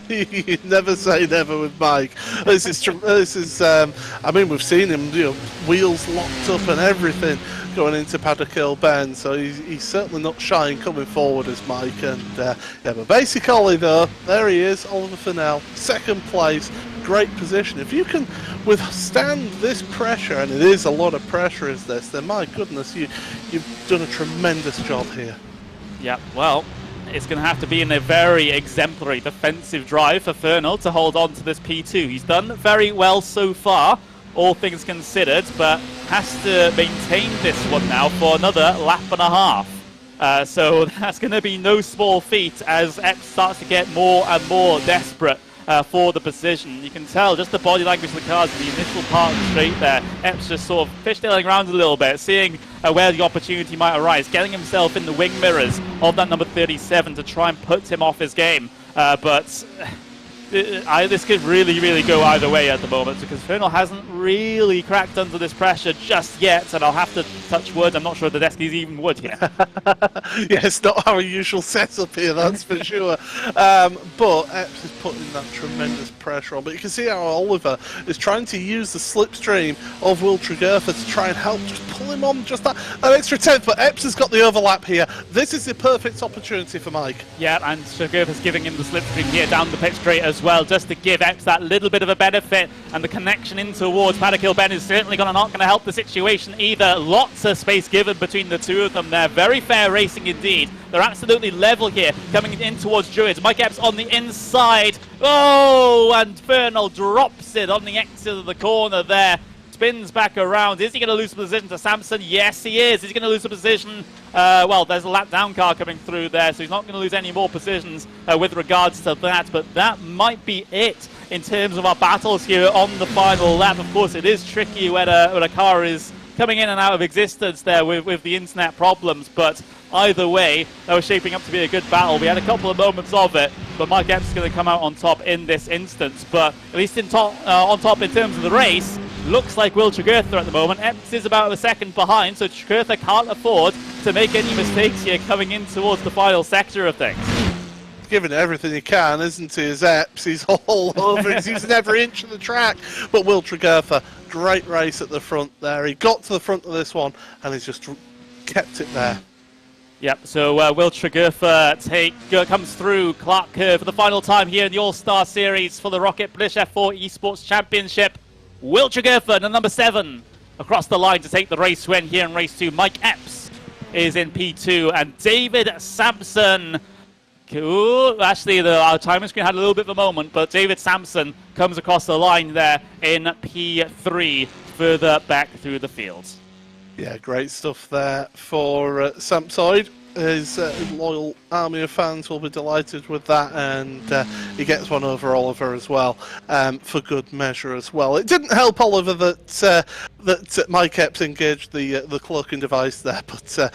You never say never with Mike. This is. I mean, we've seen him, wheels locked up and everything going into Paddock Hill Bend. So he's certainly not shy in coming forward as Mike. And yeah, but basic Ollie though, there he is, Oliver Fernell, second place, great position. If you can withstand this pressure, and it is a lot of pressure, is this? Then my goodness, you've done a tremendous job here. Yeah, well, it's going to have to be in a very exemplary defensive drive for Fernal to hold on to this P2. He's done very well so far, all things considered, but has to maintain this one now for another lap and a half. So that's going to be no small feat as Epps starts to get more and more desperate for the position. You can tell just the body language of the cars in the initial part of the straight there. Epps just sort of fishtailing around a little bit, seeing where the opportunity might arise, getting himself in the wing mirrors of that number 37 to try and put him off his game. But this could really, really go either way at the moment, because Fernal hasn't really cracked under this pressure just yet, and I'll have to touch wood. I'm not sure the desk is even wood here. Yeah, it's not our usual setup here, that's for sure. But Epps is putting that tremendous pressure on. But you can see how Oliver is trying to use the slipstream of Will Tregurtha to try and help just pull him on just that extra tenth. But Epps has got the overlap here. This is the perfect opportunity for Mike. Yeah, and Tregurtha's giving him the slipstream here down the pit straight as well, just to give Epps that little bit of a benefit. And the connection in towards Paddock Hill Bend is certainly not going to help the situation either. Lots of space given between the two of them there. Very fair racing indeed. They're absolutely level here, coming in towards Druids. Mike Epps on the inside. Oh, and Fernal drops it on the exit of the corner there. Spins back around. Is he going to lose the position to Samson? Yes, he is. Is he going to lose the position? Well, there's a lap down car coming through there, so he's not going to lose any more positions with regards to that. But that might be it in terms of our battles here on the final lap. Of course, it is tricky when a car is coming in and out of existence there with the internet problems. But either way, that was shaping up to be a good battle. We had a couple of moments of it, but Mike Epps is going to come out on top in this instance. But at least on top in terms of the race, looks like Will Tregurtha at the moment. Epps is about a second behind, so Tregurtha can't afford to make any mistakes here coming in towards the final sector of things. Giving everything he can, isn't he, as Epps? He's all over, he's using every inch of the track. But Will Tregurtha, great race at the front there. He got to the front of this one, and he's just kept it there. Yep, so Will Tregurtha comes through Clark Kerr for the final time here in the All-Star Series for the ROKiT British F4 Esports Championship. Will Tregurtha, the number 7, across the line to take the race win here in race 2. Mike Epps is in P2, and David Sampson. Ooh, actually, our timing screen had a little bit of a moment, but David Sampson comes across the line there in P3, further back through the field. Yeah, great stuff there for Sampside. His loyal army of fans will be delighted with that, and he gets one over Oliver as well, for good measure as well. It didn't help Oliver that Mike Epps engaged the cloaking device there, but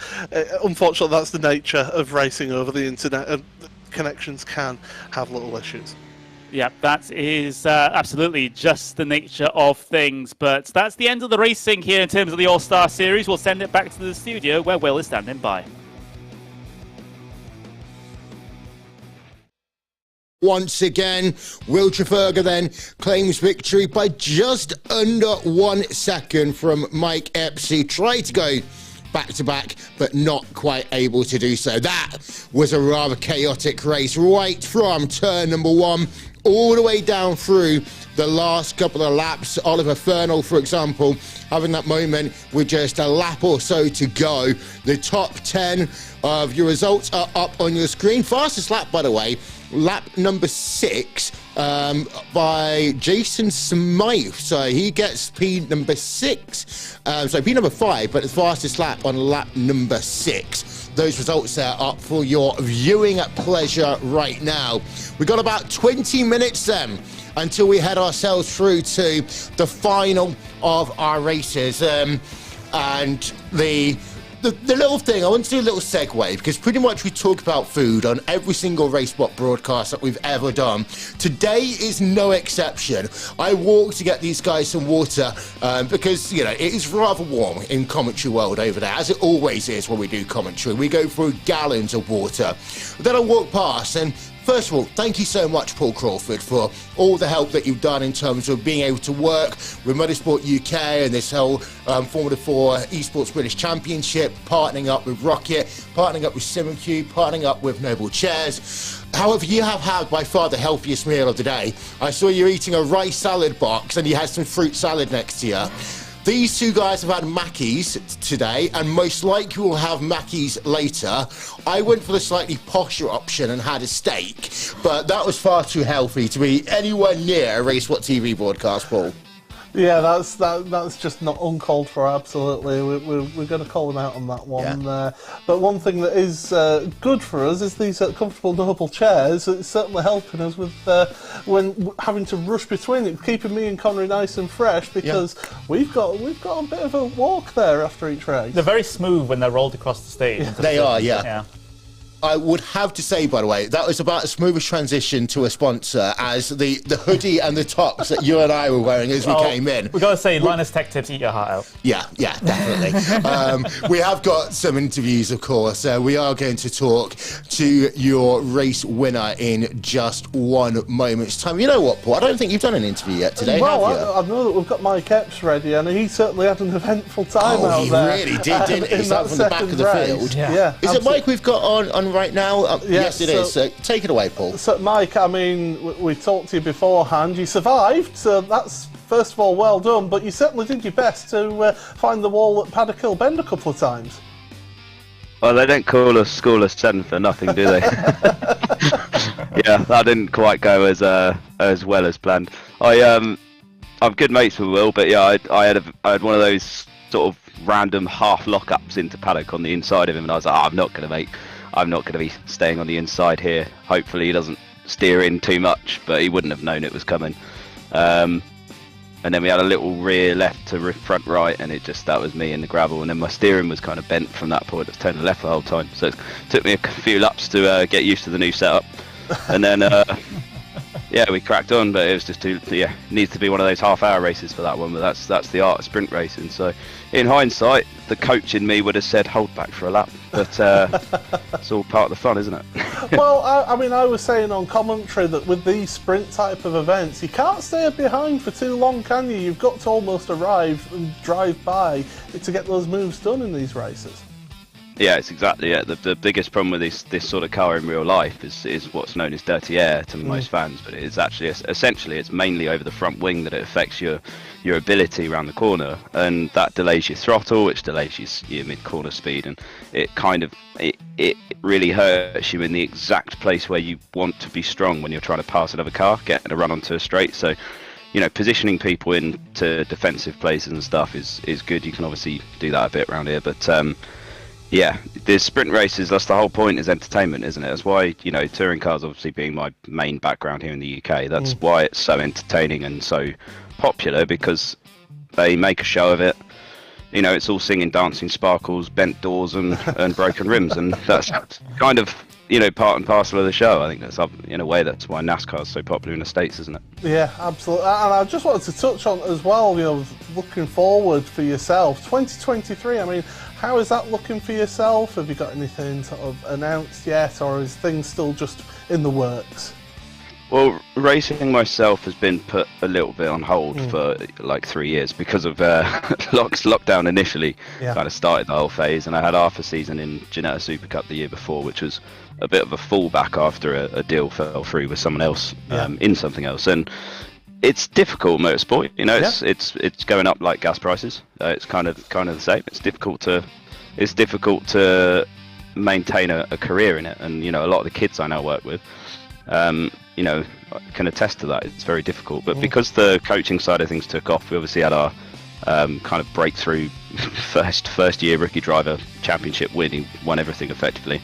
unfortunately that's the nature of racing over the internet, and connections can have little issues. Yeah, that is absolutely just the nature of things. But that's the end of the racing here in terms of the All-Star Series. We'll send it back to the studio where Will is standing by. Once again, Will Tregurtha then claims victory by just under 1 second from Mike Epps. He tried to go back-to-back, but not quite able to do so. That was a rather chaotic race, right from turn number 1 all the way down through the last couple of laps. Oliver Fernald, for example, having that moment with just a lap or so to go. The top 10 of your results are up on your screen. Fastest lap, by the way, lap number 6 by Jason Smythe. So he gets P number 6. So P number 5, but the fastest lap on lap number 6. Those results are up for your viewing pleasure right now. We've got about 20 minutes then until we head ourselves through to the final of our races. And the little thing, I want to do a little segue, because pretty much we talk about food on every single RaceBot broadcast that we've ever done. Today is no exception. I walked to get these guys some water because, you know, it is rather warm in commentary world over there, as it always is when we do commentary. We go through gallons of water. Then I walk past, and first of all, thank you so much, Paul Crawford, for all the help that you've done in terms of being able to work with Motorsport UK and this whole Formula 4 Esports British Championship, partnering up with ROKiT, partnering up with Simucube, partnering up with Noble Chairs. However, you have had by far the healthiest meal of the day. I saw you eating a rice salad box and you had some fruit salad next to you. These two guys have had Mackies today, and most likely will have Mackies later. I went for the slightly posher option and had a steak, but that was far too healthy to be anywhere near a RaceWhat TV broadcast, Paul. Yeah, that's just not uncalled for, absolutely. We're going to call them out on that one. Yeah. But one thing that is good for us is these comfortable Noble chairs. It's certainly helping us with when having to rush between it, keeping me and Connery nice and fresh, because we've got a bit of a walk there after each race. They're very smooth when they're rolled across the stage. Yeah. They are, yeah. I would have to say, by the way, that was about as smooth a transition to a sponsor as the hoodie and the tops that you and I were wearing as we came in. We've got to say, Linus Tech Tips, eat your heart out. Yeah, definitely. We have got some interviews, of course. We are going to talk to your race winner in just one moment's time. You know what, Paul? I don't think you've done an interview yet today, have you? I know that we've got Mike Epps ready, and he certainly had an eventful time out there. Oh, he really did, didn't he? He's out from the back of the field. Yeah, is it Mike we've got on right now? Yes, it is. So take it away, Paul. So, Mike, I mean, we talked to you beforehand. You survived, so that's, first of all, well done, but you certainly did your best to find the wall at Paddock Hill Bend a couple of times. Well, they don't call us School of 7 for nothing, do they? Yeah, that didn't quite go as well as planned. I'm good mates with Will, but yeah, I had one of those sort of random half lockups into Paddock on the inside of him, and I was like, I'm not going to be staying on the inside here. Hopefully he doesn't steer in too much, but he wouldn't have known it was coming. And then we had a little rear left to front right, and that was me in the gravel. And then my steering was kind of bent from that point. It was turning left the whole time. So it took me a few laps to get used to the new setup. And then, we cracked on, but it was just needs to be one of those half-hour races for that one. But that's the art of sprint racing. So in hindsight, the coach in me would have said hold back for a lap, but it's all part of the fun, isn't it? Well, I mean, I was saying on commentary that with these sprint type of events, you can't stay behind for too long, can you? You've got to almost arrive and drive by to get those moves done in these races. Yeah, it's exactly it. The biggest problem with this sort of car in real life is what's known as dirty air to most fans, but it's actually essentially it's mainly over the front wing that it affects your ability around the corner, and that delays your throttle, which delays your mid-corner speed, and it really hurts you in the exact place where you want to be strong when you're trying to pass another car, getting a run onto a straight. So, you know, positioning people into defensive places and stuff is good. You can obviously do that a bit around here, but yeah, the sprint races, that's the whole point, is entertainment, isn't it? That's why, you know, touring cars obviously being my main background here in the UK, that's why it's so entertaining and so popular, because they make a show of it. You know, it's all singing, dancing, sparkles, bent doors and broken rims, and that's kind of, you know, part and parcel of the show. I think that's, in a way, that's why NASCAR is so popular in the States, isn't it? Yeah, absolutely. And I just wanted to touch on as well, you know, looking forward for yourself, 2023, I mean, how is that looking for yourself? Have you got anything sort of announced yet, or is things still just in the works? Well, racing myself has been put a little bit on hold for like 3 years because of lockdown initially. Kind of started the whole phase, and I had half a season in Ginetta Super Cup the year before, which was a bit of a fallback after a deal fell through with someone else in something else. And it's difficult motorsport, you know. It's going up like gas prices. It's kind of the same. It's difficult to maintain a career in it, and you know, a lot of the kids I now work with, you know, can attest to that. It's very difficult. But because the coaching side of things took off, we obviously had our kind of breakthrough first year rookie driver championship win. He won everything effectively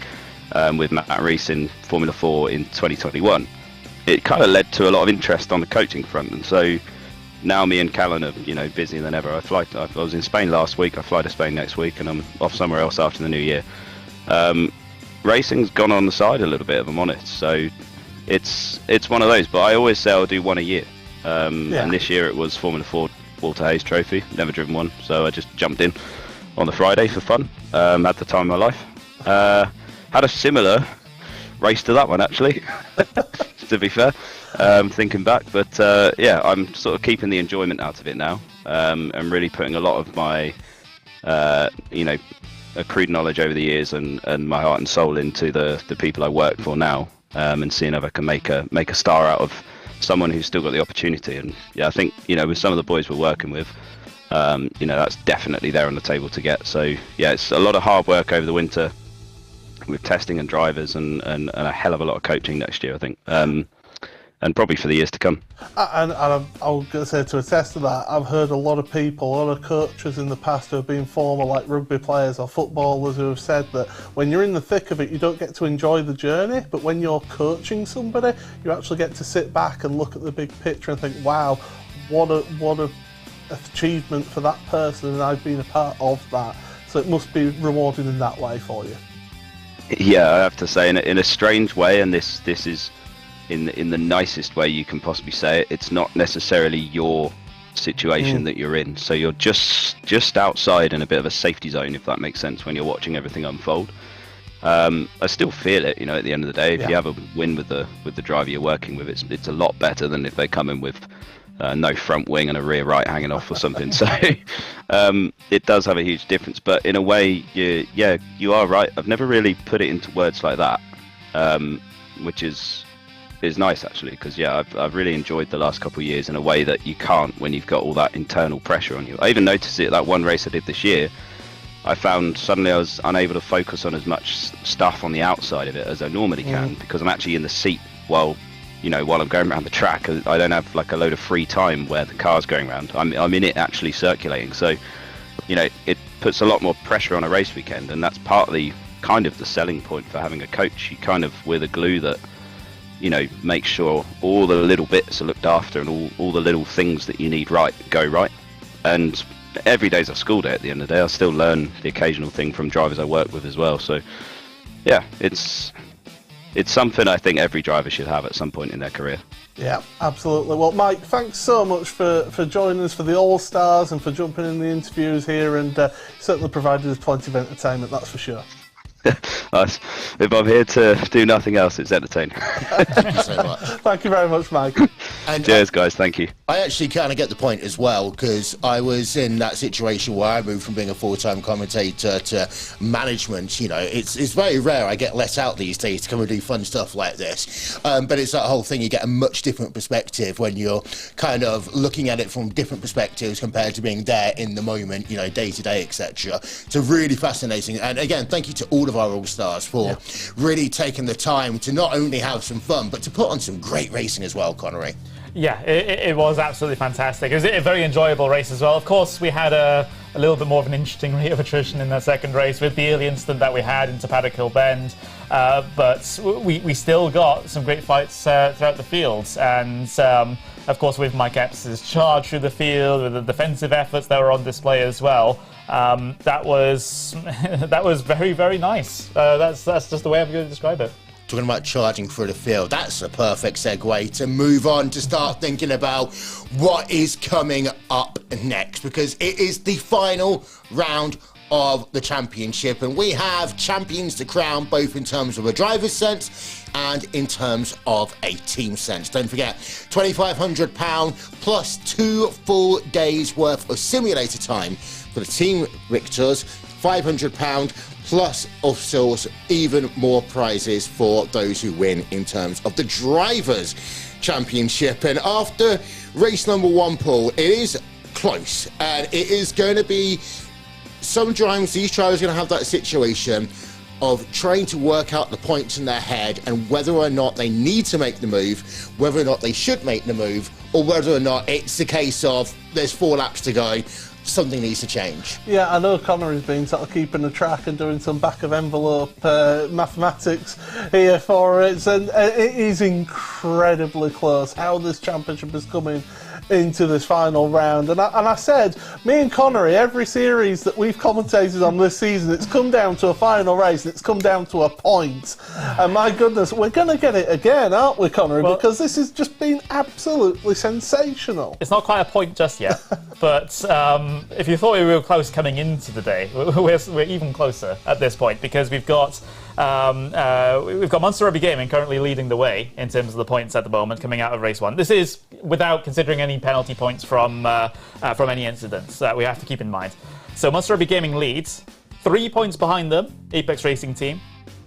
with Matt Rees in Formula 4 in 2021. It kind of led to a lot of interest on the coaching front, and so now me and Callan are, you know, busier than ever. I was in Spain last week. I fly to Spain next week, and I'm off somewhere else after the new year. Racing's gone on the side a little bit, if I'm honest. So it's one of those. But I always say I'll do one a year. And this year it was Formula 4 Walter Hayes Trophy. Never driven one, so I just jumped in on the Friday for fun. Had the time of my life. Had a similar race to that one actually. To be fair, thinking back, but I'm sort of keeping the enjoyment out of it now. I'm really putting a lot of my accrued knowledge over the years and my heart and soul into the people I work for now, and seeing if I can make a star out of someone who's still got the opportunity. And I think, you know, with some of the boys we're working with, you know, that's definitely there on the table to get. So it's a lot of hard work over the winter with testing and drivers, and a hell of a lot of coaching next year, I think, and probably for the years to come. And I was going to say, to attest to that, I've heard a lot of people, a lot of coaches in the past who have been former like rugby players or footballers who have said that when you're in the thick of it, you don't get to enjoy the journey, but when you're coaching somebody, you actually get to sit back and look at the big picture and think, wow, what a achievement for that person, and I've been a part of that. So it must be rewarding in that way for you. Yeah, I have to say, in a strange way, and this is in the nicest way you can possibly say it, it's not necessarily your situation that you're in. So you're just outside in a bit of a safety zone, if that makes sense, when you're watching everything unfold. I still feel it, you know, at the end of the day. If you have a win with the driver you're working with, it's a lot better than if they come in with no front wing and a rear right hanging off or something. So it does have a huge difference. But in a way, you are right. I've never really put it into words like that, which is nice actually, because I've really enjoyed the last couple of years in a way that you can't when you've got all that internal pressure on you. I even noticed it at that one race I did this year. I found suddenly I was unable to focus on as much stuff on the outside of it as I normally can, because I'm actually in the seat while I'm going around the track. I don't have like a load of free time where the car's going around. I'm in it actually circulating. So, you know, it puts a lot more pressure on a race weekend, and that's partly kind of the selling point for having a coach. We're the glue that, you know, makes sure all the little bits are looked after, and all the little things that you need go right. And every day's a school day at the end of the day. I still learn the occasional thing from drivers I work with as well. So, yeah, it's something I think every driver should have at some point in their career. Yeah, absolutely. Well, Mike, thanks so much for joining us for the All-Stars and for jumping in the interviews here, and certainly provided us plenty of entertainment, that's for sure. If I'm here to do nothing else, it's entertaining. Thank you so much. Thank you very much, Mike. And cheers, guys. Thank you. I actually kind of get the point as well, because I was in that situation where I moved from being a full-time commentator to management. You know, it's very rare I get let out these days to come and do fun stuff like this. But it's that whole thing, you get a much different perspective when you're kind of looking at it from different perspectives compared to being there in the moment, you know, day to day, etc. It's really fascinating. And again, thank you to all of our All-Stars for really taking the time to not only have some fun, but to put on some great racing as well, Connery. Yeah, it was absolutely fantastic. It was a very enjoyable race as well. Of course, we had a little bit more of an interesting rate of attrition in the second race with the early incident that we had into Paddock Hill Bend. But we still got some great fights throughout the fields. And of course, with Mike Epps' charge through the field, with the defensive efforts that were on display as well, that was very, very nice. That's just the way I'm going to describe it. Talking about charging through the field, that's a perfect segue to move on to start thinking about what is coming up next, because it is the final round of the championship, and we have champions to crown, both in terms of a driver's sense and in terms of a team sense. Don't forget, £2,500 plus 2 full days worth of simulator time for the team victors, £500 plus, of course, even more prizes for those who win in terms of the drivers' championship. And after race number 1, Paul, it is close, and it is going to be some drivers, these drivers are going to have that situation of trying to work out the points in their head and whether or not they need to make the move, whether or not they should make the move, or whether or not it's the case of there's 4 laps to go, something needs to change. Yeah, I know Connor has been sort of keeping a track and doing some back of envelope mathematics here for it, and it is incredibly close how this championship is coming into this final round. And I said, me and Connery, every series that we've commentated on this season, it's come down to a final race, and it's come down to a point. And my goodness, we're going to get it again, aren't we, Connery? Well, because this has just been absolutely sensational. It's not quite a point just yet, but if you thought we were close coming into the day, we're even closer at this point, because we've got Monster Rugby Gaming currently leading the way in terms of the points at the moment coming out of race 1. This is without considering any penalty points from any incidents that we have to keep in mind. So Monster Rugby Gaming leads, 3 points behind them, Apex Racing Team.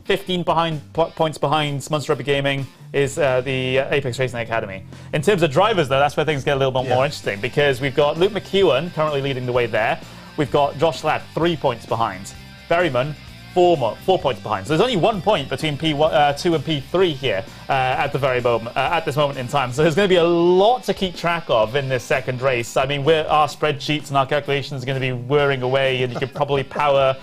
15 points behind Monster Rugby Gaming is the Apex Racing Academy. In terms of drivers, though, that's where things get a little bit more interesting, because we've got Luke McEwen currently leading the way there. We've got Josh Ladd 3 points behind. Berryman 4 points behind. So there's only 1 point between P2 and P3 here at this moment in time. So there's going to be a lot to keep track of in this second race. I mean, our spreadsheets and our calculations are going to be whirring away, and you could probably power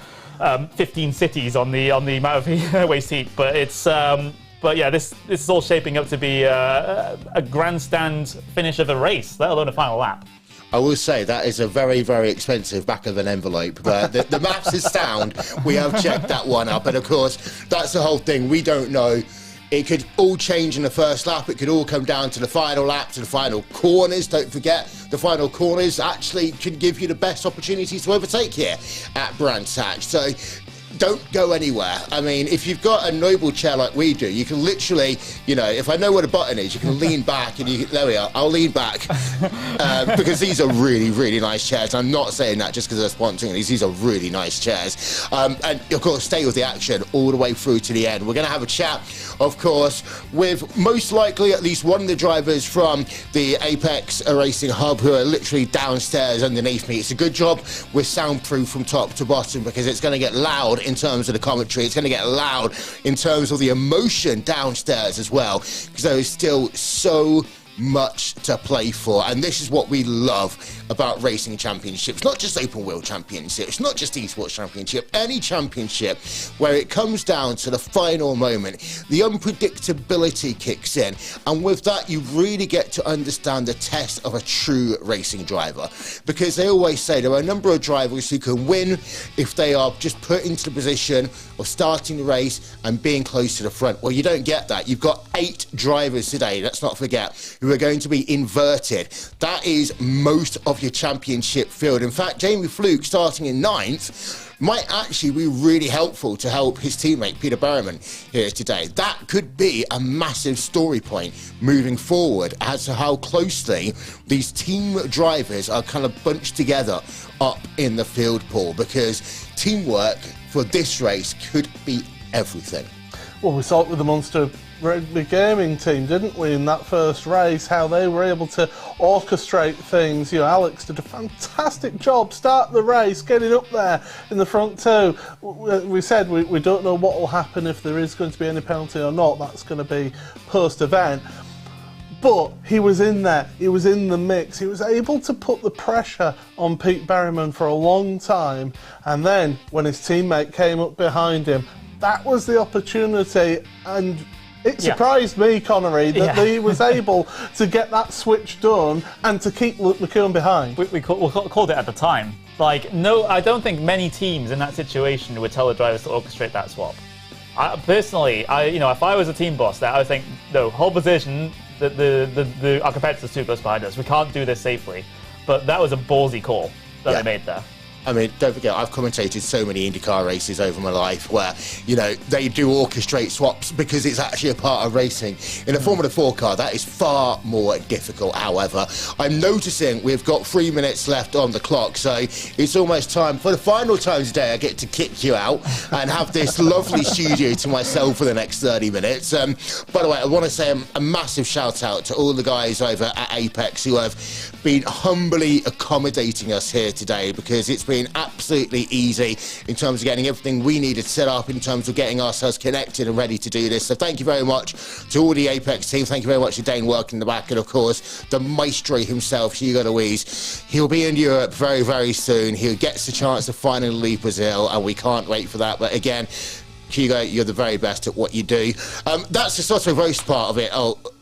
15 cities on the amount of waste heat. But it's but yeah, this is all shaping up to be a grandstand finish of a race, let alone a final lap. I will say that is a very, very expensive back of an envelope. But the maths is sound. We have checked that one up. And of course, that's the whole thing. We don't know. It could all change in the first lap. It could all come down to the final lap, to the final corners. Don't forget, the final corners actually can give you the best opportunities to overtake here at Brands Hatch. So don't go anywhere. I mean, if you've got a noble chair like we do, you can literally, you know, if I know where the button is, you can lean back and there we are. I'll lean back because these are really, really nice chairs. I'm not saying that just because they're sponsoring these. These are really nice chairs. And of course, stay with the action all the way through to the end. We're going to have a chat, of course, with most likely at least one of the drivers from the Apex Racing Hub who are literally downstairs underneath me. It's a good job we're soundproof from top to bottom because it's going to get loud in terms of the commentary. It's going to get loud in terms of the emotion downstairs as well, because there is still so much to play for, and this is what we love about racing championships. Not just open wheel championships, not just esports championship, any championship where it comes down to the final moment, the unpredictability kicks in, and with that you really get to understand the test of a true racing driver, because they always say there are a number of drivers who can win if they are just put into the position of starting the race and being close to the front. Well, you don't get that. You've got 8 drivers today, let's not forget, who are going to be inverted. That is most of your championship field. In fact, Jamie Fluke starting in 9th might actually be really helpful to help his teammate Peter Berryman here today. That could be a massive story point moving forward as to how closely these team drivers are kind of bunched together up in the field, Paul, because teamwork for this race could be everything. Well, we saw it with the Monster Rugby Gaming team, didn't we, in that first race, how they were able to orchestrate things. You know, Alex did a fantastic job, start the race, getting up there in the front two. We said we don't know what will happen if there is going to be any penalty or not. That's going to be post-event. But he was in there, he was in the mix, he was able to put the pressure on Pete Berryman for a long time, and then when his teammate came up behind him, that was the opportunity, and it surprised me, Connery, that he was able to get that switch done and to keep Luke McEwen behind. We called it at the time. Like, no, I don't think many teams in that situation would tell the drivers to orchestrate that swap. Personally, if I was a team boss there, I would think, no, hold position, our competitor's too close behind us. We can't do this safely. But that was a ballsy call that they made there. I mean, don't forget, I've commentated so many IndyCar races over my life where, you know, they do orchestrate swaps because it's actually a part of racing. In a Formula 4 car, that is far more difficult, however. I'm noticing we've got 3 minutes left on the clock, so it's almost time. For the final time today, I get to kick you out and have this lovely studio to myself for the next 30 minutes. By the way, I want to say a massive shout out to all the guys over at Apex who have been humbly accommodating us here today, because it's been absolutely easy in terms of getting everything we needed set up, in terms of getting ourselves connected and ready to do this. So thank you very much to all the Apex team. Thank you very much to Dane working in the back, and of course the maestro himself, Hugo Louise. He'll be in Europe very, very soon. He gets the chance to finally leave Brazil, and we can't wait for that. But again, Hugo, you're the very best at what you do. That's the sort of roast part of it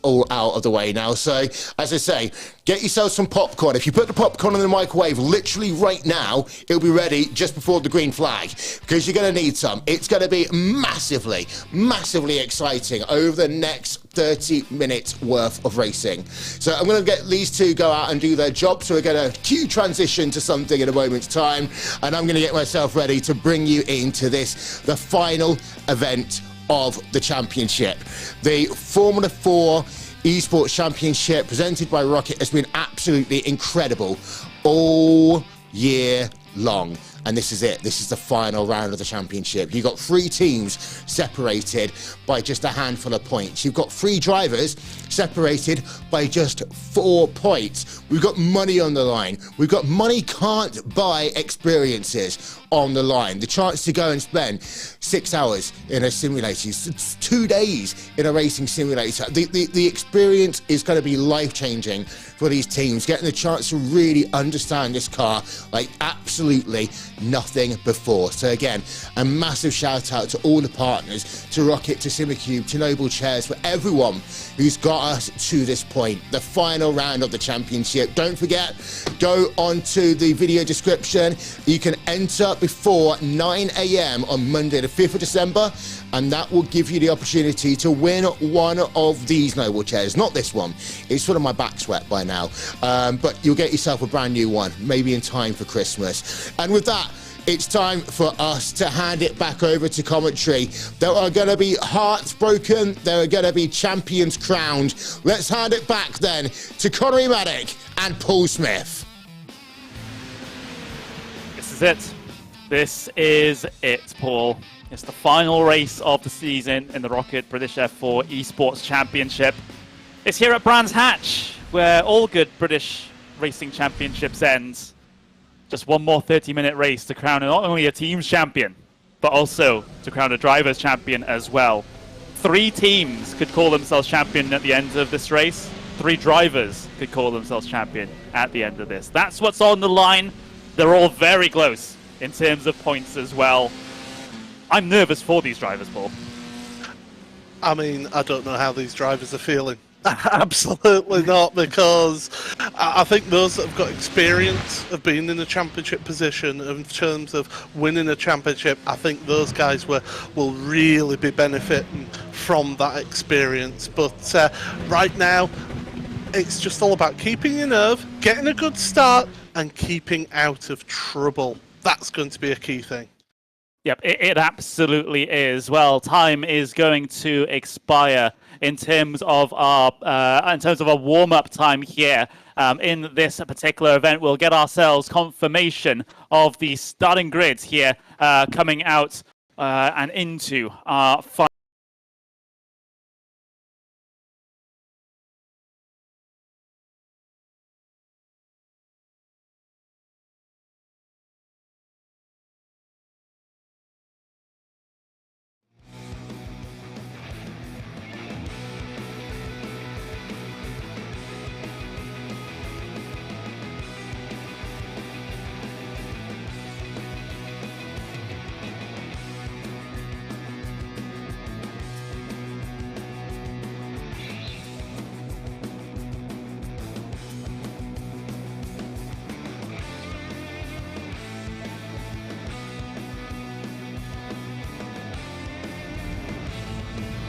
all out of the way now. So, as I say, get yourself some popcorn. If you put the popcorn in the microwave literally right now, it'll be ready just before the green flag, because you're going to need some. It's going to be massively, massively exciting over the next 30 minutes worth of racing. So I'm going to get these two go out and do their job. So we're going to cue transition to something in a moment's time, and I'm going to get myself ready to bring you into this, the final event of the championship. The Formula 4 Esports Championship presented by ROKiT has been absolutely incredible all year long. And this is it. This is the final round of the championship. You've got 3 teams separated by just a handful of points. You've got 3 drivers separated by just 4 points. We've got money on the line. We've got money can't buy experiences on the line. The chance to go and spend 6 hours in a simulator, 2 days in a racing simulator. The experience is going to be life-changing for these teams, getting the chance to really understand this car like absolutely nothing before. So again, a massive shout out to all the partners, to ROKiT, to Simucube, to Noble Chairs, for everyone who's got us to this point, the final round of the championship. Don't forget, go onto the video description. You can enter before 9 a.m. on Monday the 5th of December, and that will give you the opportunity to win one of these Noble Chairs. Not this one, it's sort of my back sweat by now, but you'll get yourself a brand new one, maybe in time for Christmas. And with that, it's time for us to hand it back over to commentary. There are going to be hearts broken, there are going to be champions crowned. Let's hand it back then to Connery Maddock and Paul Smith. This is it. This is it, Paul. It's the final race of the season in the ROKiT British F4 Esports Championship. It's here at Brands Hatch, where all good British racing championships end. Just one more 30-minute race to crown not only a team's champion, but also to crown a driver's champion as well. 3 teams could call themselves champion at the end of this race. 3 drivers could call themselves champion at the end of this. That's what's on the line. They're all very close in terms of points as well. I'm nervous for these drivers, Paul. I mean, I don't know how these drivers are feeling. Absolutely not, because I think those that have got experience of being in a championship position in terms of winning a championship, I think those guys will really be benefiting from that experience. But right now, it's just all about keeping your nerve, getting a good start, and keeping out of trouble. That's going to be a key thing. Yep, it absolutely is. Well, time is going to expire in terms of our warm-up time here in this particular event. We'll get ourselves confirmation of the starting grids here coming out and into our final.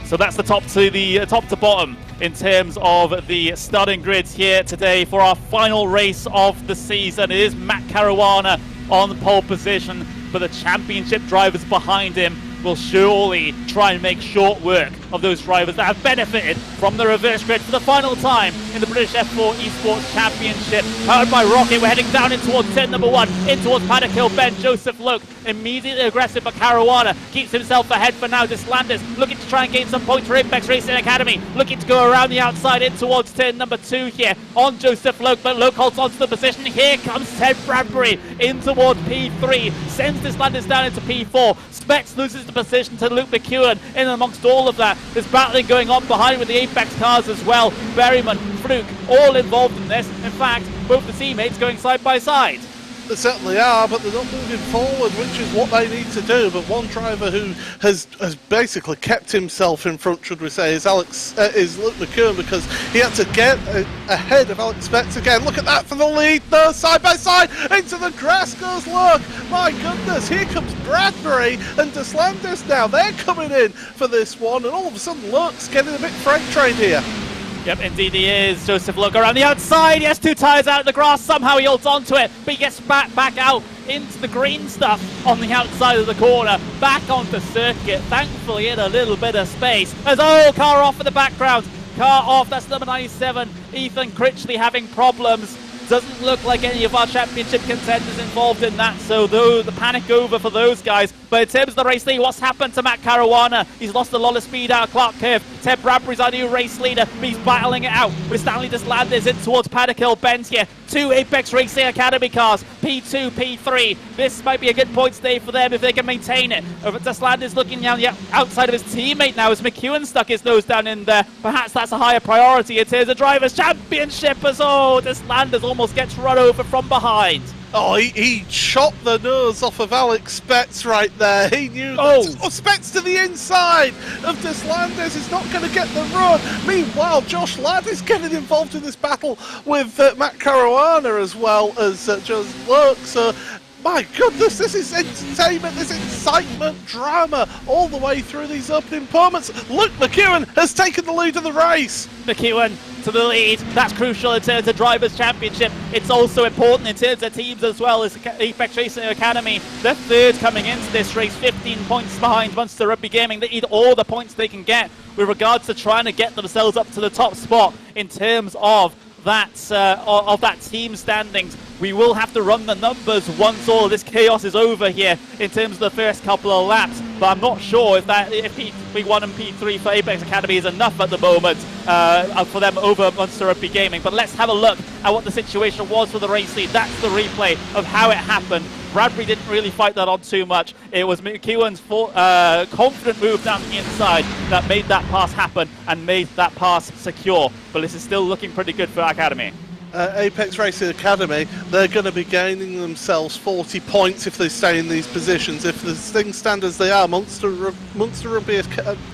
So that's the top to bottom in terms of the starting grids here today for our final race of the season. It is Matt Caruana on pole position, but the championship drivers behind him will surely try and make short work of those drivers that have benefited from the reverse grid for the final time in the British F4 Esports Championship. Powered by ROKiT, we're heading down in towards turn number 1, in towards Paddock Hill Bend. Joseph Loke, immediately aggressive, but Caruana keeps himself ahead for now. Deslandis looking to try and gain some points for Apex Racing Academy, looking to go around the outside in towards turn number 2 here on Joseph Loke, but Loke holds onto the position. Here comes Ted Bradbury in towards P3, sends Deslandis down into P4. Specs loses the position to Luke McEwen. In amongst all of that, there's battling going on behind with the Apex cars as well. Berryman, Fluke, all involved in this. In fact, both the teammates going side by side. They certainly are, but they're not moving forward, which is what they need to do. But one driver who has basically kept himself in front, should we say, is Luke McEwen, because he had to get ahead of Alex Specs again. Look at that for the lead, though, side by side, into the grass goes Luke. My goodness, here comes Bradbury and Deslandis now. They're coming in for this one, and all of a sudden Luke's getting a bit freight trained here. Yep, indeed he is. Joseph Look around the outside. Yes, 2 tyres out of the grass. Somehow he holds onto it, but he gets back out into the green stuff on the outside of the corner. Back onto circuit. Thankfully in a little bit of space. There's car off in the background. Car off. That's number 97. Ethan Critchley having problems. Doesn't look like any of our championship contenders involved in that, so the panic over for those guys. But in terms of the race lead, what's happened to Matt Caruana? He's lost a lot of speed out of Clark Curve. Ted Bradbury's our new race leader, but he's battling it out with Stanley Deslandis in towards Paddock Hill Bend here. 2 Apex Racing Academy cars, P2, P3. This might be a good point stay for them if they can maintain it. Deslandis looking down the outside of his teammate now as McEwen stuck his nose down in there. Perhaps that's a higher priority in terms of Drivers' Championship, as Deslandis almost gets run over from behind. Oh, he chopped the nose off of Alex Specs right there. He knew Specs to the inside of Deslandis is not going to get the run. Meanwhile, Josh Ladd is getting involved in this battle with Matt Caruana as well as Joseph Loke. So, my goodness, this is entertainment, this excitement, drama, all the way through these opening moments. Luke McEwen has taken the lead of the race. McEwen to the lead. That's crucial in terms of Drivers' Championship. It's also important in terms of teams as well as Apex Racing Academy. They're third coming into this race, 15 points behind Munster Rugby Gaming. They need all the points they can get with regards to trying to get themselves up to the top spot in terms of that team standings. We will have to run the numbers once all of this chaos is over here in terms of the first couple of laps, but I'm not sure if P1 and P3 for Apex Academy is enough at the moment for them over Munster Rugby Gaming. But let's have a look at what the situation was for the race lead. That's the replay of how it happened. Bradbury didn't really fight that on too much. It was McEwen's confident move down the inside that made that pass happen and made that pass secure. But this is still looking pretty good for our Academy. Apex Racing Academy, they're going to be gaining themselves 40 points if they stay in these positions. If the things stand as they are, Munster Rugby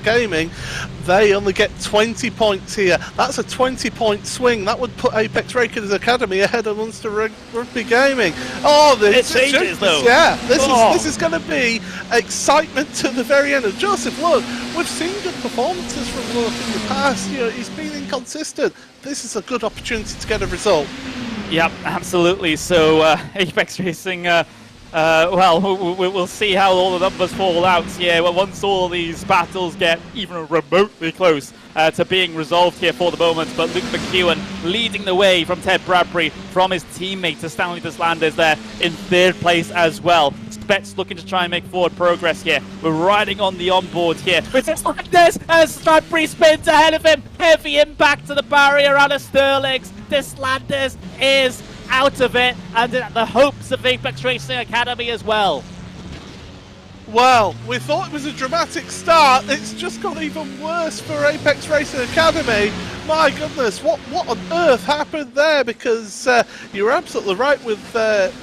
Gaming, they only get 20 points here. That's a 20-point swing. That would put Apex Racing Academy ahead of Munster Rugby Gaming. Oh, it changes though. Yeah, this is going to be excitement to the very end. And Joseph, look, we've seen good performances from Luke in the past. You know, he's been inconsistent. This is a good opportunity to get a result. Yep, absolutely. So Apex Racing, well, we'll see how all the numbers fall out here. Well, once all these battles get even remotely close to being resolved here for the moment. But Luke McEwen leading the way from Ted Bradbury, from his teammate to Stanley Deslandis there in third place as well. Specs looking to try and make forward progress here. We're riding on the onboard here. But it's like this as Bradbury spins ahead of him. Heavy impact to the barrier out of Sterling's. Deslandis is out of it, and the hopes of Apex Racing Academy as well. Well, we thought it was a dramatic start. It's just got even worse for Apex Racing Academy. My goodness, what on earth happened there? Because you're absolutely right with that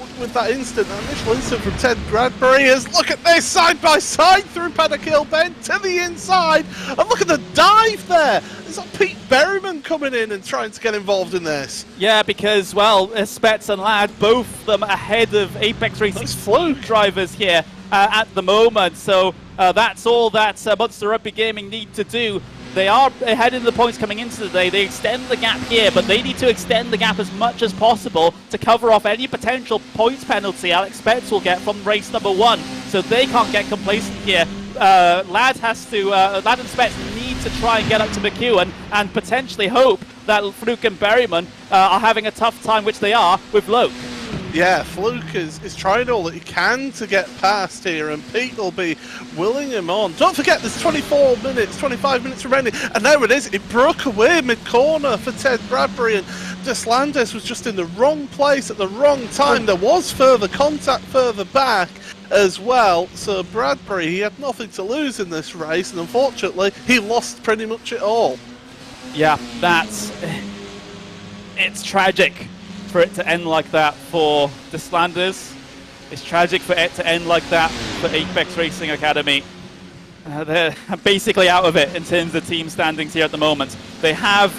incident, that initial incident from Ted Bradbury. Is look at this, side by side through Paddock Hill Bend to the inside, and look at the dive there. There's Pete Berryman coming in and trying to get involved in this. Yeah, because well, Spets and Ladd, both of them ahead of Apex Racing's Fluke drivers here at the moment. So that's all that Munster Rugby Gaming need to do They are ahead in the points coming into the day. They extend the gap here, but they need to extend the gap as much as possible to cover off any potential points penalty Alex Spets will get from race number 1. So they can't get complacent here. Lad and Spets need to try and get up to McEwen and potentially hope that Fluke and Berryman are having a tough time, which they are, with Loke. Yeah, Fluke is trying all that he can to get past here, and Pete will be willing him on. Don't forget, there's 25 minutes remaining, and there it is. It broke away mid-corner for Ted Bradbury, and Deslandes was just in the wrong place at the wrong time. There was further contact further back as well, so Bradbury, he had nothing to lose in this race, and unfortunately, he lost pretty much it all. Yeah, it's tragic for it to end like that for Deslandes. It's tragic for it to end like that for Apex Racing Academy. They're basically out of it in terms of team standings here at the moment. They have,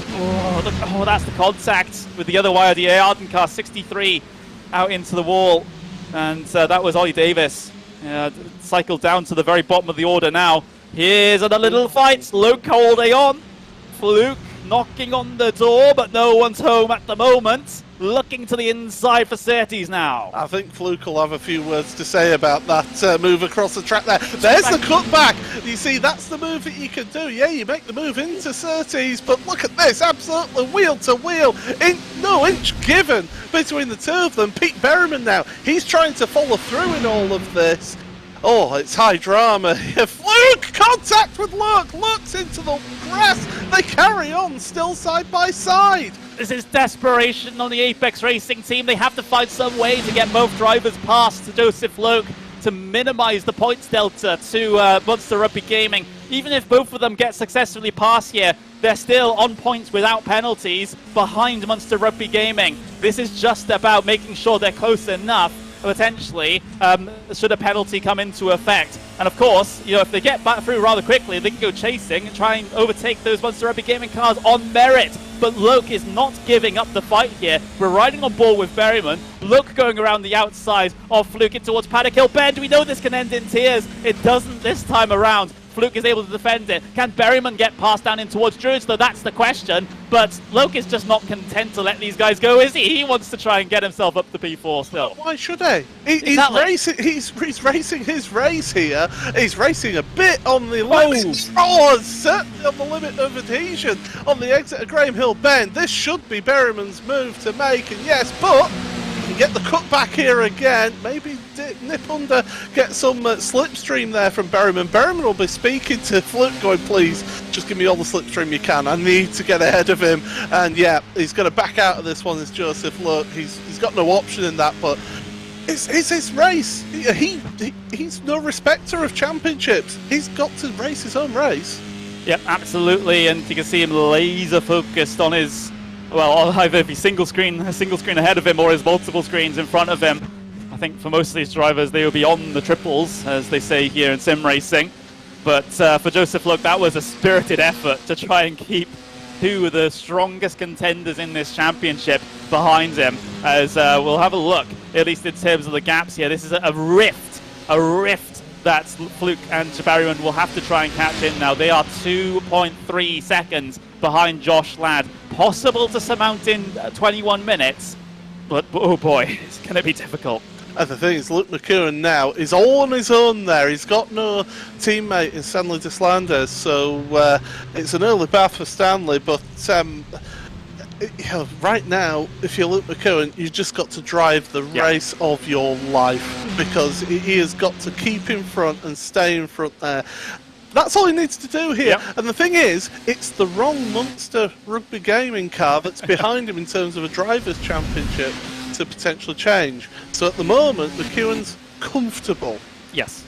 that's the contact with the other YRDA Arden car, 63 out into the wall. And that was Ollie Davis. Cycled down to the very bottom of the order now. Here's another little fight. Luke holding on. Fluke knocking on the door, but no one's home at the moment. Looking to the inside for Surtees now. I think Fluke will have a few words to say about that move across the track there. There's the cutback. You see, that's the move that you can do. Yeah, you make the move into Surtees, but look at this, absolutely wheel to wheel. No inch given between the two of them. Pete Berryman now, he's trying to follow through in all of this. Oh, it's high drama here. Fluke, contact with Luke. Luke's into the grass. They carry on, still side by side. This is desperation on the Apex Racing team. They have to find some way to get both drivers past Joseph Luke to minimize the points delta to Monster Rugby Gaming. Even if both of them get successfully past here, they're still on points without penalties behind Monster Rugby Gaming. This is just about making sure they're close enough, potentially, should a penalty come into effect. And of course, if they get back through rather quickly, they can go chasing and try and overtake those Monster Rugby Gaming cars on merit. But Luke is not giving up the fight here. We're riding on board with Berryman. Luke going around the outside of Fluke in towards Paddock Hill Bend. We know this can end in tears. It doesn't this time around. Fluke is able to defend it. Can Berryman get passed down in towards Druids, though? That's the question. But Luke is just not content to let these guys go, is he? He wants to try and get himself up to P4 still. Why should he? He's racing his race here. He's racing a bit on the limit. Certainly on the limit of adhesion on the exit of Graham Hill Bend. This should be Berryman's move to make, and yes, but you can get the cutback here again. Maybe nip under, get some slipstream there from Berryman. Berryman will be speaking to Fluke, going, please, just give me all the slipstream you can. I need to get ahead of him. And yeah, he's going to back out of this one, is Joseph Luke. He's got no option in that, but it's his race. He's no respecter of championships. He's got to race his own race. Yep, absolutely, and you can see him laser focused on his, either if he's single screen ahead of him or his multiple screens in front of him. I think for most of these drivers, they will be on the triples, as they say here in sim racing. But for Joseph Luke, that was a spirited effort to try and keep two of the strongest contenders in this championship behind him. As we'll have a look, at least in terms of the gaps here. This is a rift that Fluke and Berryman will have to try and catch in now. They are 2.3 seconds behind Josh Ladd. Possible to surmount in 21 minutes, but oh boy, it's going to be difficult. And the thing is, Luke McEwen now is all on his own there. He's got no teammate in Stanley Deslandes, so it's an early bath for Stanley, but right now, if you're Luke McEwen, you've just got to drive the race of your life, because he has got to keep in front and stay in front there. That's all he needs to do here. Yep. And the thing is, it's the wrong Monster Rugby Gaming car that's behind him in terms of a Drivers' Championship to potentially change. So at the moment, McEwen's comfortable. Yes.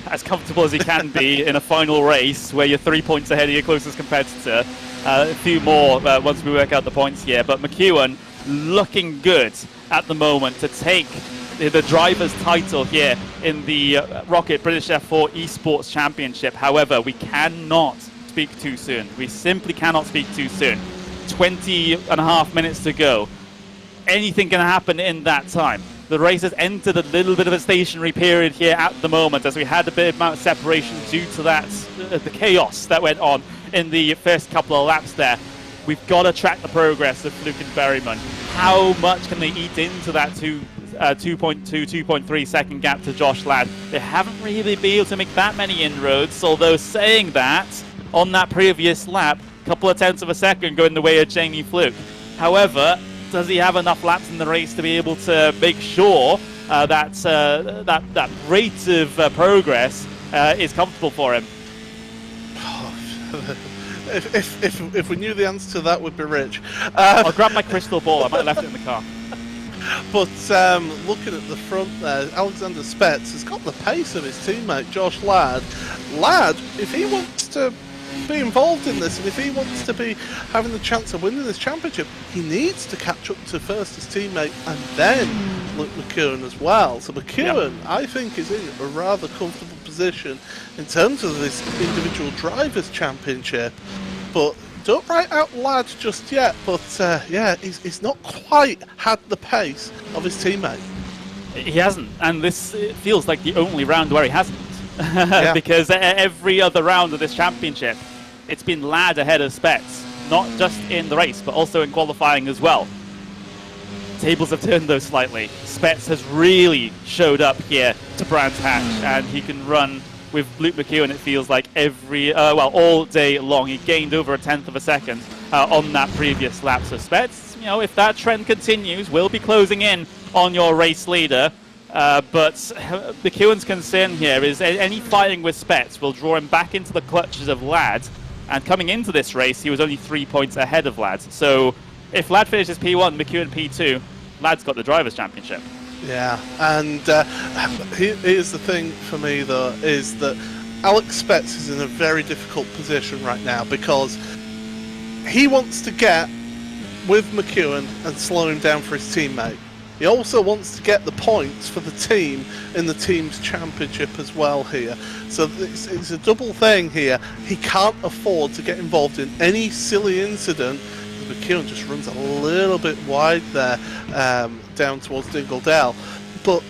As comfortable as he can be in a final race where you're 3 points ahead of your closest competitor. A few more once we work out the points here. But McEwen looking good at the moment to take the driver's title here in the ROKiT British F4 Esports Championship. However, we cannot speak too soon. We simply cannot speak too soon. 20.5 minutes to go. Anything can happen in that time. the race has entered a little bit of a stationary period here at the moment, as we had a bit amount of separation due to that, the chaos that went on in the first couple of laps there. We've got to track the progress of Fluke and Berryman. How much can they eat into that 2.2, 2.3 second gap to Josh Ladd? They haven't really been able to make that many inroads, although saying that, on that previous lap, a couple of tenths of a second going the way of Jamie Fluke. However, does he have enough laps in the race to be able to make sure that rate of progress is comfortable for him? If we knew the answer to that, we'd be rich. I'll grab my crystal ball. I might have left it in the car. But looking at the front there, Alexander Spets has got the pace of his teammate Josh Ladd. Ladd, if he wants to be involved in this, and if he wants to be having the chance of winning this championship, he needs to catch up to first his teammate and then Luke McEwen as well. So McEwen, I think, is in a rather comfortable position in terms of this individual drivers' championship. But don't write out Ladd just yet. But yeah, he's not quite had the pace of his teammate. He hasn't, and this feels like the only round where he hasn't. Because every other round of this championship, it's been Ladd ahead of Spets, not just in the race, but also in qualifying as well. Tables have turned though slightly. Spets has really showed up here to Brands Hatch, and he can run with Luke McEwen, it feels like, all day long. He gained over a tenth of a second on that previous lap. So Spets, if that trend continues, will be closing in on your race leader. But McEwen's concern here is any fighting with Spets will draw him back into the clutches of Ladd. And coming into this race, he was only 3 points ahead of Ladd. So if Ladd finishes P1, McEwen P2, Ladd's got the Drivers' Championship. Yeah, and here's the thing for me, though, is that Alex Spets is in a very difficult position right now because he wants to get with McEwen and slow him down for his teammate. He also wants to get the points for the team in the team's championship as well here. So it's a double thing here. He can't afford to get involved in any silly incident. McEwen just runs a little bit wide there, down towards Dingledale. But,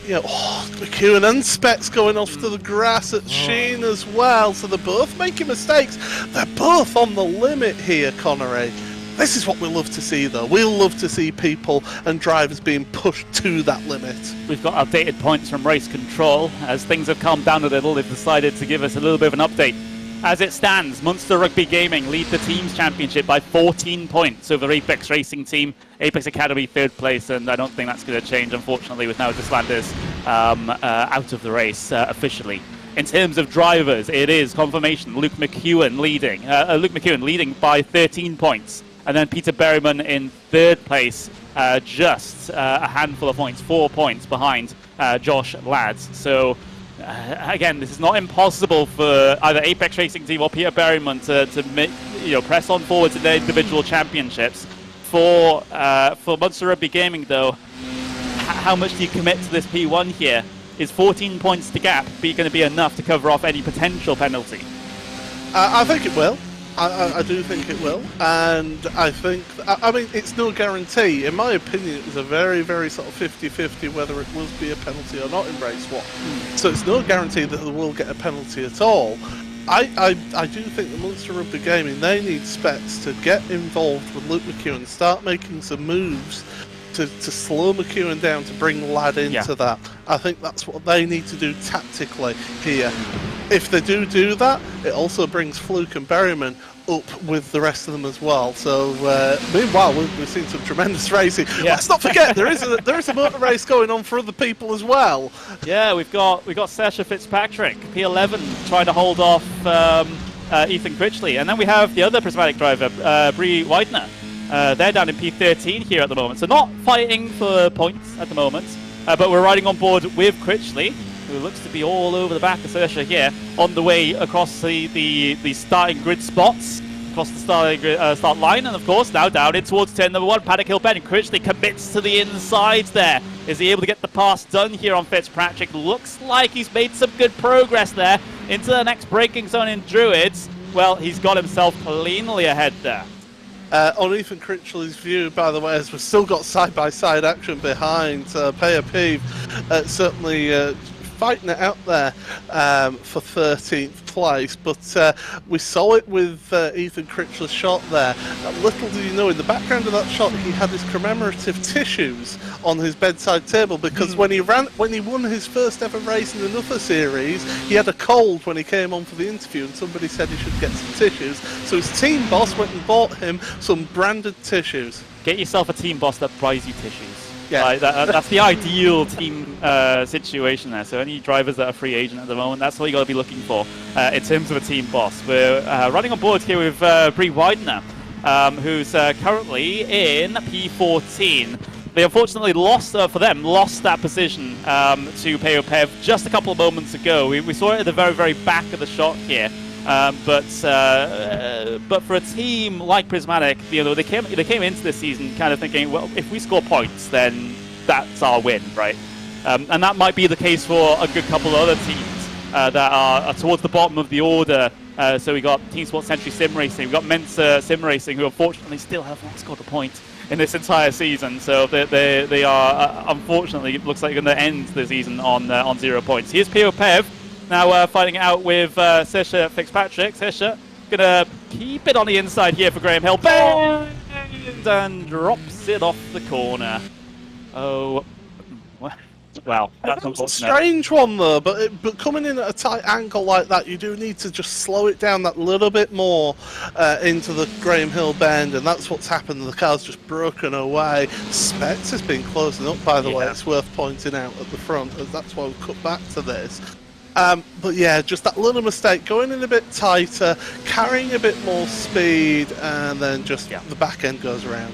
McEwen and Spets going off to the grass at Sheen as well. So they're both making mistakes. They're both on the limit here, Connery. This is what we love to see, though. We'll love to see people and drivers being pushed to that limit. We've got updated points from Race Control. As things have calmed down a little, they've decided to give us a little bit of an update. As it stands, Munster Rugby Gaming lead the team's championship by 14 points over Apex Racing Team. Apex Academy third place, and I don't think that's going to change, unfortunately, with now Deslanders out of the race officially. In terms of drivers, it is confirmation. Luke McEwen leading by 13 points. And then Peter Berryman in third place, just a handful of points, 4 points behind Josh Ladd. So, again, this is not impossible for either Apex Racing Team or Peter Berryman to press on forward to their individual championships. For Munster Rugby Gaming, though, how much do you commit to this P1 here? Is 14 points to gap going to be enough to cover off any potential penalty? I think it will. I do think it will, and I think, it's no guarantee. In my opinion, it was a very, very sort of 50-50 whether it will be a penalty or not in race one. So it's no guarantee that they will get a penalty at all. I do think the Munster Rugby Gaming, they need Spets to get involved with Luke McEwen, start making some moves to slow McEwen down, to bring Ladd into that. I think that's what they need to do tactically here. If they do that, it also brings Fluke and Berryman up with the rest of them as well. So meanwhile, we've seen some tremendous racing. Let's not forget there is a motor race going on for other people as well. Yeah, we've got Sasha Fitzpatrick, P11, trying to hold off Ethan Critchley, and then we have the other prismatic driver, Bree Widener. They're down in P13 here at the moment, so not fighting for points at the moment, but we're riding on board with Critchley, who looks to be all over the back of Saoirse here, on the way across the starting grid spots, across the start line, and of course now down in towards turn number 1, Paddock Hill Bend. Critchley commits to the inside there. Is he able to get the pass done here on Fitzpatrick? Looks like he's made some good progress there into the next braking zone in Druids. Well, he's got himself cleanly ahead there. On Ethan Critchley's view, by the way, as we've still got side-by-side action behind, Paya Peeve certainly fighting it out there for 13th place, but we saw it with Ethan Critchley's shot there. Little do you know, in the background of that shot, he had his commemorative tissues on his bedside table, because when he won his first ever race in another series, he had a cold when he came on for the interview, and somebody said he should get some tissues. So his team boss went and bought him some branded tissues. Get yourself a team boss that buys you tissues. Yeah. Like, that's the ideal team situation there. So any drivers that are free agent at the moment, that's what you got to be looking for in terms of a team boss. We're running on board here with Bree Widener, who's currently in P14. They unfortunately lost that position to Peopev just a couple of moments ago. We saw it at the very, very back of the shot here. But for a team like Prismatic, you know, they came into this season kind of thinking, well, if we score points, then that's our win, right? And that might be the case for a good couple of other teams that are towards the bottom of the order. So we got Team Sports Century Sim Racing, we got Mensa Sim Racing, who unfortunately still have not scored a point in this entire season. So they are unfortunately, it looks like going to end the season on 0 points. Here's Peopev. Now fighting it out with Sesha Fitzpatrick. Sesha gonna keep it on the inside here for Graham Hill. Bang! And drops it off the corner. Oh, wow, that's unfortunate. A strange one though, but coming in at a tight angle like that, you do need to just slow it down that little bit more into the Graham Hill bend, and that's what's happened. The car's just broken away. Specs has been closing up, by the way. It's worth pointing out at the front, as that's why we cut back to this. But yeah, just that little mistake, going in a bit tighter, carrying a bit more speed, and then just the back end goes around.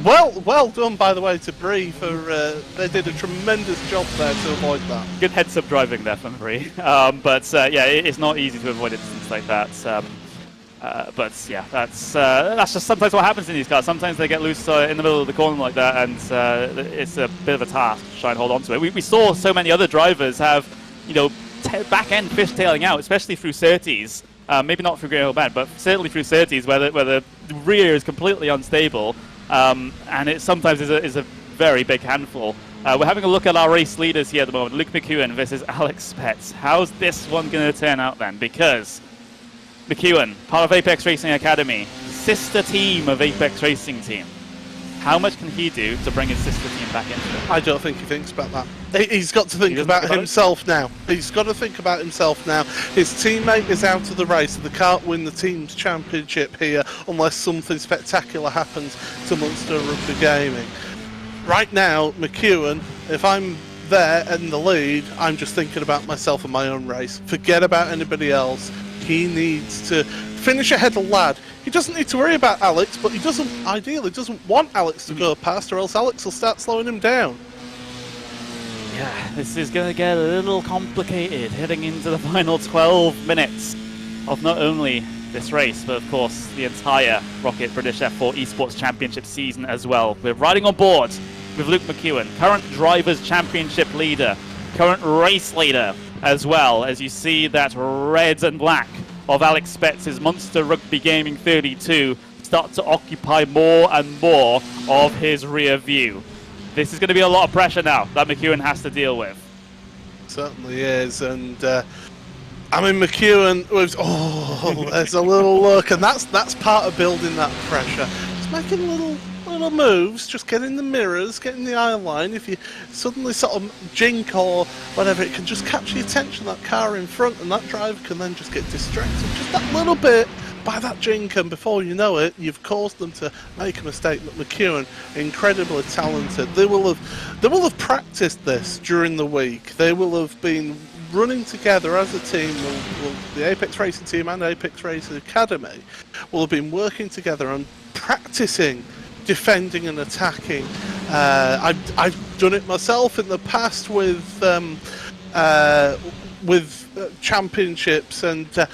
Well done, by the way, to Bree for they did a tremendous job there to avoid that. Good heads-up driving there from Bree, but yeah, it's not easy to avoid incidents like that. But yeah, that's just sometimes what happens in these cars. Sometimes they get loose in the middle of the corner like that, and it's a bit of a task to try and hold on to it. We saw so many other drivers have, you know, back end fishtailing out, especially through Surtees. Maybe not through Grey Hill Bend, but certainly through Surtees, where the rear is completely unstable, and it sometimes is a very big handful. We're having a look at our race leaders here at the moment. Luke McEwen versus Alex Spetz. How's this one going to turn out then? Because McEwen, part of Apex Racing Academy, sister team of Apex Racing Team. How much can he do to bring his sister team back into it? I don't think he thinks about that. He's got to think about himself now. He's got to think about himself now. His teammate is out of the race, and they can't win the team's championship here unless something spectacular happens to Munster Rugby Gaming. Right now, McEwen, if I'm there in the lead, I'm just thinking about myself and my own race. Forget about anybody else. He needs to finish ahead of Lad. He doesn't need to worry about Alex, but he ideally doesn't want Alex to go past, or else Alex will start slowing him down. Yeah, this is going to get a little complicated heading into the final 12 minutes of not only this race, but of course the entire ROKiT British F4 Esports Championship season as well. We're riding on board with Luke McEwen, current Drivers' Championship leader, current race leader as well, as you see that red and black of Alex Spetz's Monster Rugby Gaming 32 start to occupy more and more of his rear view. This is going to be a lot of pressure now that McEwen has to deal with. Certainly is, and I mean McEwen was, there's a little look, and that's part of building that pressure. Just making little moves, just getting the mirrors, getting the eye line. If you suddenly sort of jink or whatever, it can just capture the attention of that car in front, and that driver can then just get distracted just that little bit by that jink, and before you know it, you've caused them to make a mistake. But McEwen, incredibly talented. They will have practiced this during the week. They will have been running together as a team. The Apex Racing Team and Apex Racing Academy will have been working together and practicing defending and attacking. I've done it myself in the past with championships, and to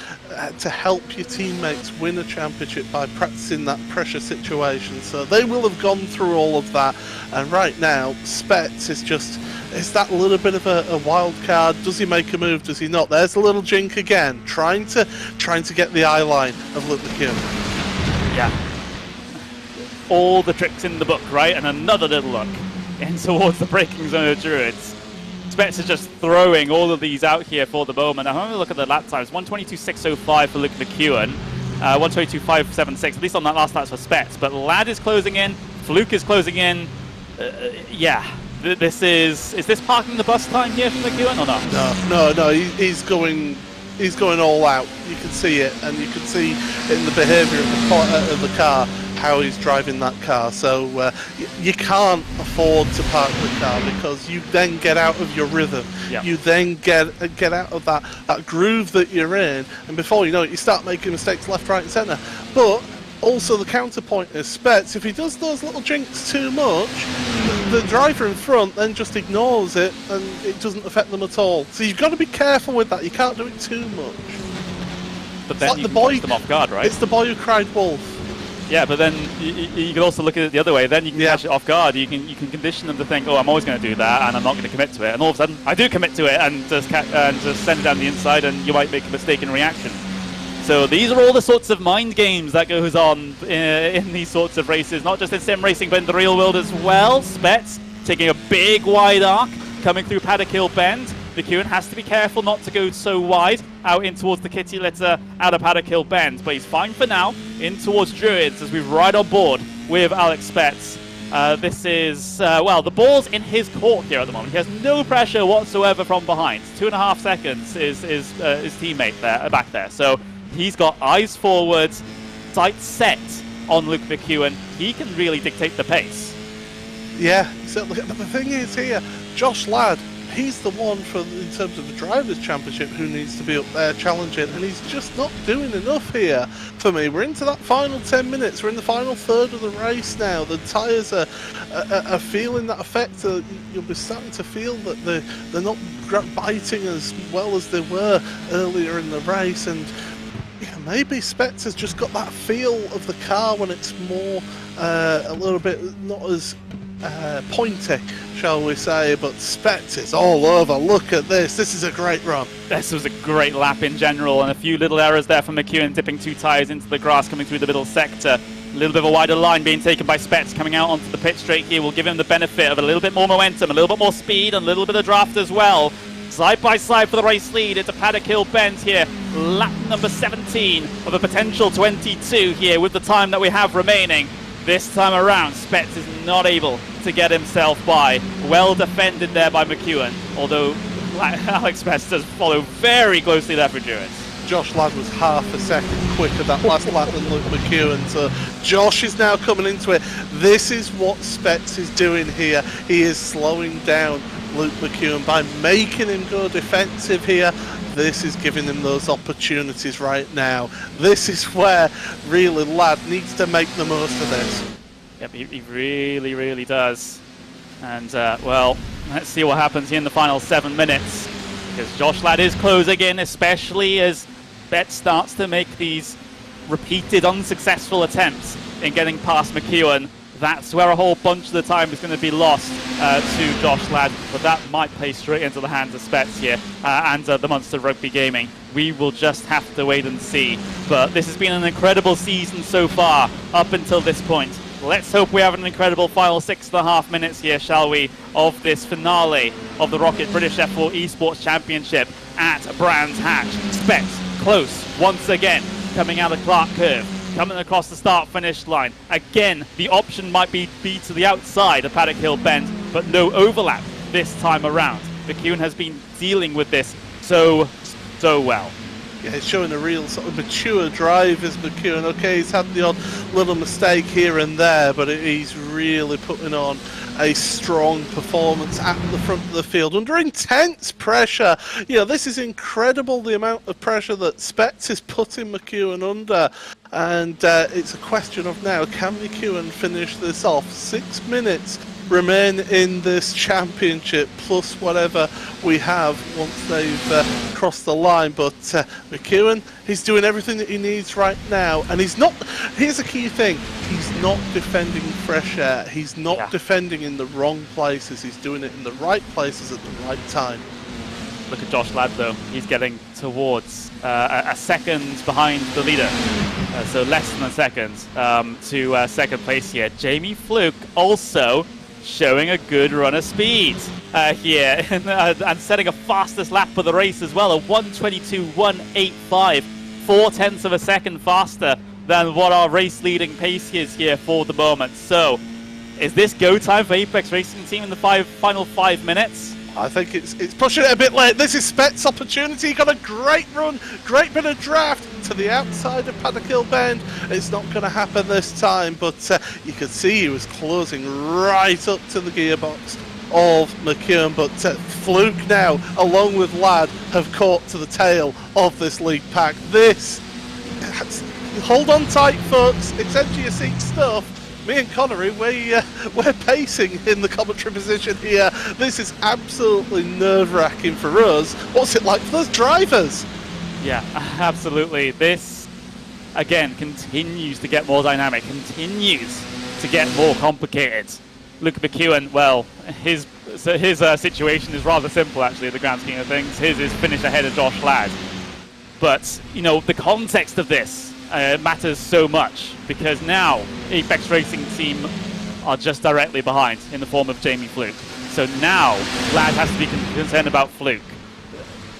help your teammates win a championship by practicing that pressure situation. So they will have gone through all of that, and right now Spetz is that little bit of a wild card. Does he make a move? Does he not? There's a little jink again, trying to get the eye line of Luke McEwen. Yeah. all the tricks in the book, right? And another little look in towards the braking zone of Druids. Spets is just throwing all of these out here for the moment. I'm having a look at the lap times. 122.605 for Luke McEwen. 122.576, at least on that last lap for Spets. But Lad is closing in. Fluke is closing in. Yeah. This is this parking the bus time here for McEwen or not? No. He's going all out. You can see it, and you can see in the behaviour of the car how he's driving that car. So you can't afford to park the car, because you then get out of your rhythm. Yeah. You then get out of that groove that you're in, and before you know it, you start making mistakes left, right, and centre. But also the counterpoint is Spets. If he does those little jinks too much, the driver in front then just ignores it, and it doesn't affect them at all. So you've got to be careful with that. You can't do it too much. But then you can catch them off guard, right? It's the boy who cried wolf. Yeah, but then you can also look at it the other way. Then you can catch it off guard. You can condition them to think, oh, I'm always going to do that, and I'm not going to commit to it. And all of a sudden, I do commit to it, and just send it down the inside, and you might make a mistake in reaction. So these are all the sorts of mind games that goes on in these sorts of races, not just in sim racing, but in the real world as well. Spets taking a big wide arc, coming through Paddock Hill Bend. McEwen has to be careful not to go so wide out in towards the kitty litter out of Paddock Hill Bend, but he's fine for now in towards Druids as we ride on board with Alex Spets. This is, well, the ball's in his court here at the moment. He has no pressure whatsoever from behind. 2.5 seconds is his teammate there, back there. So he's got eyes forwards, sights set on Luke McEwen. He can really dictate the pace. Yeah, so the thing is here, Josh Ladd, he's the one in terms of the Drivers' Championship who needs to be up there challenging, and he's just not doing enough here for me. We're into that final 10 minutes. We're in the final third of the race now. The tyres are feeling that effect. You'll be starting to feel that they're not biting as well as they were earlier in the race, and maybe Spets has just got that feel of the car when it's more a little bit not as pointy, shall we say, but Spets is all over. Look at this. This is a great run. This was a great lap in general, and a few little errors there from McEwen, dipping 2 tyres into the grass coming through the middle sector. A little bit of a wider line being taken by Spets coming out onto the pit straight here will give him the benefit of a little bit more momentum, a little bit more speed, and a little bit of draft as well. Side by side for the race lead into Paddock Hill Bend here. Lap number 17 of a potential 22 here with the time that we have remaining. This time around, Spets is not able to get himself by. Well defended there by McEwen, although Alex Spets does follow very closely there for Druids. Josh Ladd was half a second quicker that last lap than Luke McEwen, so Josh is now coming into it. This is what Spets is doing here. He is slowing down Luke McEwen by making him go defensive here. This is giving him those opportunities right now. This is where really Ladd needs to make the most of this. Yep, he really, really does. And, well, let's see what happens here in the final 7 minutes. Because Josh Ladd is closing in, especially as Bet starts to make these repeated unsuccessful attempts in getting past McEwen. That's where a whole bunch of the time is going to be lost to Josh Ladd, but that might play straight into the hands of Spets here and the Monster Rugby Gaming. We will just have to wait and see. But this has been an incredible season so far, up until this point. Let's hope we have an incredible final 6.5 minutes here, shall we, of this finale of the ROKiT British F4 Esports Championship at Brands Hatch. Spets close once again, coming out of Clark Curve. Coming across the start-finish line. Again, the option might be to the outside of Paddock Hill Bend, but no overlap this time around. McEwen has been dealing with this so well. Yeah, he's showing a real sort of mature drive as McEwen. Okay, he's had the odd little mistake here and there, but he's really putting on a strong performance at the front of the field under intense pressure. You know, this is incredible, the amount of pressure that Spets is putting McEwen under. And it's a question of now, can McEwen finish this off? 6 minutes remain in this championship, plus whatever we have once they've crossed the line. But McEwen, he's doing everything that he needs right now, and he's not, here's a key thing, he's not defending fresh air, he's not defending in the wrong places, he's doing it in the right places at the right time. Look at Josh Ladd though, he's getting towards a second behind the leader. So less than a second to second place here. Jamie Fluke also showing a good run of speed here and setting a fastest lap of the race as well, a 1:22.185, 0.4 of a second faster than what our race leading pace is here for the moment. So is this go time for Apex Racing Team in the final 5 minutes? I think it's pushing it a bit late. This is Spet's opportunity. He got a great run, great bit of draft to the outside of Paddock Bend. It's not going to happen this time, but you could see he was closing right up to the gearbox of McEwen. But Fluke now, along with Ladd, have caught to the tail of this lead pack. Hold on tight, folks. It's edge of your seat stuff. Me and Connery, we're pacing in the commentary position here. This is absolutely nerve-wracking for us. What's it like for those drivers? Yeah, absolutely. This, again, continues to get more dynamic, continues to get more complicated. Look at McEwen, well, his situation is rather simple, actually, in the grand scheme of things. His is finish ahead of Josh Ladd. But, you know, the context of this matters so much, because now Apex Racing Team are just directly behind in the form of Jamie Fluke. So now Ladd has to be concerned about Fluke.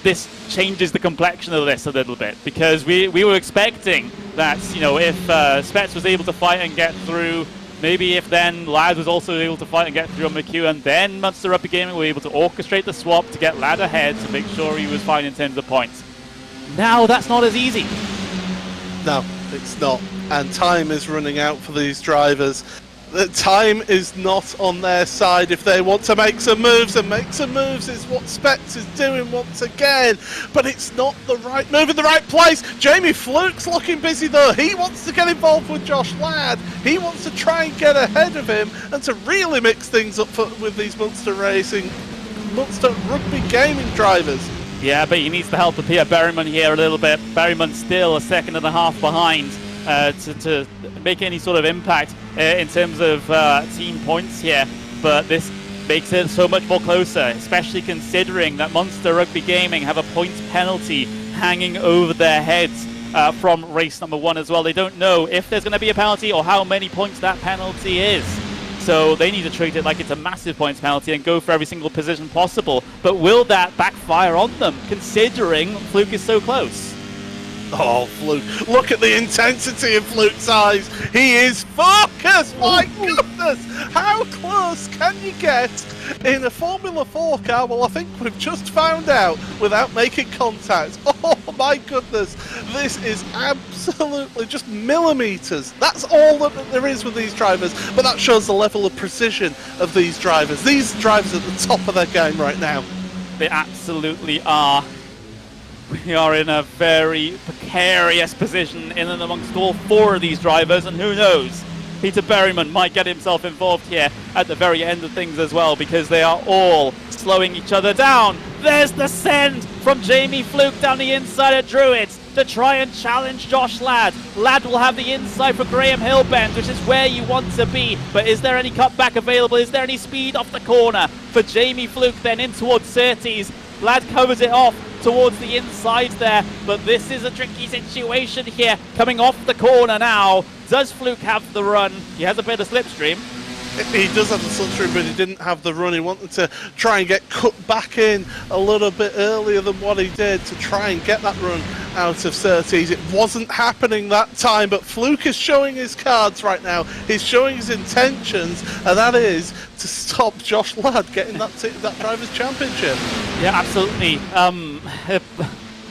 This changes the complexion of this a little bit, because we were expecting that, you know, if Spets was able to fight and get through, maybe if then Ladd was also able to fight and get through on McEwen, then Monster Rugby Gaming were able to orchestrate the swap to get Ladd ahead to make sure he was fine in terms of points. Now that's not as easy. No, it's not. And time is running out for these drivers. The time is not on their side if they want to make some moves, and make some moves is what Spets is doing once again. But it's not the right move in the right place. Jamie Fluke's looking busy though. He wants to get involved with Josh Ladd. He wants to try and get ahead of him and to really mix things up with these Monster Rugby Gaming drivers. Yeah, but he needs the help of Pierre Berryman here a little bit. Berryman still a second and a half behind to make any sort of impact in terms of team points here. But this makes it so much more closer, especially considering that Monster Rugby Gaming have a points penalty hanging over their heads from race number 1 as well. They don't know if there's going to be a penalty or how many points that penalty is. So they need to treat it like it's a massive points penalty and go for every single position possible. But will that backfire on them, considering Fluke is so close? Oh, Fluke. Look at the intensity in Fluke's eyes. He is focused. My goodness. How close can you get in a Formula 4 car? Well, I think we've just found out without making contact. Oh, my goodness. This is absolutely just millimeters. That's all that there is with these drivers. But that shows the level of precision of these drivers. These drivers are at the top of their game right now. They absolutely are. We are in a very precarious position in and amongst all 4 of these drivers, and who knows, Peter Berryman might get himself involved here at the very end of things as well, because they are all slowing each other down. There's the send from Jamie Fluke down the inside of Druids to try and challenge Josh Ladd. Ladd will have the inside for Graham Hillbend, which is where you want to be, but is there any cutback available? Is there any speed off the corner for Jamie Fluke then in towards Surtees? Ladd covers it off towards the inside there, but this is a tricky situation here. Coming off the corner now, does Fluke have the run? He has a bit of slipstream. He does have the slipstream, but he didn't have the run. He wanted to try and get cut back in a little bit earlier than what he did to try and get that run out of Surtees. It wasn't happening that time, but Fluke is showing his cards right now. He's showing his intentions, and that is to stop Josh Ladd getting that Drivers' Championship. Yeah, absolutely.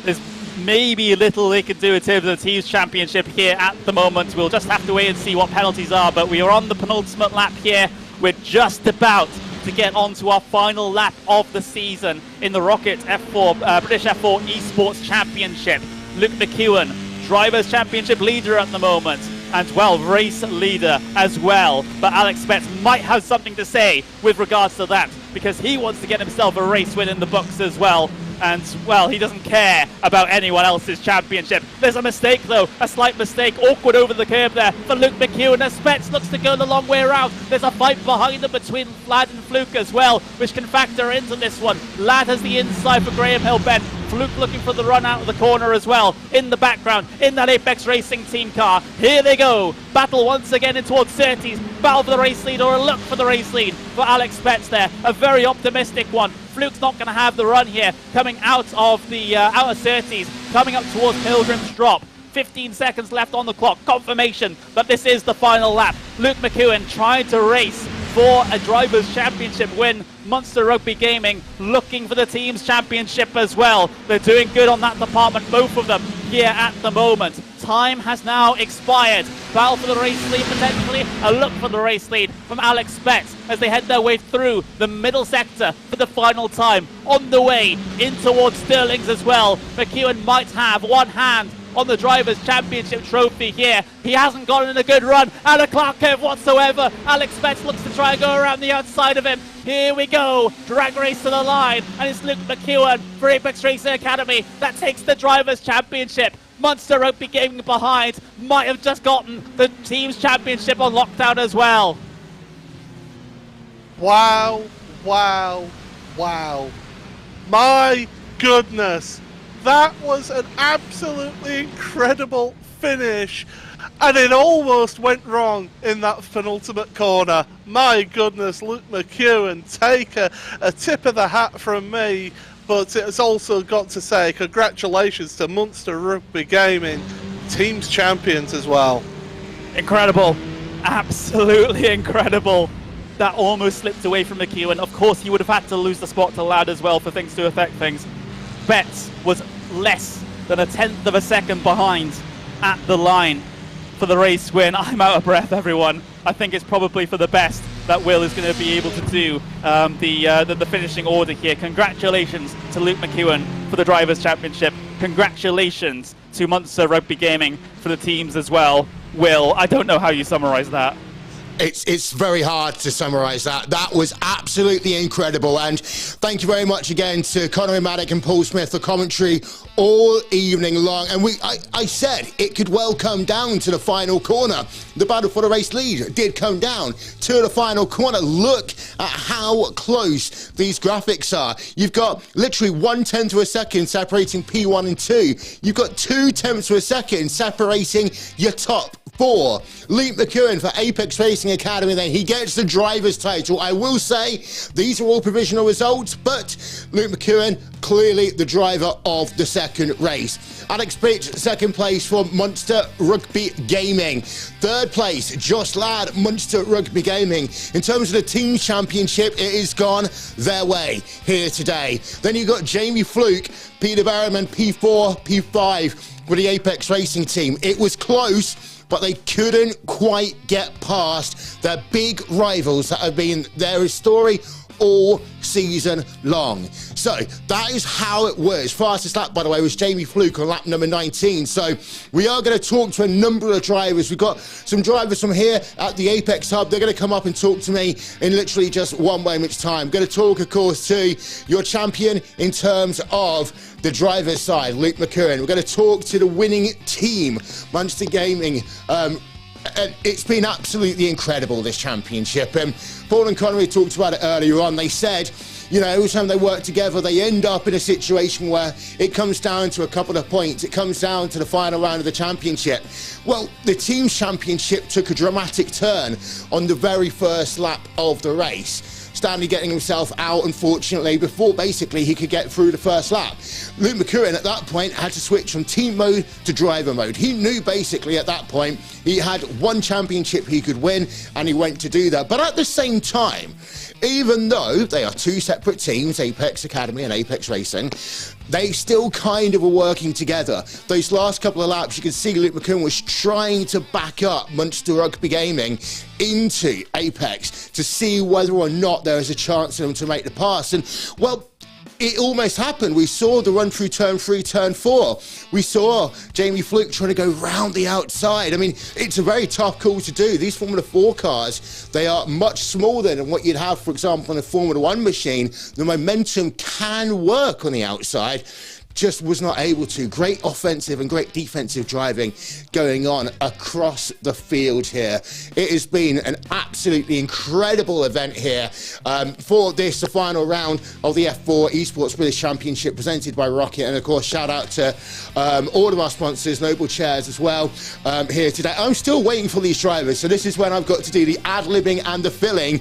There's maybe a little they could do in terms of the Teams Championship here at the moment. We'll just have to wait and see what penalties are, but we are on the penultimate lap here. We're just about to get on to our final lap of the season in the ROKiT F4 British F4 Esports Championship. Luke McEwen, Drivers' Championship leader at the moment, and well, race leader as well. But Alex Spets might have something to say with regards to that, because he wants to get himself a race win in the books as well. and, well, he doesn't care about anyone else's championship. There's a mistake, though, a slight mistake, awkward over the curb there for Luke McEwen, as Spets looks to go the long way around. There's a fight behind them between Lad and Fluke as well, which can factor into this one. Lad has the inside for Graham Hillbent. Fluke looking for the run out of the corner as well. In the background, in that Apex Racing team car. Here they go. Battle once again in towards 30s. Battle for the race lead, or a look for the race lead for Alex Spets there. A very optimistic one. Fluke's not going to have the run here. Coming out of the outer 30s. Coming up towards Pilgrim's Drop. 15 seconds left on the clock. Confirmation that this is the final lap. Luke McEwen trying to race for a Drivers' Championship win. Monster Rugby Gaming looking for the team's championship as well. They're doing good on that department, both of them here at the moment. Time has now expired. Battle for the race lead potentially. A look for the race lead from Alex Spets as they head their way through the middle sector for the final time. On the way in towards Stirling's as well. McEwen might have one hand on the Drivers' Championship trophy here. He hasn't gotten a good run out of Clark curve whatsoever. Alex Spets looks to try and go around the outside of him. Here we go. Drag race to the line. And it's Luke McEwen for Apex Racing Academy that takes the Drivers' Championship. Monster Rugby Gaming behind might have just gotten the team's championship on lockdown as well. Wow, wow, wow. My goodness. That was an absolutely incredible finish, and it almost went wrong in that penultimate corner. My goodness, Luke McEwen, take a tip of the hat from me, but it's also got to say congratulations to Munster Rugby Gaming, team's champions as well. Incredible, absolutely incredible. That almost slipped away from McEwen. Of course, he would have had to lose the spot to Lad as well for things to affect things. Spets was less than 1/10 of a second behind at the line for the race win. I'm out of breath, everyone. I think it's probably for the best that Will is going to be able to do the finishing order here. Congratulations to Luke McEwen for the Drivers' Championship. Congratulations to Munster Rugby Gaming for the teams as well. Will, I don't know how you summarise that. It's very hard to summarise that. That was absolutely incredible. And thank you very much again to Conor Maddock and Paul Smith for commentary all evening long. And I said it could well come down to the final corner. The battle for the race lead did come down to the final corner. Look at how close these graphics are. You've got literally 1/10 of a second separating P1 and 2. You've got 2/10 of a second separating your top 4. Luke McEwen for Apex Racing Academy, then he gets the driver's title. I will say these are all provisional results, but Luke McEwen clearly the driver of the second race. Alex Pitch, second place for Munster Rugby Gaming. Third place, Josh Ladd, Munster Rugby Gaming. In terms of the team championship, it has gone their way here today. Then you've got Jamie Fluke, Peter Berriman, P4, P5 with the Apex Racing team. It was close, but they couldn't quite get past their big rivals that have been their story all season long. So that is how it was. Fastest lap, by the way, was Jamie Fluke on lap number 19. So we are going to talk to a number of drivers. We've got some drivers from here at the Apex Hub. They're going to come up and talk to me in literally just one moment's time. Going to talk, of course, to your champion in terms of the driver's side, Luke McEwen. We're going to talk to the winning team, Munster Gaming. And it's been absolutely incredible, this championship. Paul and Connery talked about it earlier on. They said, you know, every time they work together, they end up in a situation where it comes down to a couple of points. It comes down to the final round of the championship. Well, the team's championship took a dramatic turn on the very first lap of the race. Stanley getting himself out, unfortunately, before basically he could get through the first lap. Luke McEwen at that point had to switch from team mode to driver mode. He knew basically at that point he had one championship he could win, and he went to do that. But at the same time, even though they are two separate teams, Apex Academy and Apex Racing, they still kind of were working together. Those last couple of laps, you can see Luke McEwen was trying to back up Munster Rugby Gaming into Apex to see whether or not there is a chance for them to make the pass. And, well, it almost happened. We saw the run through turn 3, turn 4. We saw Jamie Fluke trying to go round the outside. I mean, it's a very tough call to do. These Formula 4 cars, they are much smaller than what you'd have, for example, on a Formula 1 machine. The momentum can work on the outside. Just was not able to. Great offensive and great defensive driving going on across the field here. It has been an absolutely incredible event here for this, the final round of the F4 Esports British Championship presented by ROKiT. And of course, shout out to all of our sponsors, Noble Chairs as well, here today. I'm still waiting for these drivers, so this is when I've got to do the ad-libbing and the filling.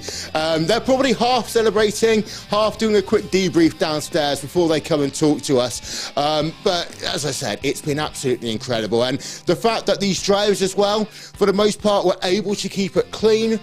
They're probably half celebrating, half doing a quick debrief downstairs before they come and talk to us. But as I said, it's been absolutely incredible. And the fact that these drivers as well, for the most part, were able to keep it clean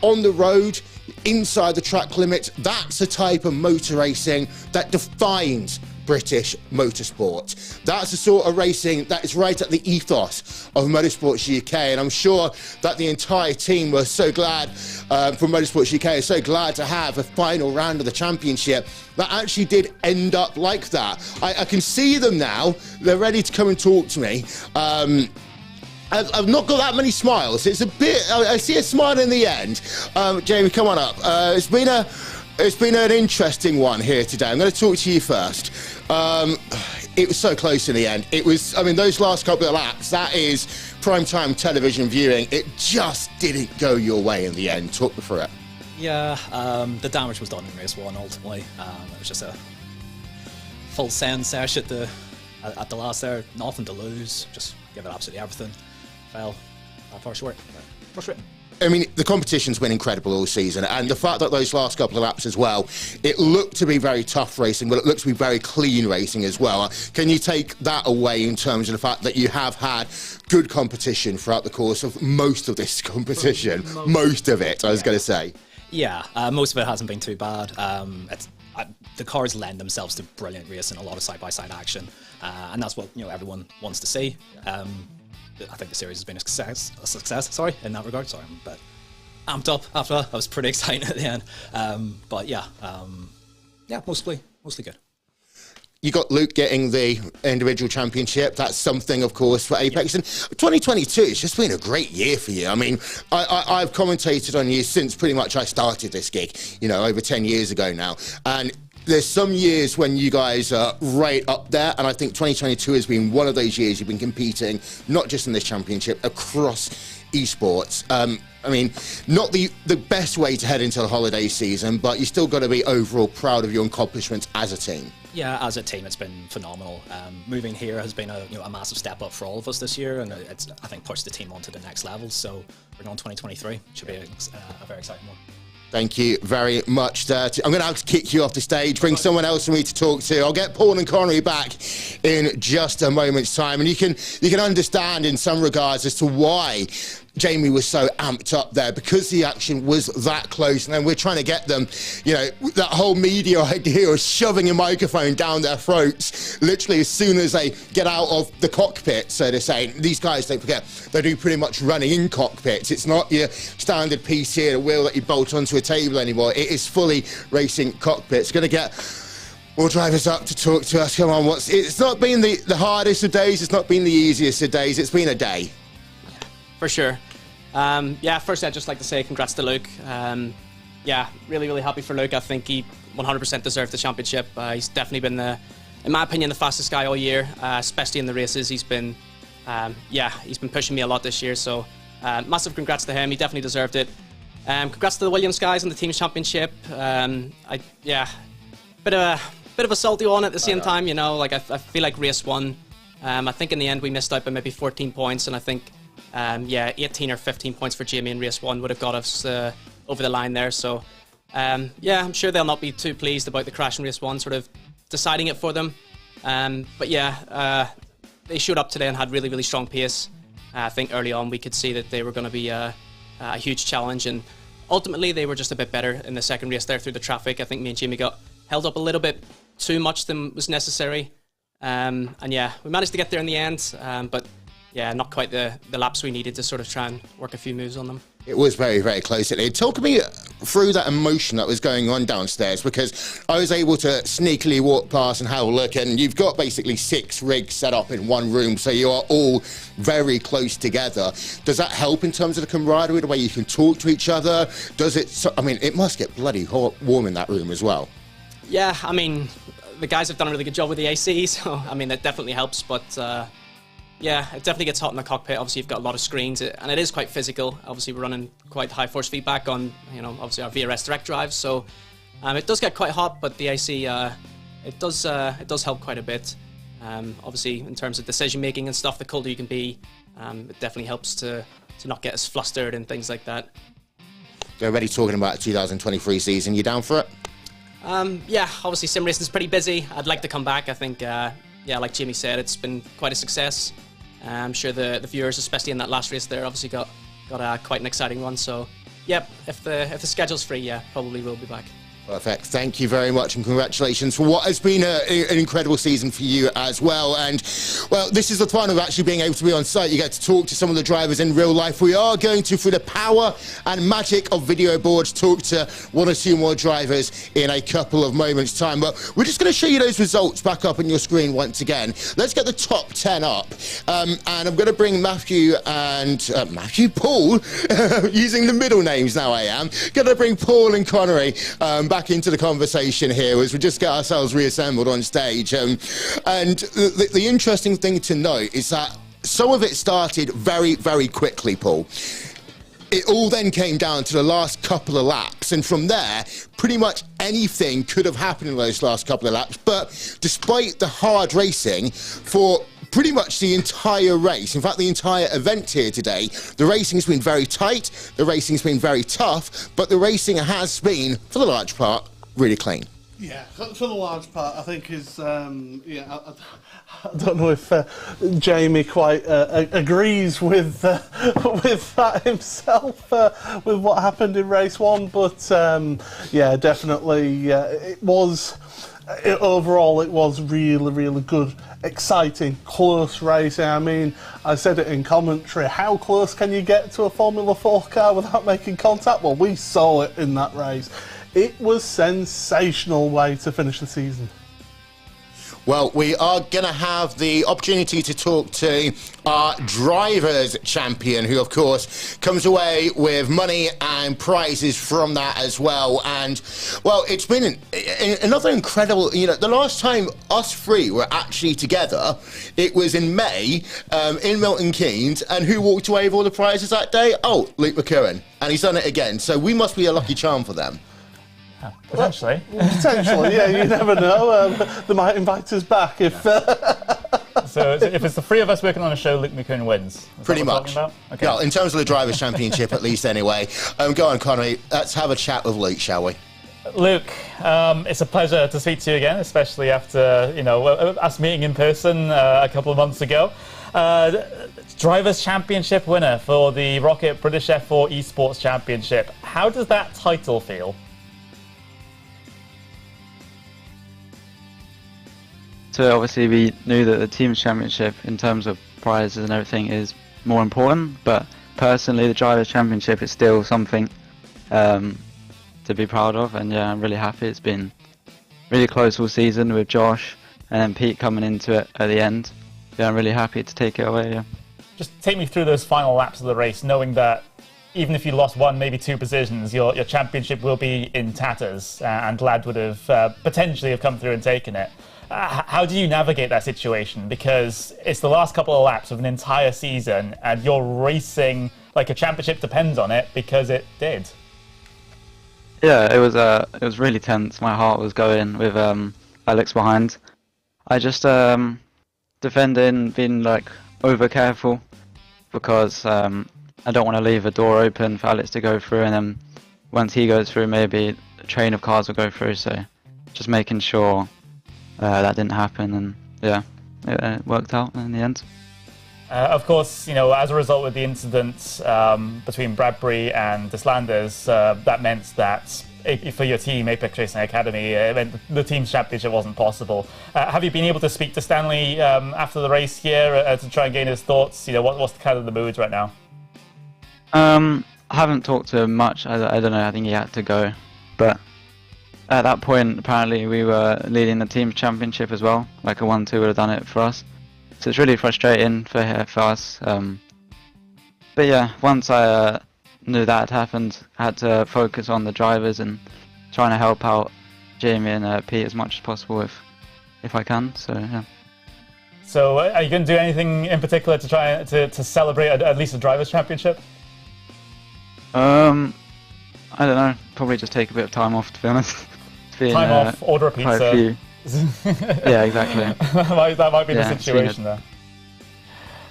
on the road, inside the track limits, that's the type of motor racing that defines British motorsport. That's the sort of racing that is right at the ethos of Motorsports UK, and I'm sure that the entire team was so glad from Motorsports UK, so glad to have a final round of the championship that actually did end up like that. I can see them now. They're ready to come and talk to me. I've not got that many smiles. It's a bit, I see a smile in the end. Jamie, come on up. It's been an interesting one here today. I'm going to talk to you first. It was so close in the end. It was, I mean, those last couple of laps, that is primetime television viewing. It just didn't go your way in the end. Talk me through it. Yeah, the damage was done in race 1 ultimately. It was just a full send sesh at the last there. Nothing to lose. Just give it absolutely everything. Fell that far short. Frustrating. I mean, the competition's been incredible all season, and the fact that those last couple of laps as well, it looked to be very tough racing, but it looked to be very clean racing as well. Can you take that away in terms of the fact that you have had good competition throughout the course of most of this competition? Most of it, I was going to say. Yeah, most of it hasn't been too bad. The cars lend themselves to brilliant racing, a lot of side-by-side action, and that's what everyone wants to see. I think the series has been a success, in that regard. Sorry, I'm a bit amped up after that. I was pretty excited at the end. But yeah, mostly good. You got Luke getting the individual championship. That's something, of course, for Apex. And 2022, it's just been a great year for you. I mean, I've commentated on you since pretty much I started this gig, over 10 years ago now. And there's some years when you guys are right up there, and I think 2022 has been one of those years you've been competing, not just in this championship, across esports. I mean, not the best way to head into the holiday season, but you still got to be overall proud of your accomplishments as a team. Yeah, as a team, it's been phenomenal. Moving here has been a massive step up for all of us this year, and it's, I think, pushed the team onto the next level. So we're going 2023. Should be a very exciting one. Thank you very much. I'm going to have to kick you off the stage, bring someone else for me to talk to. I'll get Paul and Connery back in just a moment's time, and you can understand in some regards as to why Jamie was so amped up there, because the action was that close, and then we're trying to get them, that whole media idea of shoving a microphone down their throats literally as soon as they get out of the cockpit, so to say. These guys, don't forget, they do pretty much running in cockpits. It's not your standard PC and a wheel that you bolt onto a table anymore. It is fully racing cockpits. Going to get more drivers up to talk to us. Come on, it's not been the hardest of days, it's not been the easiest of days, it's been a day. For sure. Firstly, I'd just like to say congrats to Luke. Really, really happy for Luke. I think he 100% deserved the championship. He's definitely been, in my opinion, the fastest guy all year, especially in the races. He's been pushing me a lot this year, so massive congrats to him. He definitely deserved it. Congrats to the Williams guys on the team's championship. Bit of a salty one at the same time, I feel like race 1, I think in the end we missed out by maybe 14 points, and I think 18 or 15 points for Jamie in race 1 would have got us over the line there. So, I'm sure they'll not be too pleased about the crash in race 1, sort of deciding it for them. They showed up today and had really, really strong pace. I think early on we could see that they were going to be a huge challenge, and ultimately they were just a bit better in the second race there through the traffic. I think me and Jamie got held up a little bit too much than was necessary. We managed to get there in the end, but not quite the laps we needed to sort of try and work a few moves on them. It was very, very close. Talk to me through that emotion that was going on downstairs, because I was able to sneakily walk past and have a look, and you've got basically 6 rigs set up in one room, so you are all very close together. Does that help in terms of the camaraderie, the way you can talk to each other? Does it? I mean, it must get bloody hot, warm in that room as well. Yeah, I mean, the guys have done a really good job with the AC, so I mean that definitely helps. But yeah, it definitely gets hot in the cockpit. Obviously, you've got a lot of screens, and it is quite physical. Obviously, we're running quite high force feedback on, obviously our VRS direct drives, so it does get quite hot. But the AC, it does help quite a bit. Obviously, in terms of decision making and stuff, the colder you can be, it definitely helps to not get as flustered and things like that. You're already talking about the 2023 season. You down for it? Yeah, obviously sim racing is pretty busy. I'd like to come back. I think, yeah, like Jimmy said, it's been quite a success. I'm sure the viewers, especially in that last race there, obviously got quite an exciting one. So, yep, if the schedule's free, yeah, probably will be back. Perfect. Thank you very much, and congratulations for what has been an incredible season for you as well. And, well, this is the fun of actually being able to be on site. You get to talk to some of the drivers in real life. We are going to, through the power and magic of video boards, talk to 1 or 2 more drivers in a couple of moments' time. But we're just going to show you those results back up on your screen once again. Let's get the top 10 up. And I'm going to bring Matthew and Paul, using the middle names now I am. Going to bring Paul and Connery back into the conversation here as we just get ourselves reassembled on stage. And the interesting thing to note is that some of it started very, very quickly, Paul. It all then came down to the last couple of laps, and from there, pretty much anything could have happened in those last couple of laps. But despite the hard racing for pretty much the entire race, in fact the entire event here today, the racing's been very tight, the racing's been very tough, but the racing has been, for the large part, really clean. Yeah, for the large part, I think is, yeah, I don't know if Jamie quite agrees with that himself, with what happened in race 1, but yeah, definitely, overall it was really, really good, exciting, close racing. I mean, I said it in commentary, how close can you get to a Formula 4 car without making contact? Well, we saw it in that race. It was sensational way to finish the season. Well, we are going to have the opportunity to talk to our drivers champion, who, of course, comes away with money and prizes from that as well. And, well, it's been another incredible, the last time us 3 were actually together, it was in May in Milton Keynes. And who walked away with all the prizes that day? Oh, Luke McCurran. And he's done it again. So we must be a lucky charm for them. Potentially. Potentially, yeah, you never know. They might invite us back if... So if it's the 3 of us working on a show, Luke McCurran wins. Pretty much. Okay. Yeah, in terms of the Drivers' Championship, at least anyway. Go on, Connery. Let's have a chat with Luke, shall we? Luke, it's a pleasure to speak to you again, especially after us meeting in person a couple of months ago. Drivers' Championship winner for the ROKiT British F4 Esports Championship. How does that title feel? So obviously we knew that the team's championship in terms of prizes and everything is more important, but personally the Drivers' Championship is still something to be proud of, and yeah, I'm really happy. It's been really close all season with Josh and then Pete coming into it at the end. Yeah, I'm really happy to take it away. Yeah. Just take me through those final laps of the race, knowing that even if you lost 1, maybe 2 positions, your championship will be in tatters, and Lad would have potentially have come through and taken it. How do you navigate that situation? Because it's the last couple of laps of an entire season, and you're racing like a championship depends on it, because it did. Yeah, it was really tense. My heart was going with Alex behind. I just defending, being like over careful, because I don't want to leave a door open for Alex to go through, and then once he goes through, maybe a train of cars will go through. So just making sure that didn't happen, and yeah, it worked out in the end. Of course, as a result of the incident between Bradbury and Deslanders, that meant that for your team, Apex Racing Academy, it meant the team's championship wasn't possible. Have you been able to speak to Stanley after the race here to try and gain his thoughts? What's kind of the mood right now? I haven't talked to him much. I don't know. I think he had to go, but at that point, apparently we were leading the team championship as well. Like a 1-2 would have done it for us. So it's really frustrating for us. But yeah, once I knew that had happened, I had to focus on the drivers and trying to help out Jamie and Pete as much as possible if I can. So yeah. So are you going to do anything in particular to try to celebrate at least a drivers' championship? I don't know. Probably just take a bit of time off, to be honest. Time off, order a pizza. Yeah, exactly. that might be the situation there.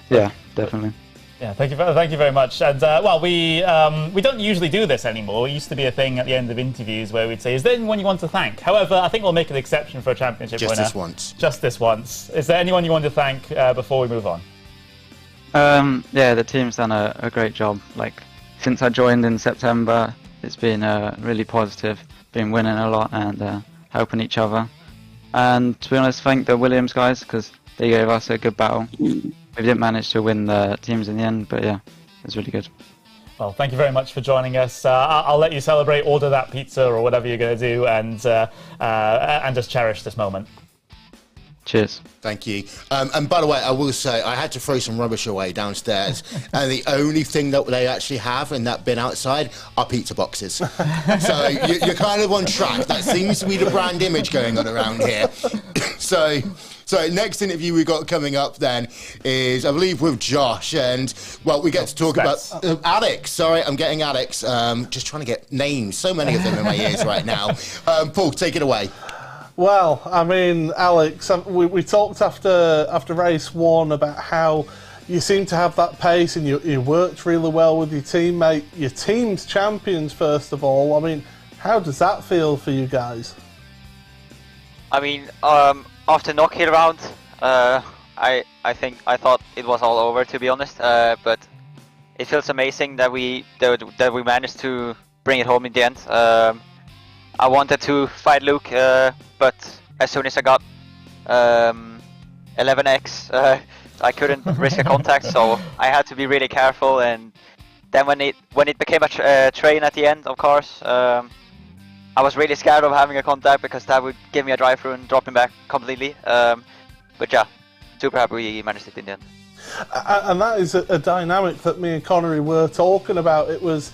Yeah, definitely. Yeah, thank you very much. And well, we don't usually do this anymore. It used to be a thing at the end of interviews where we'd say, "Is there anyone you want to thank?" However, I think we'll make an exception for a championship winner. Just this once. Just this once. Is there anyone you want to thank before we move on? Yeah, the team's done a great job. Like since I joined in September, it's been really positive. Been winning a lot and helping each other. And to be honest, thank the Williams guys because they gave us a good battle. We didn't manage to win the teams in the end, but yeah, it was really good. Well, thank you very much for joining us. I'll let you celebrate, order that pizza or whatever you're going to do, and just cherish this moment. Cheers. Thank you. And by the way, I will say I had to throw some rubbish away downstairs, and the only thing that they actually have in that bin outside are pizza boxes. So you're kind of on track. That seems to be the brand image going on around here. So next interview we've got coming up then is, I believe, with Josh, and well, we get to talk about Alex. Sorry, I'm getting Alex. Just trying to get names. So many of them in my ears right now. Paul, take it away. Well, I mean, Alex, we talked after race 1 about how you seem to have that pace and you worked really well with your teammate. Your team's champions, first of all. I mean, how does that feel for you guys? I mean, after knocking around, I thought it was all over, to be honest. But it feels amazing that we managed to bring it home in the end. I wanted to fight Luke, but as soon as I got 11x, I couldn't risk a contact, so I had to be really careful. And then when it became a train at the end, of course, I was really scared of having a contact because that would give me a drive through and drop me back completely. But yeah, super happy we managed it in the end. And that is a dynamic that me and Connery were talking about. It was,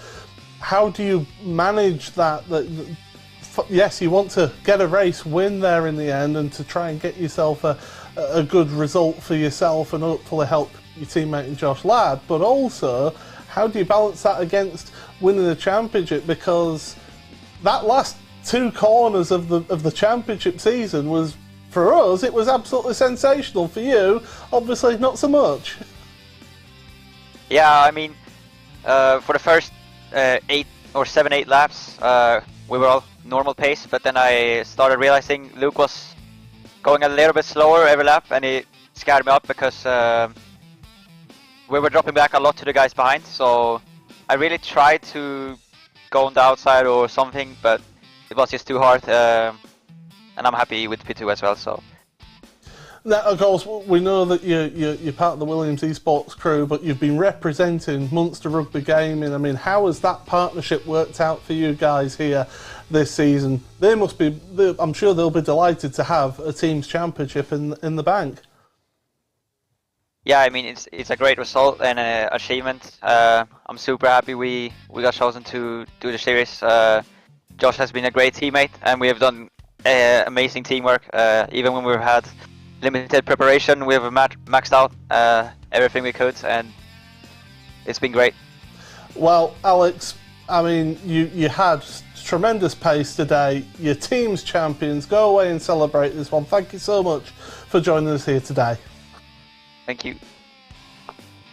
how do you manage that? Yes, you want to get a race win there in the end and to try and get yourself a good result for yourself and hopefully help your teammate and Josh Ladd, but also how do you balance that against winning the championship? Because that last 2 corners of the championship season was, for us, it was absolutely sensational. For you, obviously not so much. Yeah, I mean, for the first 8 or 7-8 laps, we were all normal pace, but then I started realizing Luke was going a little bit slower every lap, and it scared me up because we were dropping back a lot to the guys behind. So I really tried to go on the outside or something, but it was just too hard. And I'm happy with P2 as well. So. Now, of course, we know that you're part of the Williams Esports crew, but you've been representing Munster Rugby Gaming. I mean, how has that partnership worked out for you guys here this season? They must be, I'm sure they'll be delighted to have a team's championship in the bank. Yeah, I mean, it's a great result and an achievement. I'm super happy we got chosen to do the series. Josh has been a great teammate, and we have done amazing teamwork. Even when we've had limited preparation, we've maxed out everything we could, and it's been great. Well, Alex, I mean, you had tremendous pace today. Your team's champions. Go away and celebrate this one. Thank you so much for joining us here today. Thank you.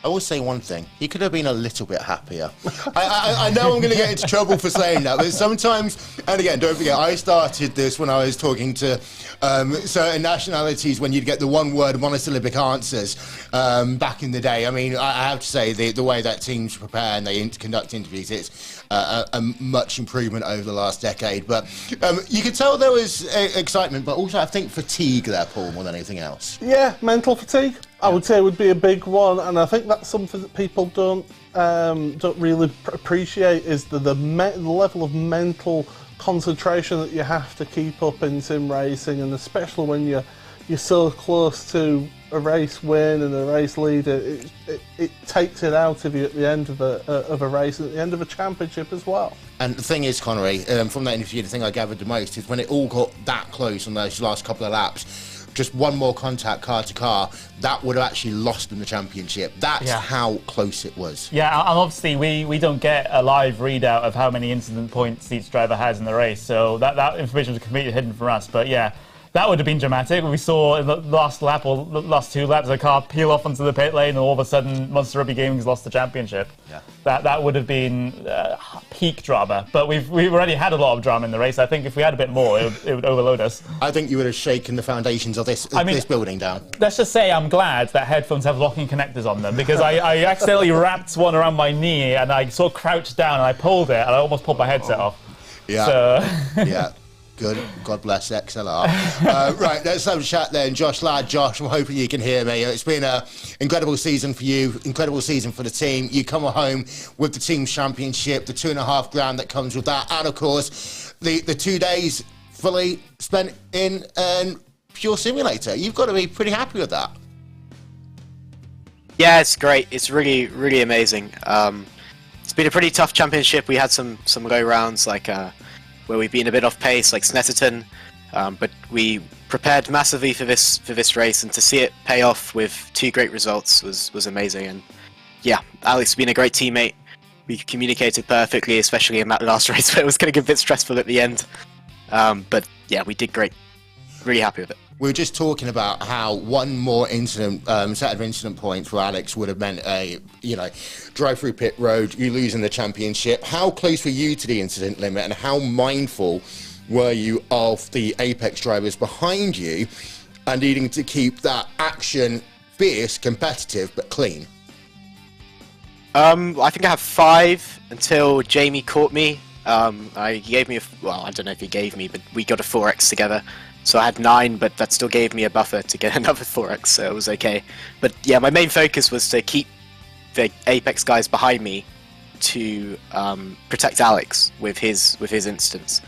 I will say one thing. He could have been a little bit happier. I know I'm going to get into trouble for saying that, but sometimes, and again, don't forget, I started this when I was talking to certain nationalities when you'd get the one-word monosyllabic answers back in the day. I mean, I have to say, the way that teams prepare and they conduct interviews, it's a much improvement over the last decade. But you could tell there was excitement, but also I think fatigue there, Paul, more than anything else. Yeah, mental fatigue, I would say, would be a big one, and I think that's something that people don't don't really appreciate is the level of mental concentration that you have to keep up in sim racing, and especially when you're so close to a race win and a race leader, it takes it out of you at the end of a race, at the end of a championship as well. And the thing is, Connery, from that interview, the thing I gathered the most is when it all got that close on those last couple of laps, just one more contact car to car, that would have actually lost them the championship. That's how close it was. Yeah, and obviously we don't get a live readout of how many incident points each driver has in the race, so that information was completely hidden from us. But yeah, that would have been dramatic. We saw in the last lap or the last 2 laps a car peel off onto the pit lane, and all of a sudden Monster Rugby Gaming's lost the championship. Yeah. That would have been peak drama. But we've already had a lot of drama in the race. I think if we had a bit more, it would overload us. I think you would have shaken the foundations of this building down. Let's just say I'm glad that headphones have locking connectors on them, because I accidentally wrapped one around my knee and I sort of crouched down and I pulled it and I almost pulled my headset off. Yeah. So yeah. Good. God bless XLR. Right, let's have a chat then. Josh Ladd. Josh, I'm hoping you can hear me. It's been an incredible season for you, incredible season for the team. You come home with the team championship, the $2.5 grand that comes with that, and of course, the 2 days fully spent in Pure Simulator. You've got to be pretty happy with that. Yeah, it's great. It's really, really amazing. It's been a pretty tough championship. We had some low rounds, like where we've been a bit off pace, like Snetterton, but we prepared massively for this race, and to see it pay off with 2 great results was amazing. And yeah, Alex has been a great teammate. We communicated perfectly, especially in that last race where it was going to get a bit stressful at the end. But yeah, we did great. Really happy with it. We were just talking about how one more incident, set of incident points for Alex would have meant a, drive through pit road, you losing the championship. How close were you to the incident limit, and how mindful were you of the Apex drivers behind you and needing to keep that action fierce, competitive, but clean? I think I have 5 until Jamie caught me. He gave me I don't know if he gave me, but we got a 4x together. So I had 9, but that still gave me a buffer to get another 4x, so it was okay. But yeah, my main focus was to keep the Apex guys behind me to protect Alex with his instance.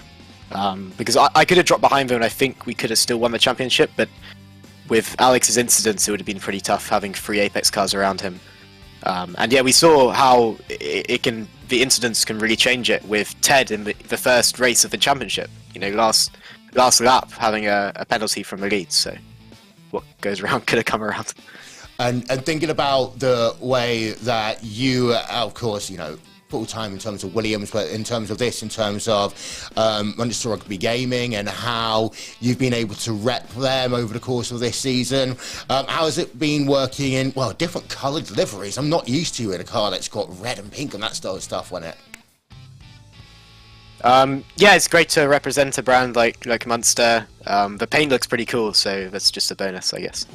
Because I could have dropped behind him and I think we could have still won the championship, but with Alex's incidents it would have been pretty tough having 3 Apex cars around him. And yeah, we saw how the incidents can really change it with Ted in the first race of the championship. Last lap having a penalty from the lead, so what goes around could have come around. And thinking about the way that you, of course, full time in terms of Williams, but in terms of Manchester Rugby Gaming and how you've been able to rep them over the course of this season. How has it been working in, different coloured liveries? I'm not used to in a car that's got red and pink and that style of stuff on it. Yeah, it's great to represent a brand like Munster. The paint looks pretty cool, so that's just a bonus, I guess.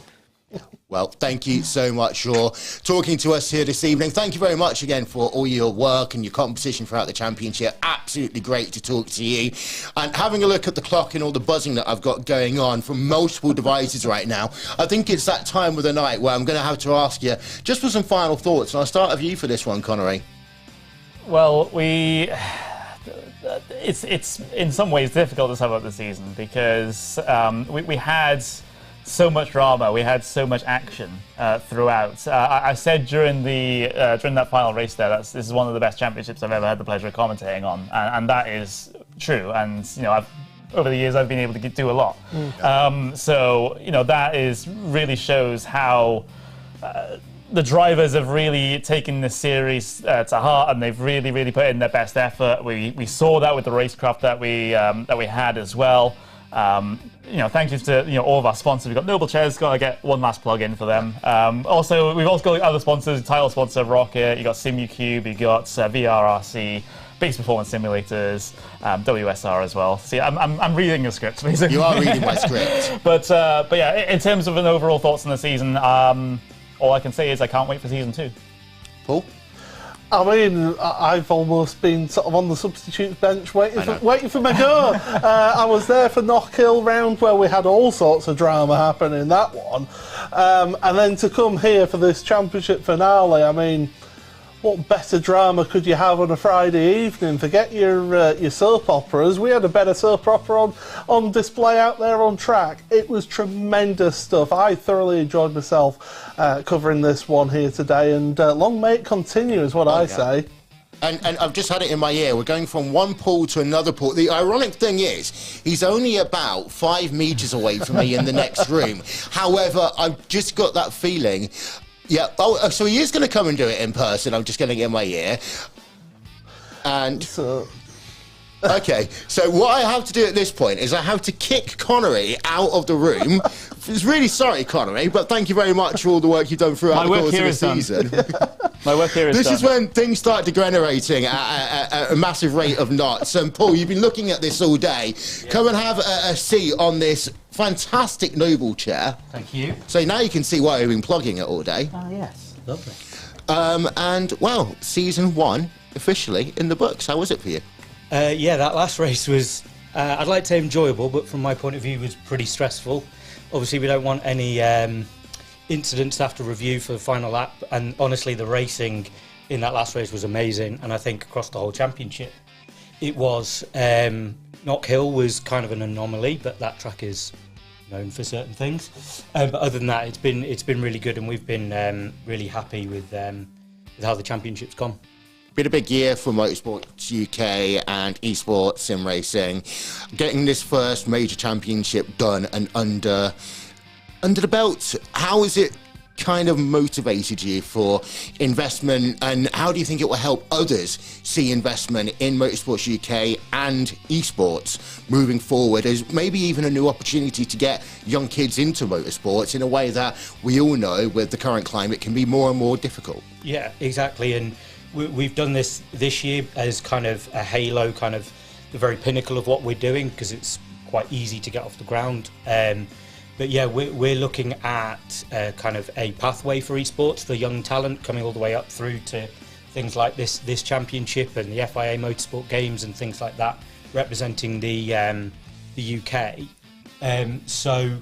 Well, thank you so much for talking to us here this evening. Thank you very much again for all your work and your competition throughout the championship. Absolutely great to talk to you. And having a look at the clock and all the buzzing that I've got going on from multiple devices right now, I think it's that time of the night where I'm going to have to ask you just for some final thoughts. And I'll start with you for this one, Connery. Well, it's in some ways difficult to sum up the season because we had so much drama, we had so much action throughout. I said during that final race there, this is one of the best championships I've ever had the pleasure of commentating on, and that is true. And over the years I've been able to do a lot. So that really shows how the drivers have really taken this series to heart, and they've really put in their best effort. We saw that with the racecraft that we had as well. Thank you to all of our sponsors. We've got Noble Chairs, got to get one last plug in for them. We've also got other sponsors, title sponsor ROKiT, you got Simucube, you got VRRC, Base Performance Simulators, WSR as well. See, I'm reading your script, basically. You are reading my script. But yeah, in terms of an overall thoughts on the season, all I can say is I can't wait for season 2. Paul? I mean, I've almost been sort of on the substitutes bench waiting for my go. I was there for Knockhill round where we had all sorts of drama happen in that one. And then to come here for this championship finale, I mean, what better drama could you have on a Friday evening? Forget your soap operas. We had a better soap opera on display out there on track. It was tremendous stuff. I thoroughly enjoyed myself covering this one here today, and long may it continue is what I say. And I've just had it in my ear. We're going from one pool to another pool. The ironic thing is, he's only about 5 meters away from me in the next room. However, I've just got that feeling. Yeah. Oh, so he is going to come and do it in person. I'm just getting it in my ear. And okay. So what I have to do at this point is I have to kick Connery out of the room. It's really sorry, Connery, but thank you very much for all the work you've done throughout the course of the season. My work here is This done. is when things start degenerating at a massive rate of knots. And Paul, you've been looking at this all day. Yeah. Come and have a seat on this fantastic noble chair. Thank you. So now you can see why we've been plugging it all day. Oh, yes. Lovely. And, well, season 1 officially in the books. How was it for you? Yeah, that last race was, I'd like to say enjoyable, but from my point of view was pretty stressful. Obviously, we don't want any incidents to have to review for the final lap, and honestly, the racing in that last race was amazing, and I think across the whole championship it was. Knock Hill was kind of an anomaly, but that track is known for certain things. But other than that, it's been really good, and we've been really happy with how the championship's gone. Been a big year for Motorsports UK and Esports Sim Racing. Getting this first major championship done and under the belt, how has it kind of motivated you for investment, and how do you think it will help others see investment in Motorsports UK and Esports moving forward as maybe even a new opportunity to get young kids into motorsports in a way that we all know with the current climate can be more and more difficult? Yeah, exactly, and we've done this year as kind of a halo, kind of the very pinnacle of what we're doing, because it's quite easy to get off the ground. But yeah, we're looking at kind of a pathway for esports for young talent, coming all the way up through to things like this championship and the FIA Motorsport Games and things like that, representing the UK. So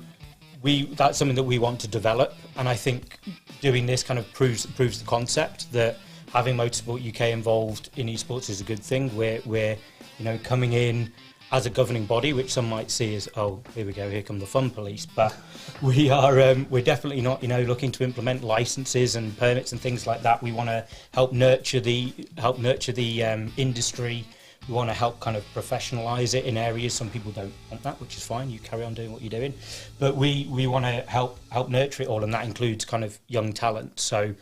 that's something that we want to develop, and I think doing this kind of proves the concept that having Motorsport UK involved in esports is a good thing. We're coming in as a governing body, which some might see as, oh, here we go, here come the fun police. But we are we're definitely not looking to implement licenses and permits and things like that. We want to help nurture the industry. We want to help kind of professionalise it in areas. Some people don't want that, which is fine. You carry on doing what you're doing, but we want to help nurture it all, and that includes kind of young talent. So.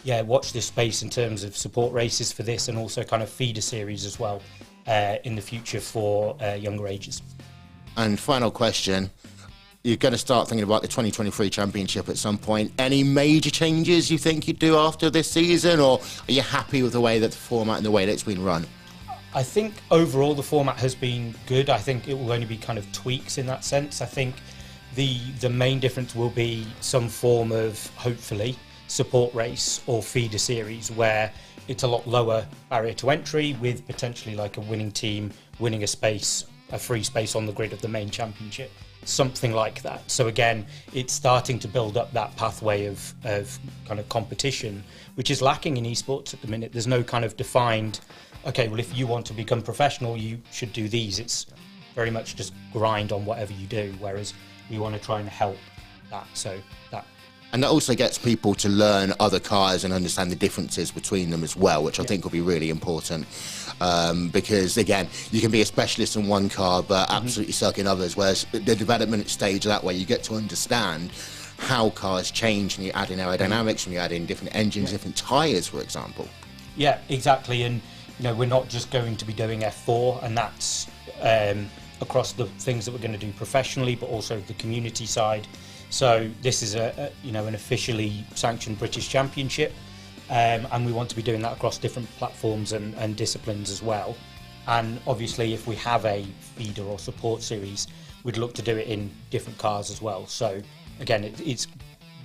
Watch this space in terms of support races for this, and also kind of feeder series as well in the future for younger ages. And final question, you're going to start thinking about the 2023 championship at some point. Any major changes you think you'd do after this season, or are you happy with the way that the format and the way that it's been run? I think overall the format has been good. I think it will only be kind of tweaks in that sense. I think the main difference will be some form of, hopefully, support race or feeder series where it's a lot lower barrier to entry, with potentially like a winning team winning a free space on the grid of the main championship, something like that. So again, it's starting to build up that pathway of kind of competition, which is lacking in esports at the minute. There's no kind of defined, okay, well, if you want to become professional, you should do these. It's very much just grind on whatever you do, whereas we want to try and help that. And that also gets people to learn other cars and understand the differences between them as well, which I think will be really important. Because, again, you can be a specialist in one car but absolutely suck in others, whereas the development stage, that way you get to understand how cars change, and you add in aerodynamics, and you add in different engines, different tyres, for example. Yeah, exactly. And, we're not just going to be doing F4, and that's across the things that we're going to do professionally, but also the community side. So this is an officially sanctioned British Championship, and we want to be doing that across different platforms and disciplines as well. And obviously, if we have a feeder or support series, we'd look to do it in different cars as well. So again, it's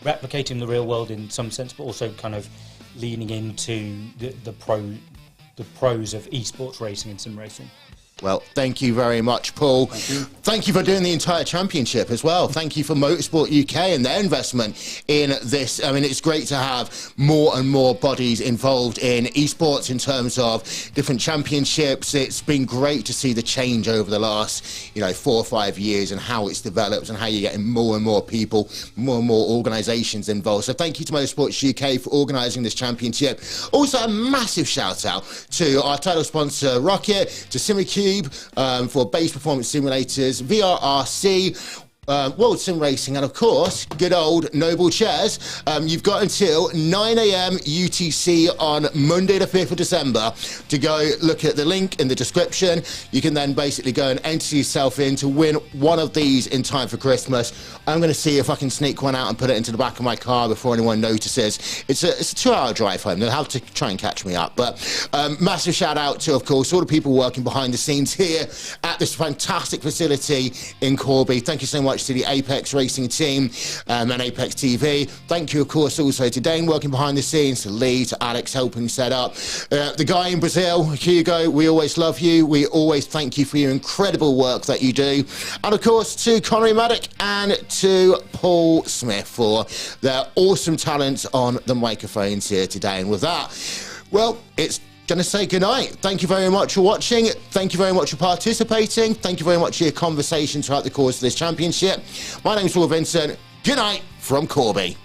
replicating the real world in some sense, but also kind of leaning into the pros of esports racing and sim racing. Well, thank you very much, Paul. Thank you for doing the entire championship as well. Thank you for Motorsport UK and their investment in this. I mean, it's great to have more and more bodies involved in esports in terms of different championships. It's been great to see the change over the last, 4 or 5 years and how it's developed and how you're getting more and more people, more and more organisations involved. So thank you to Motorsports UK for organising this championship. Also, a massive shout out to our title sponsor, ROKiT, to Simucube, for base performance simulators, VRRC, World Sim Racing, and of course, good old Noble Chairs. You've got until 9 AM UTC on Monday the 5th of December to go look at the link in the description. You can then basically go and enter yourself in to win one of these in time for Christmas. I'm going to see if I can sneak one out and put it into the back of my car before anyone notices. It's a 2-hour drive home. They'll have to try and catch me up. But massive shout out to, of course, all the people working behind the scenes here at this fantastic facility in Corby. Thank you so much to the Apex Racing team and Apex TV. Thank you, of course, also to Dane working behind the scenes, to Lee, to Alex helping set up. The guy in Brazil, Hugo, we always love you. We always thank you for your incredible work that you do. And of course, to Connery Maddock and to Paul Smith for their awesome talents on the microphones here today. And with that, well, it's going to say goodnight. Thank you very much for watching. Thank you very much for participating. Thank you very much for your conversation throughout the course of this championship. My name's Will Vincent. Good night from Corby.